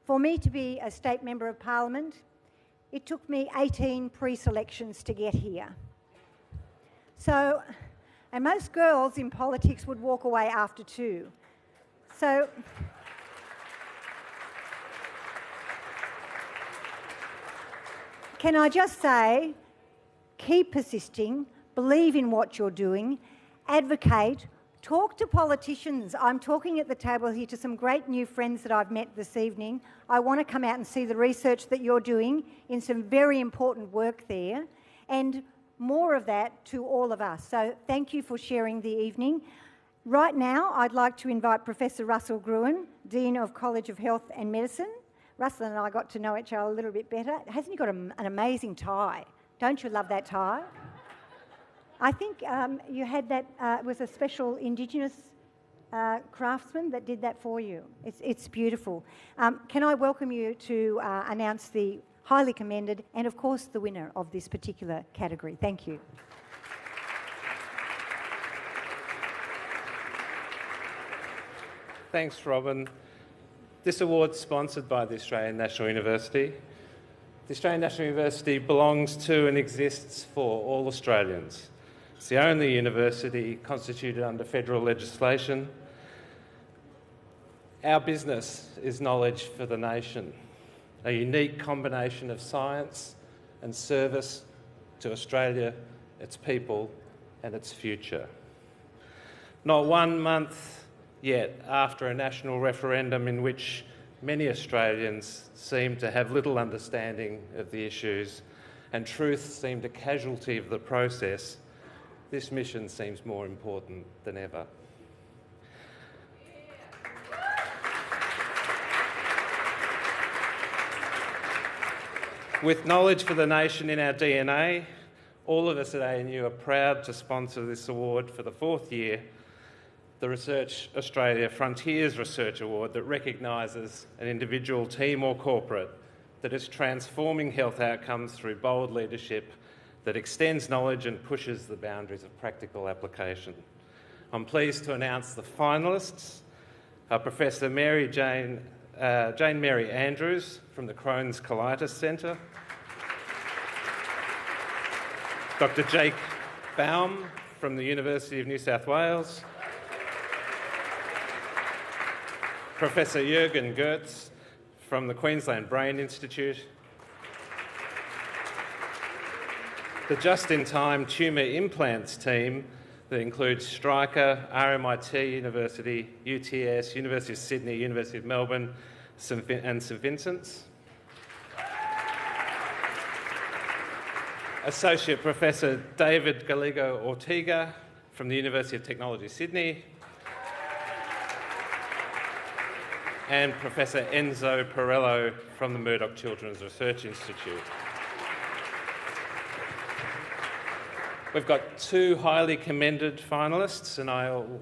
for me to be a state member of parliament, it took me 18 pre-selections to get here. So, and most girls in politics would walk away after 2. So, can I just say, keep persisting, believe in what you're doing, advocate, talk to politicians. I'm talking at the table here to some great new friends that I've met this evening. I want to come out and see the research that you're doing in some very important work there, and more of that to all of us. So thank you for sharing the evening. Right now, I'd like to invite Professor Russell Gruen, Dean of College of Health and Medicine. Russell and I got to know each other a little bit better. Hasn't he got an amazing tie? Don't you love that tie? I think you had that, it was a special Indigenous craftsman that did that for you. It's beautiful. Can I welcome you to announce the highly commended and, of course, the winner of this particular category. Thank you.
Thanks, Robin. This award's sponsored by the Australian National University. The Australian National University belongs to and exists for all Australians. It's the only university constituted under federal legislation. Our business is knowledge for the nation, a unique combination of science and service to Australia, its people and its future. Not 1 month yet after a national referendum in which many Australians seem to have little understanding of the issues and truth seemed a casualty of the process, this mission seems more important than ever. With knowledge for the nation in our DNA, all of us at ANU are proud to sponsor this award for the 4th year, the Research Australia Frontiers Research Award, that recognises an individual, team or corporate that is transforming health outcomes through bold leadership that extends knowledge and pushes the boundaries of practical application. I'm pleased to announce the finalists are Professor Jane Mary Andrews from the Crohn's Colitis Centre, Dr. Jake Baum from the University of New South Wales, Professor Jürgen Goetz from the Queensland Brain Institute, the Just-in-Time Tumour Implants team that includes Stryker, RMIT University, UTS, University of Sydney, University of Melbourne and St Vincent's, Associate Professor David Gallego Ortega from the University of Technology, Sydney, and Professor Enzo Perello from the Murdoch Children's Research Institute. We've got 2 highly commended finalists, and I'll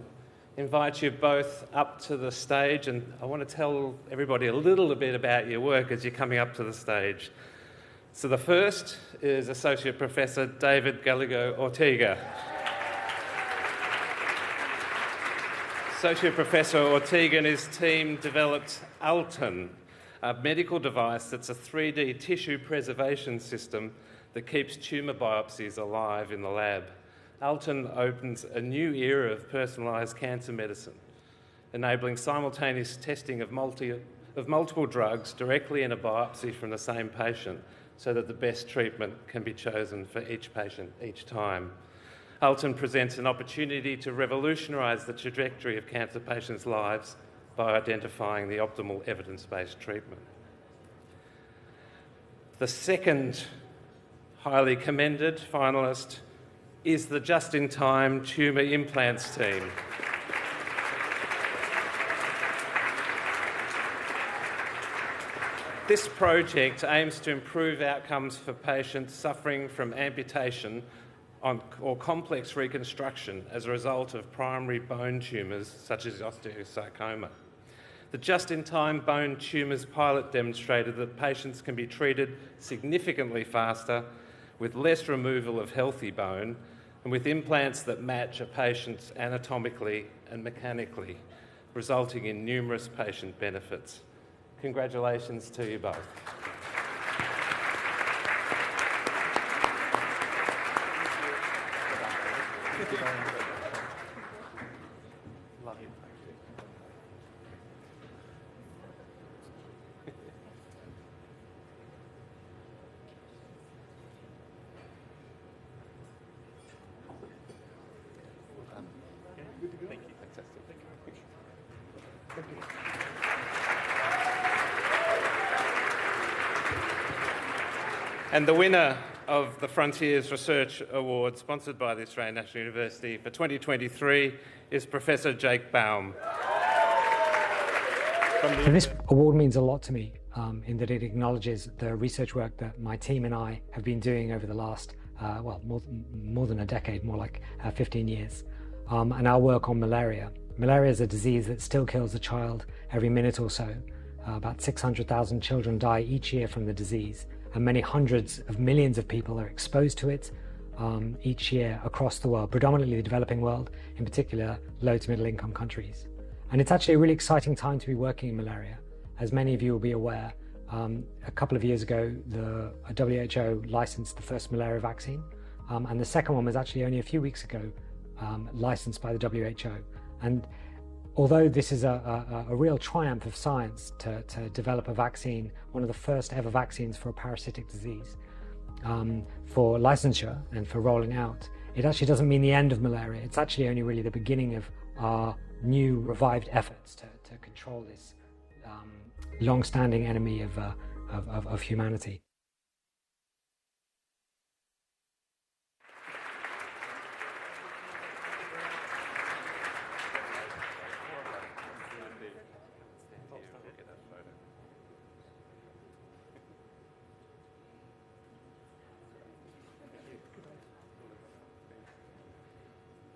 invite you both up to the stage, and I want to tell everybody a little bit about your work as you're coming up to the stage. So the first is Associate Professor David Gallego Ortega. Associate Professor Ortega and his team developed Alton, a medical device that's a 3D tissue preservation system that keeps tumour biopsies alive in the lab. Alton opens a new era of personalised cancer medicine, enabling simultaneous testing of multiple drugs directly in a biopsy from the same patient so that the best treatment can be chosen for each patient each time. Alton presents an opportunity to revolutionise the trajectory of cancer patients' lives by identifying the optimal evidence-based treatment. The second highly commended finalist is the Just-in-Time Tumour Implants team. This project aims to improve outcomes for patients suffering from amputation or complex reconstruction as a result of primary bone tumours such as osteosarcoma. The Just-in-Time Bone Tumours pilot demonstrated that patients can be treated significantly faster with less removal of healthy bone and with implants that match a patient's anatomically and mechanically, resulting in numerous patient benefits. Congratulations to you both. Love you. Thank you. Fantastic. Thank you. And the winner of the Frontiers Research Award, sponsored by the Australian National University for 2023, is Professor Jake Baum.
And this award means a lot to me in that it acknowledges the research work that my team and I have been doing over the last, more than a decade, more like 15 years. And our work on malaria. Malaria is a disease that still kills a child every minute or so. About 600,000 children die each year from the disease, and many hundreds of millions of people are exposed to it each year across the world, predominantly the developing world, in particular low to middle income countries. And it's actually a really exciting time to be working in malaria. As many of you will be aware, a couple of years ago, the WHO licensed the first malaria vaccine, and the second one was actually only a few weeks ago licensed by the WHO. And although this is a real triumph of science to develop a vaccine, one of the first ever vaccines for a parasitic disease, for licensure and for rolling out, it actually doesn't mean the end of malaria. It's actually only really the beginning of our new revived efforts to control this long-standing enemy of humanity.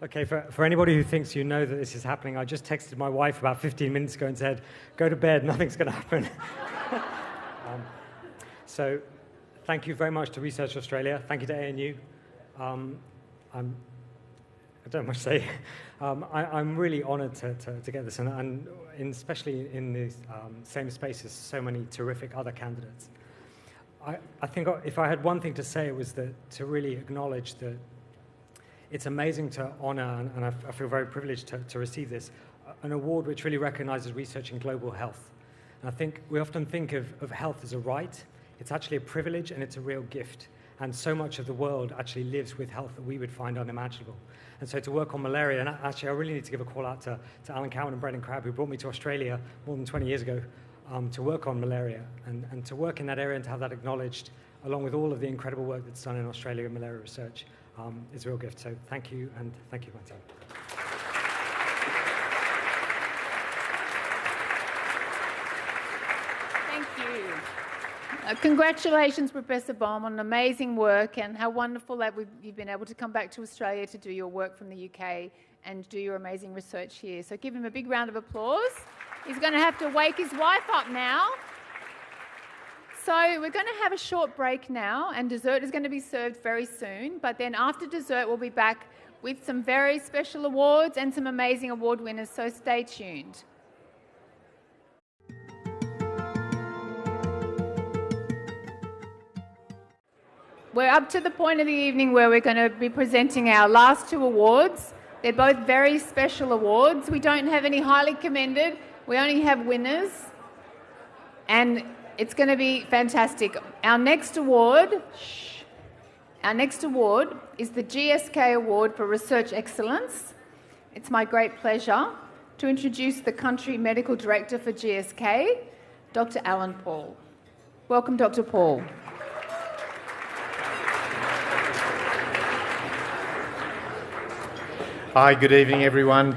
Okay, for anybody who thinks you know that this is happening, I just texted my wife about 15 minutes ago and said, go to bed, nothing's going to happen. So thank you very much to Research Australia. Thank you to ANU. I don't have much to say. I'm really honoured to get this, and especially in the same space as so many terrific other candidates. I think if I had one thing to say, it was to really acknowledge that it's amazing to honour, and I feel very privileged to receive this, an award which really recognises research in global health. And I think we often think of health as a right. It's actually a privilege and it's a real gift. And so much of the world actually lives with health that we would find unimaginable. And so to work on malaria, and actually I really need to give a call out to Alan Cowan and Brendan Crabb, who brought me to Australia more than 20 years ago to work on malaria, and to work in that area and to have that acknowledged, along with all of the incredible work that's done in Australia in malaria research, is a real gift. So thank you, and thank you, my team.
Thank you. Congratulations, Professor Baum, on amazing work, and how wonderful that you've been able to come back to Australia to do your work from the UK and do your amazing research here. So give him a big round of applause. He's going to have to wake his wife up now. So we're going to have a short break now, and dessert is going to be served very soon. But then after dessert, we'll be back with some very special awards and some amazing award winners, so stay tuned. We're up to the point of the evening where we're going to be presenting our last two awards. They're both very special awards. We don't have any highly commended. We only have winners. And it's going to be fantastic. Our next award is the GSK Award for Research Excellence. It's my great pleasure to introduce the Country Medical Director for GSK, Dr. Alan Paul. Welcome, Dr. Paul.
Hi, good evening everyone.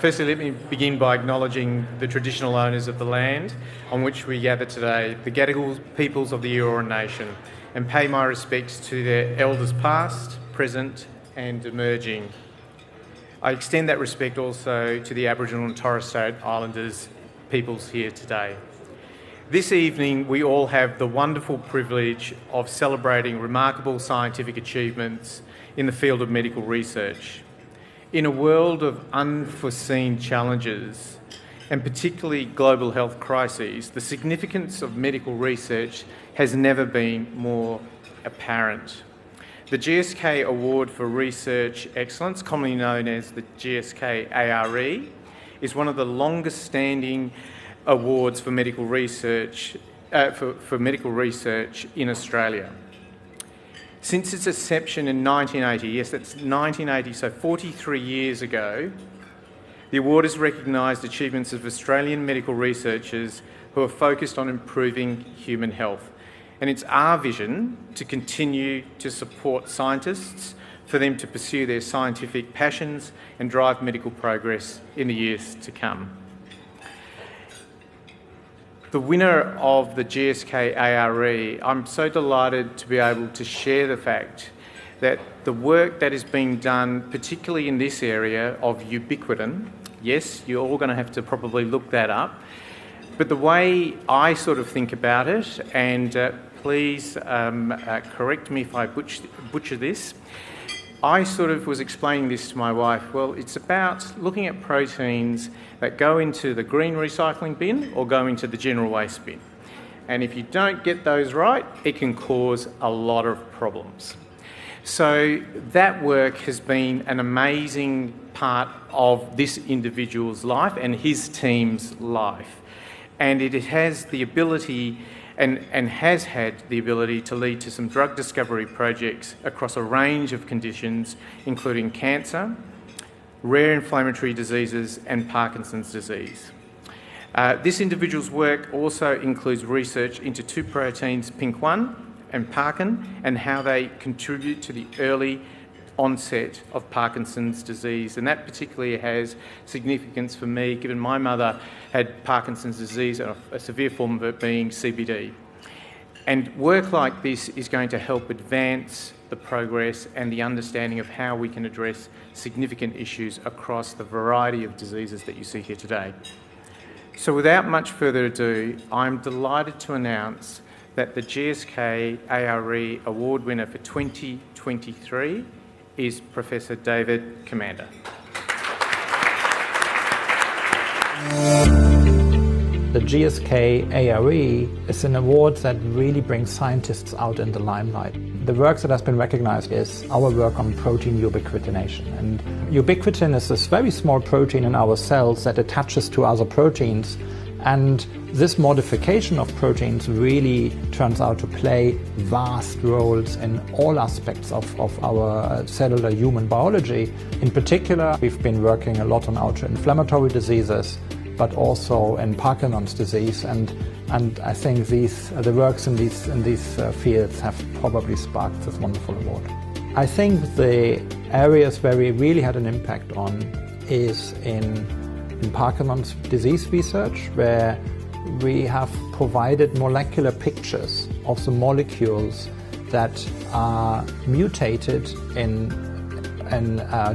Firstly, let me begin by acknowledging the traditional owners of the land on which we gather today, the Gadigal peoples of the Eora Nation, and pay my respects to their elders past, present and emerging. I extend that respect also to the Aboriginal and Torres Strait Islanders peoples here today. This evening we all have the wonderful privilege of celebrating remarkable scientific achievements in the field of medical research. In a world of unforeseen challenges, and particularly global health crises, the significance of medical research has never been more apparent. The GSK Award for Research Excellence, commonly known as the GSK ARE, is one of the longest-standing awards for medical research in Australia. Since its inception in 1980, yes, that's 1980, so 43 years ago, the award has recognised achievements of Australian medical researchers who are focused on improving human health. And it's our vision to continue to support scientists for them to pursue their scientific passions and drive medical progress in the years to come. The winner of the GSK ARE, I'm so delighted to be able to share the fact that the work that is being done, particularly in this area of ubiquitin, yes, you're all going to have to probably look that up, but the way I sort of think about it, and please correct me if I butcher this, I sort of was explaining this to my wife. Well, it's about looking at proteins that go into the green recycling bin or go into the general waste bin. And if you don't get those right, it can cause a lot of problems. So that work has been an amazing part of this individual's life and his team's life. And it has the ability and has had the ability to lead to some drug discovery projects across a range of conditions, including cancer, rare inflammatory diseases and Parkinson's disease. This individual's work also includes research into two proteins, PINK1 and Parkin, and how they contribute to the early onset of Parkinson's disease. And that particularly has significance for me, given my mother had Parkinson's disease, and a severe form of it being CBD. And work like this is going to help advance the progress and the understanding of how we can address significant issues across the variety of diseases that you see here today. So without much further ado, I'm delighted to announce that the GSK ARE Award winner for 2023 is Professor David Commander.
The GSK ARE is an award that really brings scientists out in the limelight. The work that has been recognized is our work on protein ubiquitination. And ubiquitin is this very small protein in our cells that attaches to other proteins. And this modification of proteins really turns out to play vast roles in all aspects of our cellular human biology. In particular, we've been working a lot on autoinflammatory diseases, but also in Parkinson's disease, and I think the works in these fields have probably sparked this wonderful award. I think the areas where we really had an impact on is in Parkinson's disease research, where we have provided molecular pictures of the molecules that are mutated in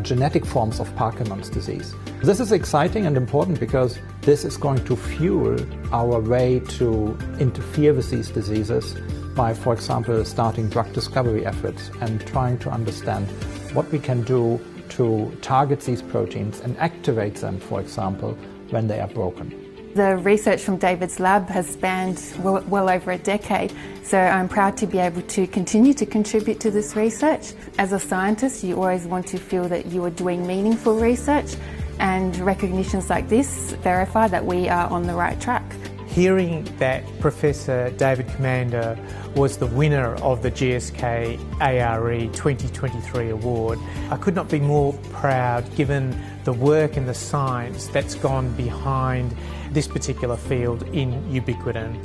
genetic forms of Parkinson's disease. This is exciting and important because this is going to fuel our way to interfere with these diseases by, for example, starting drug discovery efforts and trying to understand what we can do to target these proteins and activate them, for example, when they are broken.
The research from David's lab has spanned well over a decade, so I'm proud to be able to continue to contribute to this research. As a scientist, you always want to feel that you are doing meaningful research, and recognitions like this verify that we are on the right track.
Hearing that Professor David Commander was the winner of the GSK ARE 2023 award, I could not be more proud given the work and the science that's gone behind this particular field in ubiquitin,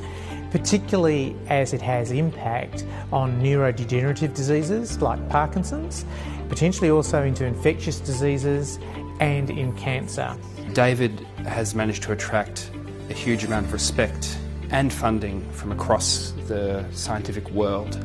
particularly as it has impact on neurodegenerative diseases like Parkinson's, potentially also into infectious diseases and in cancer.
David has managed to attract a huge amount of respect and funding from across the scientific world,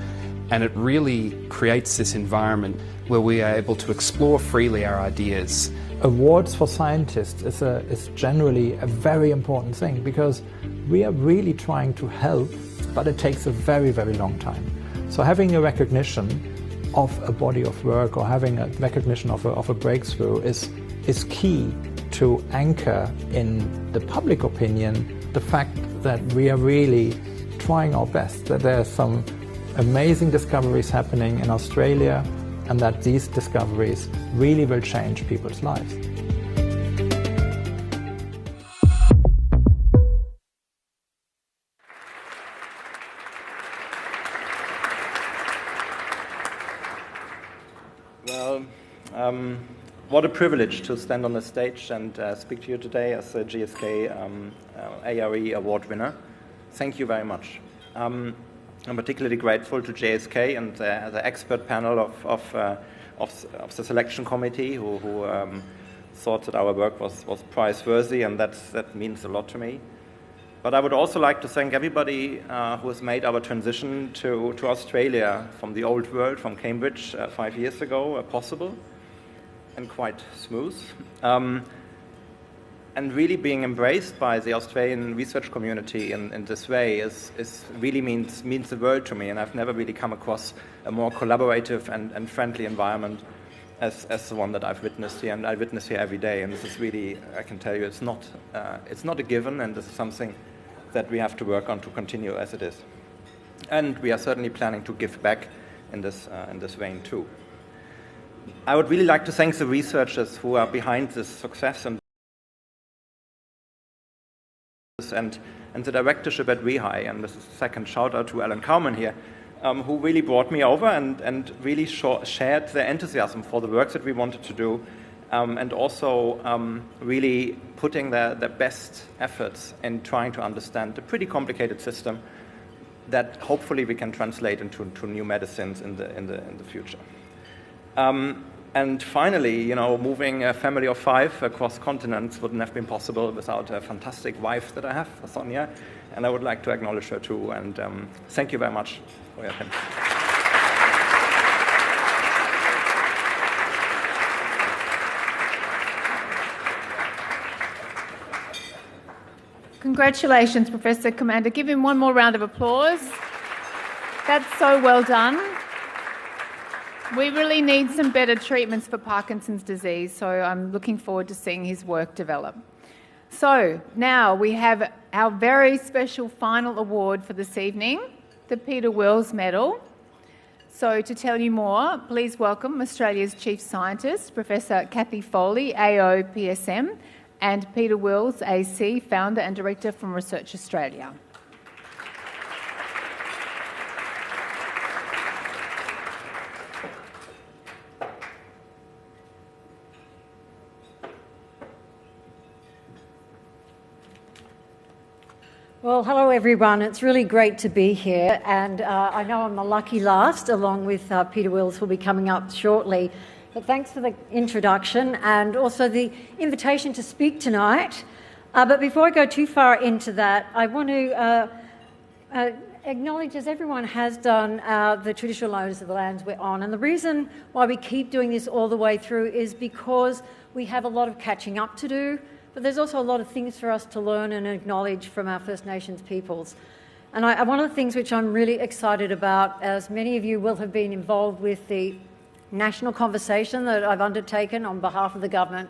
and it really creates this environment where we are able to explore freely our ideas.
Awards for scientists is generally a very important thing because we are really trying to help, but it takes a very, very long time. So having a recognition of a body of work or having a recognition of a breakthrough is key to anchor in the public opinion the fact that we are really trying our best, that there are some amazing discoveries happening in Australia and that these discoveries really will change people's lives.
Well, what a privilege to stand on the stage and speak to you today as a GSK ARE award winner. Thank you very much. I'm particularly grateful to GSK and the expert panel of the selection committee who thought that our work was prize-worthy, and that means a lot to me. But I would also like to thank everybody who has made our transition to Australia from the old world, from Cambridge 5 years ago, possible and quite smooth. And really being embraced by the Australian research community in this way really means the world to me, and I've never really come across a more collaborative and friendly environment as the one that I've witnessed here, and I witness here every day. And this is really, I can tell you, it's not a given, and this is something that we have to work on to continue as it is. And we are certainly planning to give back in this vein too. I would really like to thank the researchers who are behind this success and the directorship at WEHI, and this is a second shout out to Alan Cowman here, who really brought me over and really shared their enthusiasm for the work that we wanted to do, and also really putting their best efforts in trying to understand a pretty complicated system that hopefully we can translate into new medicines in the future. And finally, moving a family of 5 across continents wouldn't have been possible without a fantastic wife that I have, Sonia, and I would like to acknowledge her too, and thank you very much for your attention.
Congratulations, Professor Commander. Give him one more round of applause. That's so well done. We really need some better treatments for Parkinson's disease, so I'm looking forward to seeing his work develop. So now we have our very special final award for this evening, the Peter Wills Medal. So to tell you more, please welcome Australia's Chief Scientist, Professor Kathy Foley, AO PSM, and Peter Wills, AC, Founder and Director from Research Australia.
Well, hello everyone. It's really great to be here, and I know I'm the lucky last, along with Peter Wills, who'll be coming up shortly. But thanks for the introduction and also the invitation to speak tonight. But before I go too far into that, I want to acknowledge, as everyone has done, the traditional owners of the lands we're on. And the reason why we keep doing this all the way through is because we have a lot of catching up to do. But there's also a lot of things for us to learn and acknowledge from our First Nations peoples. And one of the things which I'm really excited about, as many of you will have been involved with the national conversation that I've undertaken on behalf of the government,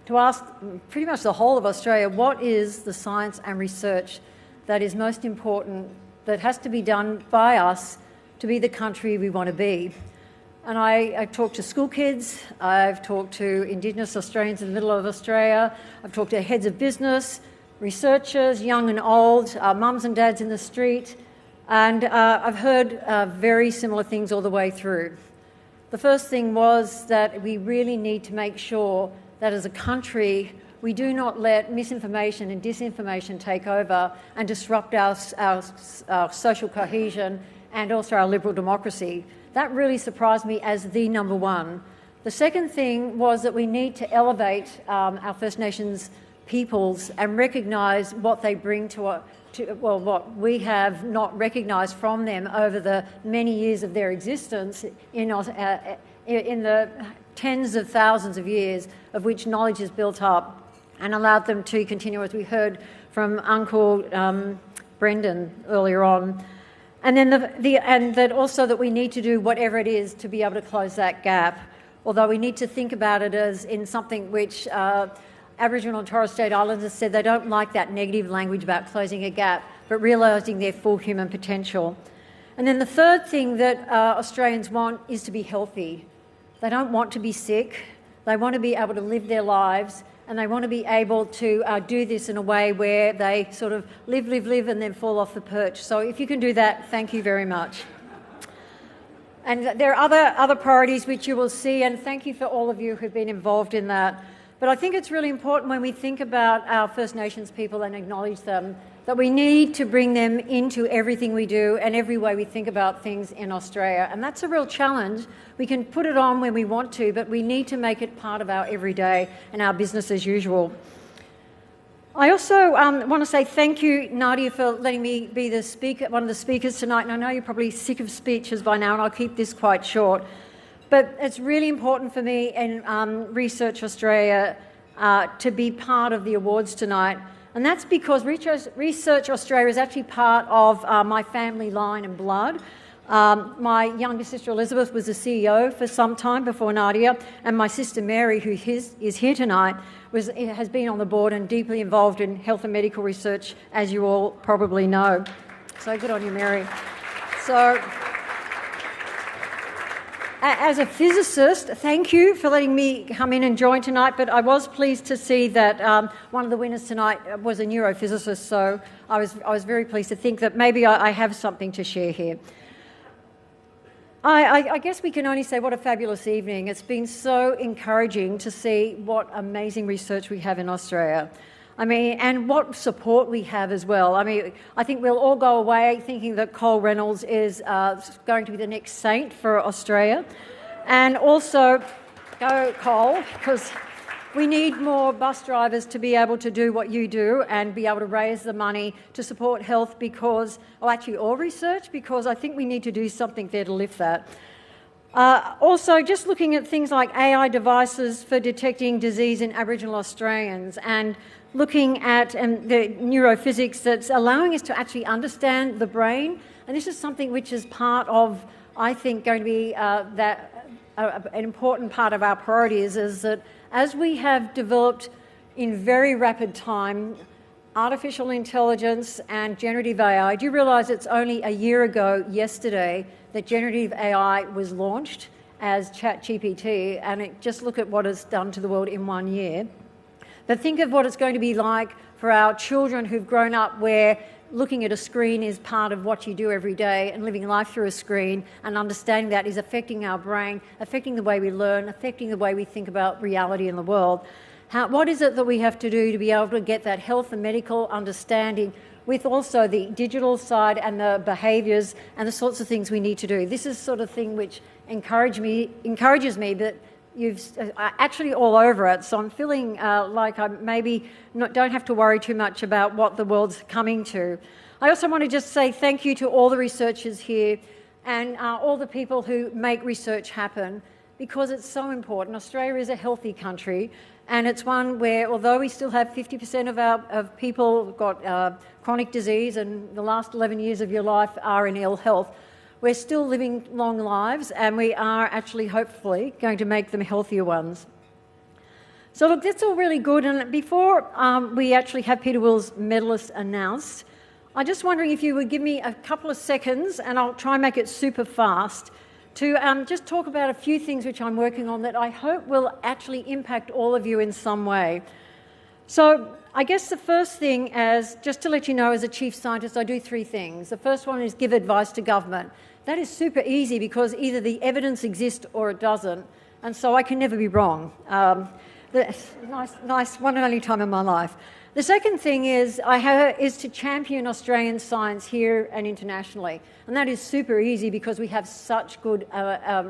to ask pretty much the whole of Australia, what is the science and research that is most important, that has to be done by us to be the country we want to be. And I've talked to school kids, I've talked to Indigenous Australians in the middle of Australia, I've talked to heads of business, researchers, young and old, mums and dads in the street, and I've heard very similar things all the way through. The first thing was that we really need to make sure that as a country we do not let misinformation and disinformation take over and disrupt our social cohesion and also our liberal democracy. That really surprised me as the number one. The second thing was that we need to elevate our First Nations peoples and recognise what they bring to what we have not recognised from them over the many years of their existence in the tens of thousands of years of which knowledge is built up and allowed them to continue, as we heard from Uncle Brendan earlier on. And then that also that we need to do whatever it is to be able to close that gap, although we need to think about it as in something which Aboriginal and Torres Strait Islanders said they don't like that negative language about closing a gap, but realising their full human potential. And then the third thing that Australians want is to be healthy. They don't want to be sick. They want to be able to live their lives, and they want to be able to do this in a way where they sort of live and then fall off the perch. So if you can do that, thank you very much. And there are other priorities which you will see, and thank you for all of you who've been involved in that. But I think it's really important when we think about our First Nations people and acknowledge them, that we need to bring them into everything we do and every way we think about things in Australia. And that's a real challenge. We can put it on when we want to, but we need to make it part of our everyday and our business as usual. I also want to say thank you, Nadia, for letting me be one of the speakers tonight. And I know you're probably sick of speeches by now, and I'll keep this quite short. But it's really important for me in Research Australia to be part of the awards tonight. And that's because Research Australia is actually part of my family line and blood. My younger sister Elizabeth was the CEO for some time before Nadia, and my sister Mary, who is here tonight, has been on the board and deeply involved in health and medical research, as you all probably know. So good on you, Mary. So, as a physicist, thank you for letting me come in and join tonight, but I was pleased to see that one of the winners tonight was a neurophysicist, so I was very pleased to think that maybe I have something to share here. I guess we can only say what a fabulous evening. It's been so encouraging to see what amazing research we have in Australia. I mean, and what support we have as well. I mean, I think we'll all go away thinking that Cole Reynolds is going to be the next saint for Australia. And also, go Cole, because we need more bus drivers to be able to do what you do and be able to raise the money to support health or research, because I think we need to do something there to lift that. Also, just looking at things like AI devices for detecting disease in Aboriginal Australians and looking at the neurophysics that's allowing us to actually understand the brain. And this is something which is part of, I think, going to be an important part of our priorities, is that as we have developed in very rapid time artificial intelligence and generative AI, do you realise it's only a year ago yesterday that generative AI was launched as ChatGPT, and just look at what it's done to the world in 1 year. But think of what it's going to be like for our children who've grown up where looking at a screen is part of what you do every day, and living life through a screen and understanding that is affecting our brain, affecting the way we learn, affecting the way we think about reality in the world. What is it that we have to do to be able to get that health and medical understanding with also the digital side and the behaviours and the sorts of things we need to do? This is the sort of thing which encourages me, but you've actually all over it, so I'm feeling like I maybe don't have to worry too much about what the world's coming to. I also want to just say thank you to all the researchers here and all the people who make research happen, because it's so important. Australia is a healthy country, and it's one where, although we still have 50% of people got chronic disease and the last 11 years of your life are in ill health, we're still living long lives, and we are actually, hopefully, going to make them healthier ones. So look, that's all really good, and before we actually have Peter Wills medalists announced, I'm just wondering if you would give me a couple of seconds, and I'll try and make it super fast, to just talk about a few things which I'm working on that I hope will actually impact all of you in some way. So I guess the first thing, just to let you know, as a chief scientist, I do 3 things. The first one is give advice to government. That is super easy because either the evidence exists or it doesn't, and so I can never be wrong. Nice one and only time in my life. The second thing is to champion Australian science here and internationally, and that is super easy because we have such good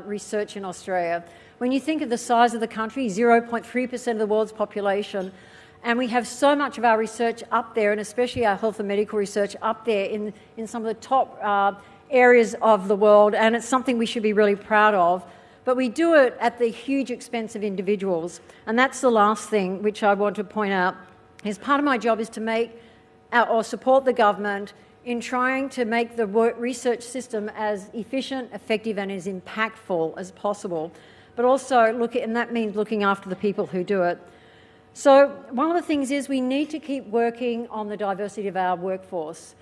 research in Australia. When you think of the size of the country, 0.3% of the world's population, and we have so much of our research up there, and especially our health and medical research up there in some of the top areas of the world, and it's something we should be really proud of. But we do it at the huge expense of individuals, and that's the last thing which I want to point out. Is part of my job is to make or support the government in trying to make the research system as efficient, effective and as impactful as possible, but also and that means looking after the people who do it. So one of the things is we need to keep working on the diversity of our workforce.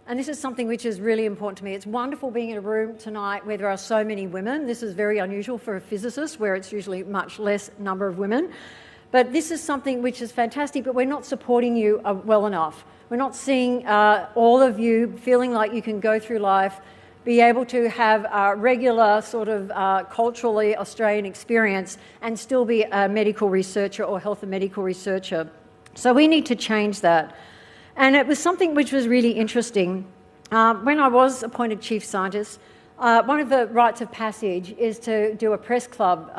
And this is something which is really important to me. It's wonderful being in a room tonight where there are so many women. This is very unusual for a physicist, where it's usually much less number of women. But this is something which is fantastic, but we're not supporting you well enough. We're not seeing all of you feeling like you can go through life, be able to have a regular sort of culturally Australian experience and still be a medical researcher or health and medical researcher. So we need to change that. And it was something which was really interesting. When I was appointed chief scientist, one of the rites of passage is to do a press club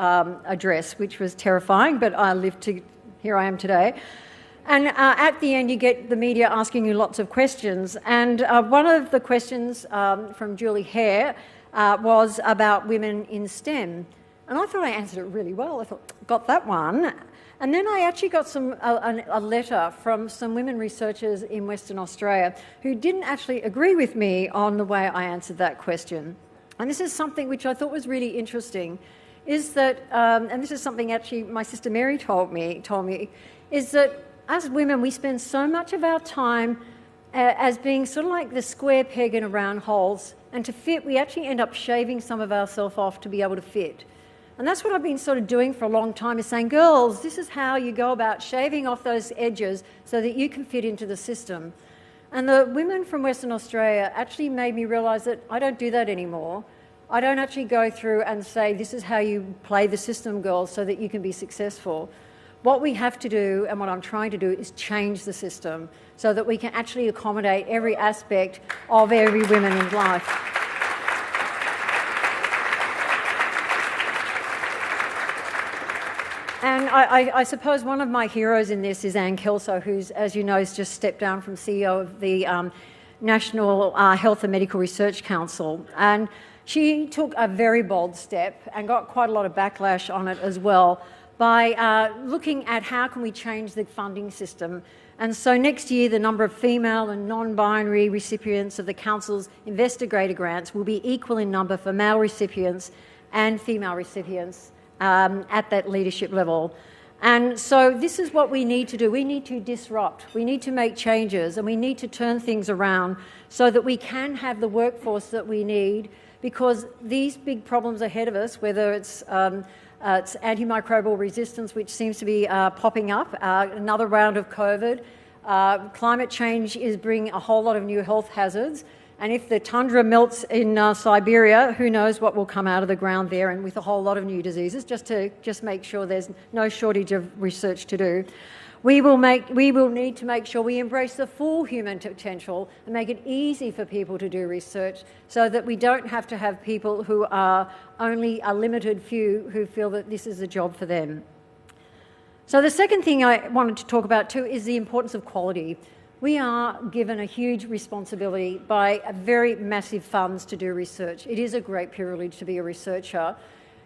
address, which was terrifying, but I lived to, here I am today. And at the end, you get the media asking you lots of questions. And one of the questions from Julie Hare was about women in STEM. And I thought I answered it really well. I thought, got that one. And then I actually got a letter from some women researchers in Western Australia who didn't actually agree with me on the way I answered that question. And this is something which I thought was really interesting, is that, and this is something actually my sister Mary told me, is that as women we spend so much of our time as being sort of like the square peg in a round holes, and to fit we actually end up shaving some of ourselves off to be able to fit. And that's what I've been sort of doing for a long time, is saying, girls, this is how you go about shaving off those edges so that you can fit into the system. And the women from Western Australia actually made me realise that I don't do that anymore. I don't actually go through and say, this is how you play the system, girls, so that you can be successful. What we have to do, and what I'm trying to do, is change the system so that we can actually accommodate every aspect of every woman in life. And I suppose one of my heroes in this is Anne Kelso, who's, as you know, has just stepped down from CEO of the National Health and Medical Research Council. And She took a very bold step and got quite a lot of backlash on it as well by looking at how can we change the funding system. And so next year, the number of female and non-binary recipients of the Council's investigator grants will be equal in number for male recipients and female recipients at that leadership level. And so this is what we need to do. We need to disrupt. We need to make changes, and we need to turn things around so that we can have the workforce that we need, because these big problems ahead of us, whether it's antimicrobial resistance, which seems to be popping up, another round of COVID. Climate change is bringing a whole lot of new health hazards. And if the tundra melts in Siberia, who knows what will come out of the ground there, and with a whole lot of new diseases, just to make sure there's no shortage of research to do. We will need to make sure we embrace the full human potential and make it easy for people to do research so that we don't have to have people who are only a limited few who feel that this is a job for them. So the second thing I wanted to talk about too is the importance of quality. We are given a huge responsibility by very massive funds to do research. It is a great privilege to be a researcher,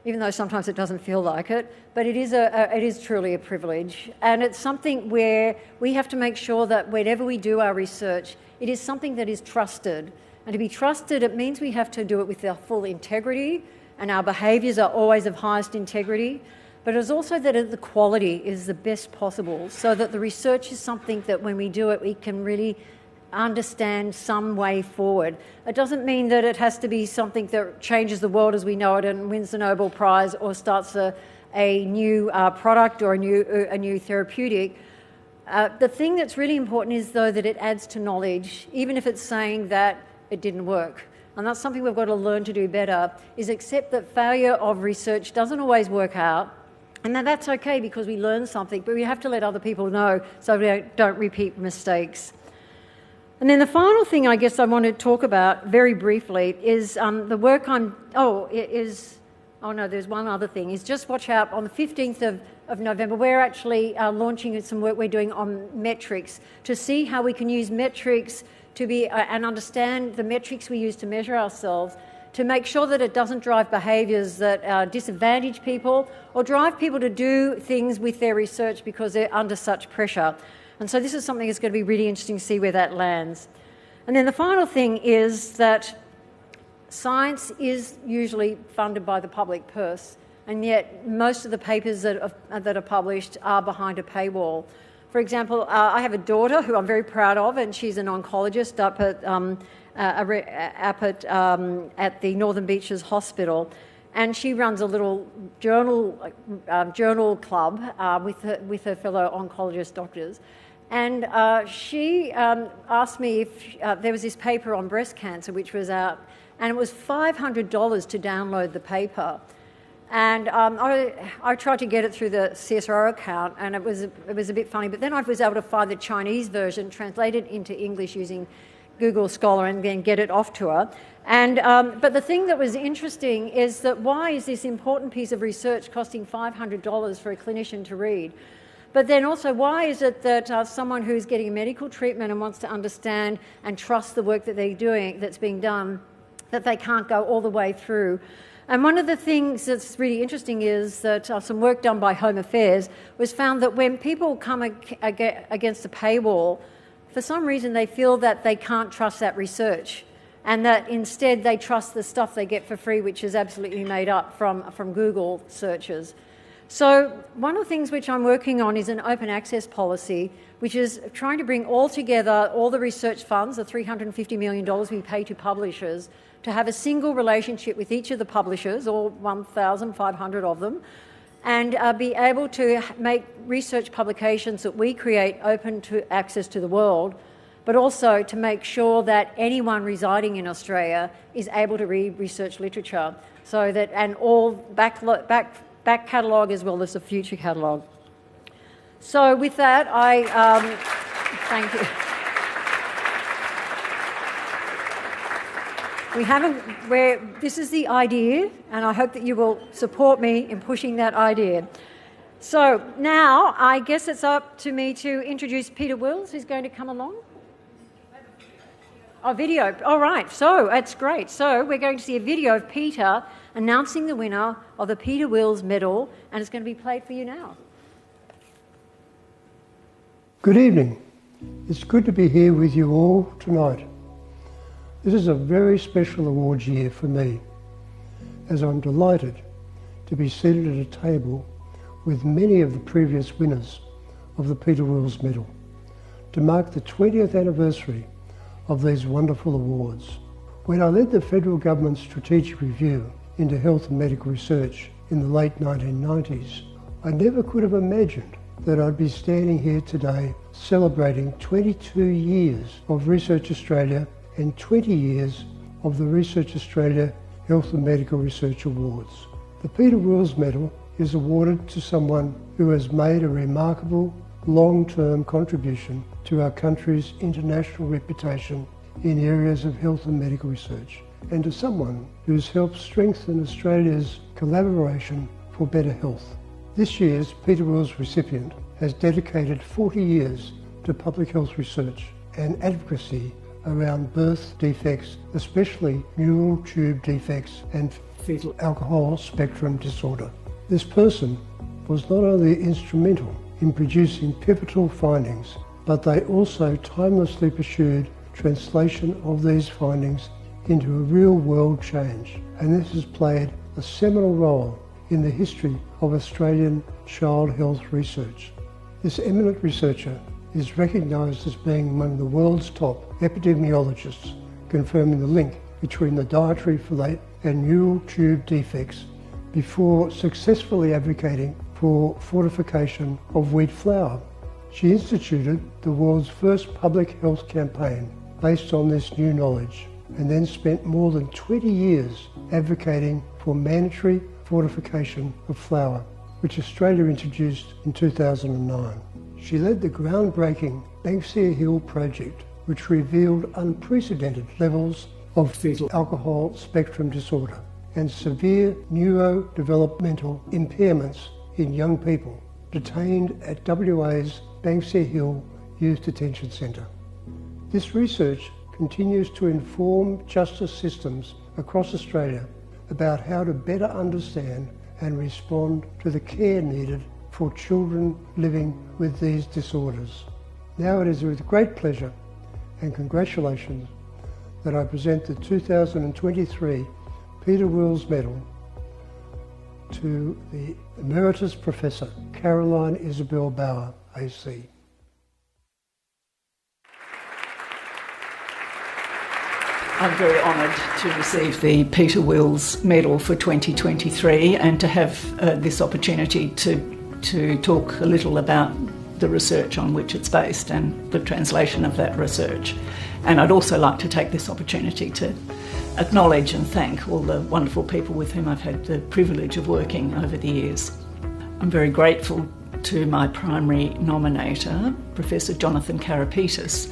even though sometimes it doesn't feel like it, but it is truly a privilege. And it's something where we have to make sure that whenever we do our research, it is something that is trusted. And to be trusted, it means we have to do it with our full integrity, and our behaviours are always of highest integrity. But it's also that the quality is the best possible, so that the research is something that when we do it, we can really understand some way forward. It doesn't mean that it has to be something that changes the world as we know it and wins the Nobel Prize or starts a new product or a new therapeutic. The thing that's really important is, though, that it adds to knowledge, even if it's saying that it didn't work. And that's something we've got to learn to do better, is accept that failure of research doesn't always work out. And that's okay, because we learn something, but we have to let other people know so we don't repeat mistakes. And then the final thing I guess I want to talk about very briefly is the work there's one other thing, is just watch out on the 15th of November. We're actually launching some work we're doing on metrics to see how we can use metrics to be and understand the metrics we use to measure ourselves, to make sure that it doesn't drive behaviours that disadvantage people or drive people to do things with their research because they're under such pressure. And so this is something that's going to be really interesting to see where that lands. And then the final thing is that science is usually funded by the public purse, and yet most of the papers that are published are behind a paywall. For example, I have a daughter who I'm very proud of, and she's an oncologist up at the Northern Beaches Hospital, and she runs a little journal club with her fellow oncologist doctors. And she asked me if there was this paper on breast cancer which was out, and it was $500 to download the paper. And I tried to get it through the CSIRO account, and it was a bit funny. But then I was able to find the Chinese version, translated into English using Google Scholar, and then get it off to her. And but the thing that was interesting is that why is this important piece of research costing $500 for a clinician to read? But then also, why is it that someone who's getting medical treatment and wants to understand and trust the work that they're doing, that's being done, that they can't go all the way through? And one of the things that's really interesting is that some work done by Home Affairs was found that when people come against a paywall, for some reason they feel that they can't trust that research, and that instead they trust the stuff they get for free, which is absolutely made up from Google searches. So one of the things which I'm working on is an open access policy, which is trying to bring all together all the research funds, the $350 million we pay to publishers, to have a single relationship with each of the publishers, all 1,500 of them, and be able to make research publications that we create open to access to the world, but also to make sure that anyone residing in Australia is able to read research literature, so that, and all back catalogue as well as the future catalogue. So with that, thank you. This is the idea, and I hope that you will support me in pushing that idea. So now I guess it's up to me to introduce Peter Wills, who's going to come along. Oh, video. All right. So that's great. So we're going to see a video of Peter announcing the winner of the Peter Wills Medal, and it's going to be played for you now.
Good evening. It's good to be here with you all tonight. This is a very special awards year for me, as I'm delighted to be seated at a table with many of the previous winners of the Peter Wills Medal to mark the 20th anniversary of these wonderful awards. When I led the federal government's strategic review into health and medical research in the late 1990s, I never could have imagined that I'd be standing here today celebrating 22 years of Research Australia and 20 years of the Research Australia Health and Medical Research Awards. The Peter Wills Medal is awarded to someone who has made a remarkable long-term contribution to our country's international reputation in areas of health and medical research, and to someone who's helped strengthen Australia's collaboration for better health. This year's Peter Wills recipient has dedicated 40 years to public health research and advocacy around birth defects, especially neural tube defects and fetal alcohol spectrum disorder. This person was not only instrumental in producing pivotal findings, but they also timelessly pursued translation of these findings into a real-world change, and this has played a seminal role in the history of Australian child health research. This eminent researcher is recognised as being among the world's top epidemiologists, confirming the link between the dietary folate and neural tube defects before successfully advocating for fortification of wheat flour. She instituted the world's first public health campaign based on this new knowledge, and then spent more than 20 years advocating for mandatory fortification of flour, which Australia introduced in 2009. She led the groundbreaking Banksia Hill project, which revealed unprecedented levels of fetal alcohol spectrum disorder and severe neurodevelopmental impairments in young people detained at WA's Banksia Hill Youth Detention Centre. This research continues to inform justice systems across Australia about how to better understand and respond to the care needed for children living with these disorders. Now it is with great pleasure and congratulations that I present the 2023 Peter Wills Medal to the Emeritus Professor Caroline Isabel Bauer, AC.
I'm very honoured to receive the Peter Wills Medal for 2023 and to have this opportunity to talk a little about the research on which it's based and the translation of that research. And I'd also like to take this opportunity to acknowledge and thank all the wonderful people with whom I've had the privilege of working over the years. I'm very grateful to my primary nominator, Professor Jonathan Karapetis,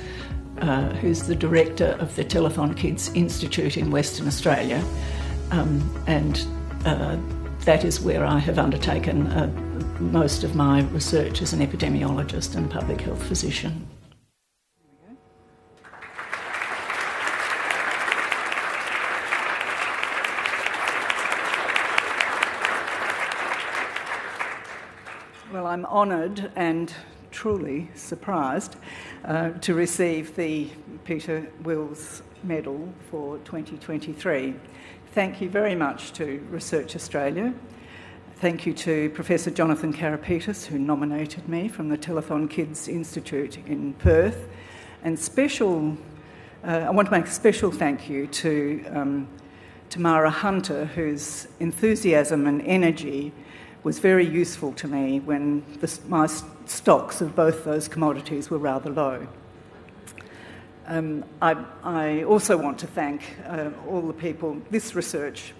who's the director of the Telethon Kids Institute in Western Australia, and that is where I have undertaken most of my research as an epidemiologist and public health physician. Well, I'm honoured and truly surprised to receive the Peter Wills Medal for 2023. Thank you very much to Research Australia. Thank you to Professor Jonathan Karapetis, who nominated me from the Telethon Kids Institute in Perth. And I want to make a special thank you to Tamara Hunter, whose enthusiasm and energy was very useful to me when my stocks of both those commodities were rather low. I also want to thank all the people. This research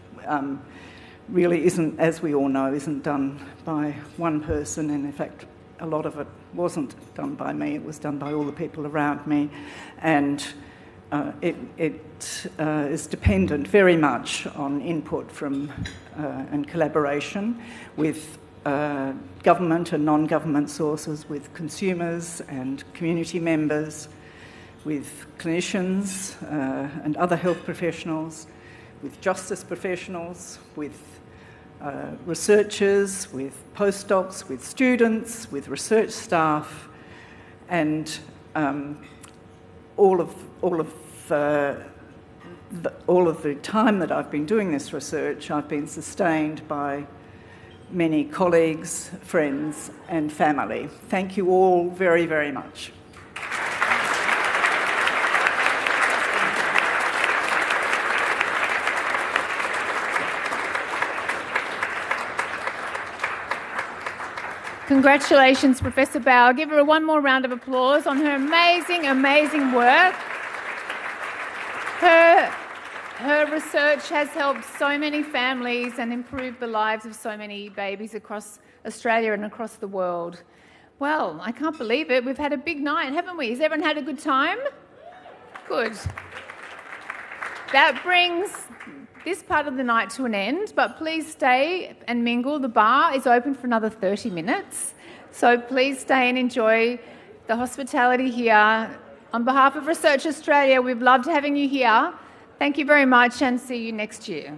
really isn't, as we all know, isn't done by one person, and in fact a lot of it wasn't done by me, it was done by all the people around me, and it is dependent very much on input from and collaboration with government and non-government sources, with consumers and community members, with clinicians and other health professionals, with justice professionals, with researchers, with postdocs, with students, with research staff, and all of the time that I've been doing this research, I've been sustained by many colleagues, friends, and family. Thank you all very, very much.
Congratulations, Professor Bauer. Give her one more round of applause on her amazing, amazing work. Her research has helped so many families and improved the lives of so many babies across Australia and across the world. Well, I can't believe it. We've had a big night, haven't we? Has everyone had a good time? Good. That brings this part of the night to an end, but please stay and mingle. The bar is open for another 30 minutes, so please stay and enjoy the hospitality here. On behalf of Research Australia, we've loved having you here. Thank you very much and see you next year.